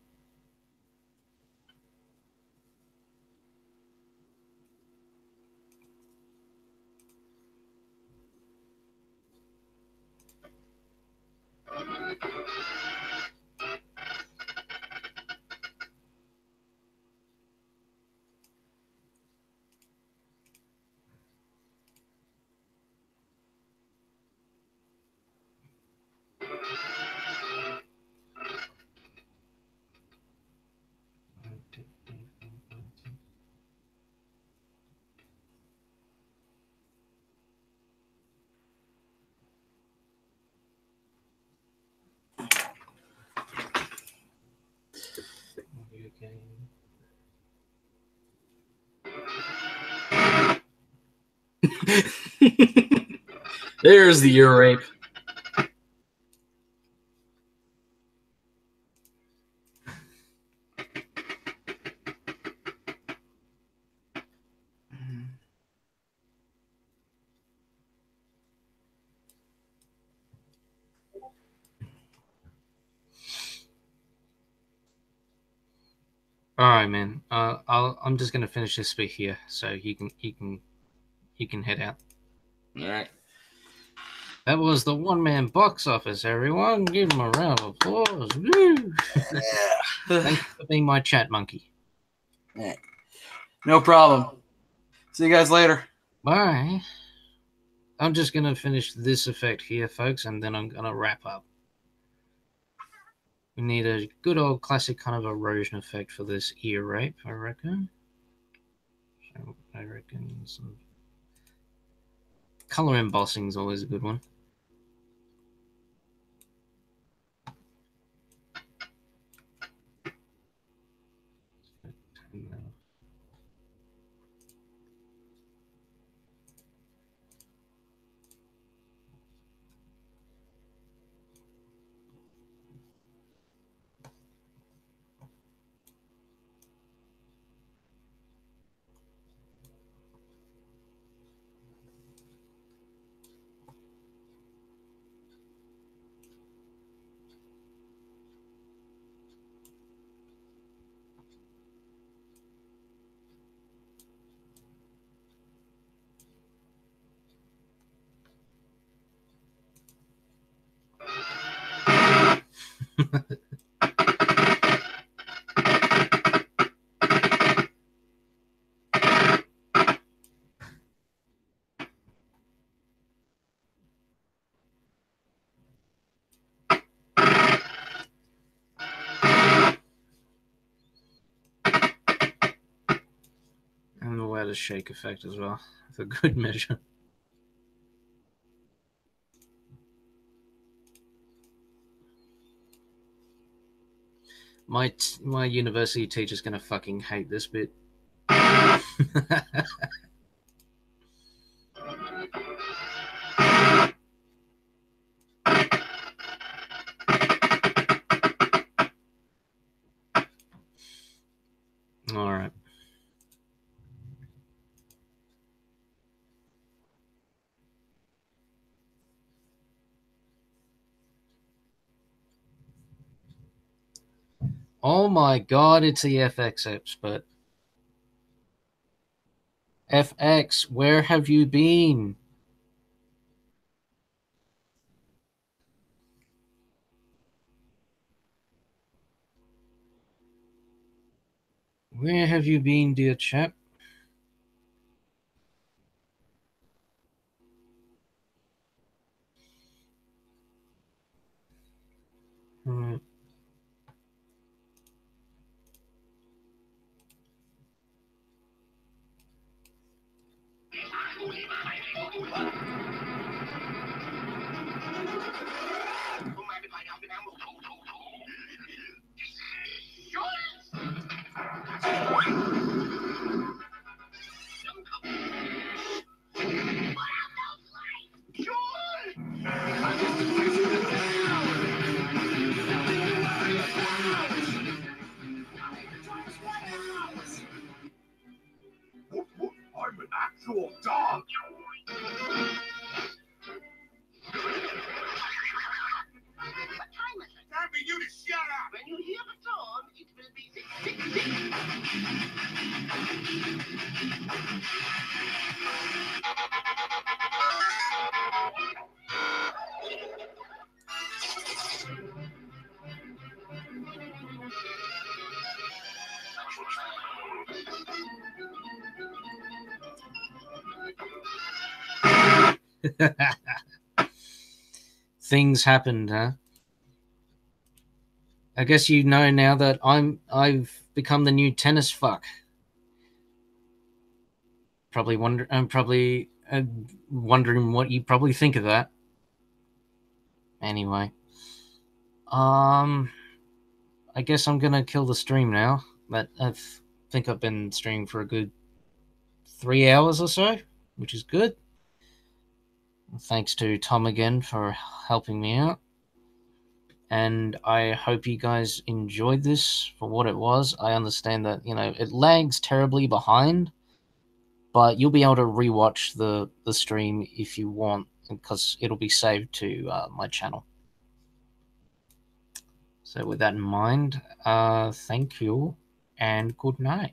One, two, three, four, 5, 6. Audio game. There's the ear rape. All right, man. I'm just gonna finish this bit here, so you can head out. All right. That was the one man box office, everyone. Give him a round of applause. Woo! Thanks for being my chat monkey. No problem. See you guys later. Bye. I'm just gonna finish this effect here, folks, and then I'm gonna wrap up. We need a good old classic kind of erosion effect for this ear rape, I reckon. So I reckon some color embossing is always a good one. a shake effect as well, for good measure. My university teacher's gonna fucking hate this bit. All right. Oh my god, it's the FX expert. FX, where have you been? Where have you been, dear chap? Hmm. I'm an actual dog. What time is it? Time for you to shut up. When you hear the tone, it will be 666. Things happened, huh? I guess you know now that I've become the new tennis fuck. I'm probably wondering what you probably think of that. Anyway, I guess I'm gonna kill the stream now. But I think I've been streaming for a good 3 hours or so, which is good. Thanks to Tom again for helping me out. And I hope you guys enjoyed this for what it was. I understand that, it lags terribly behind, but you'll be able to rewatch the stream if you want, because it'll be saved to my channel. So with that in mind, thank you and good night.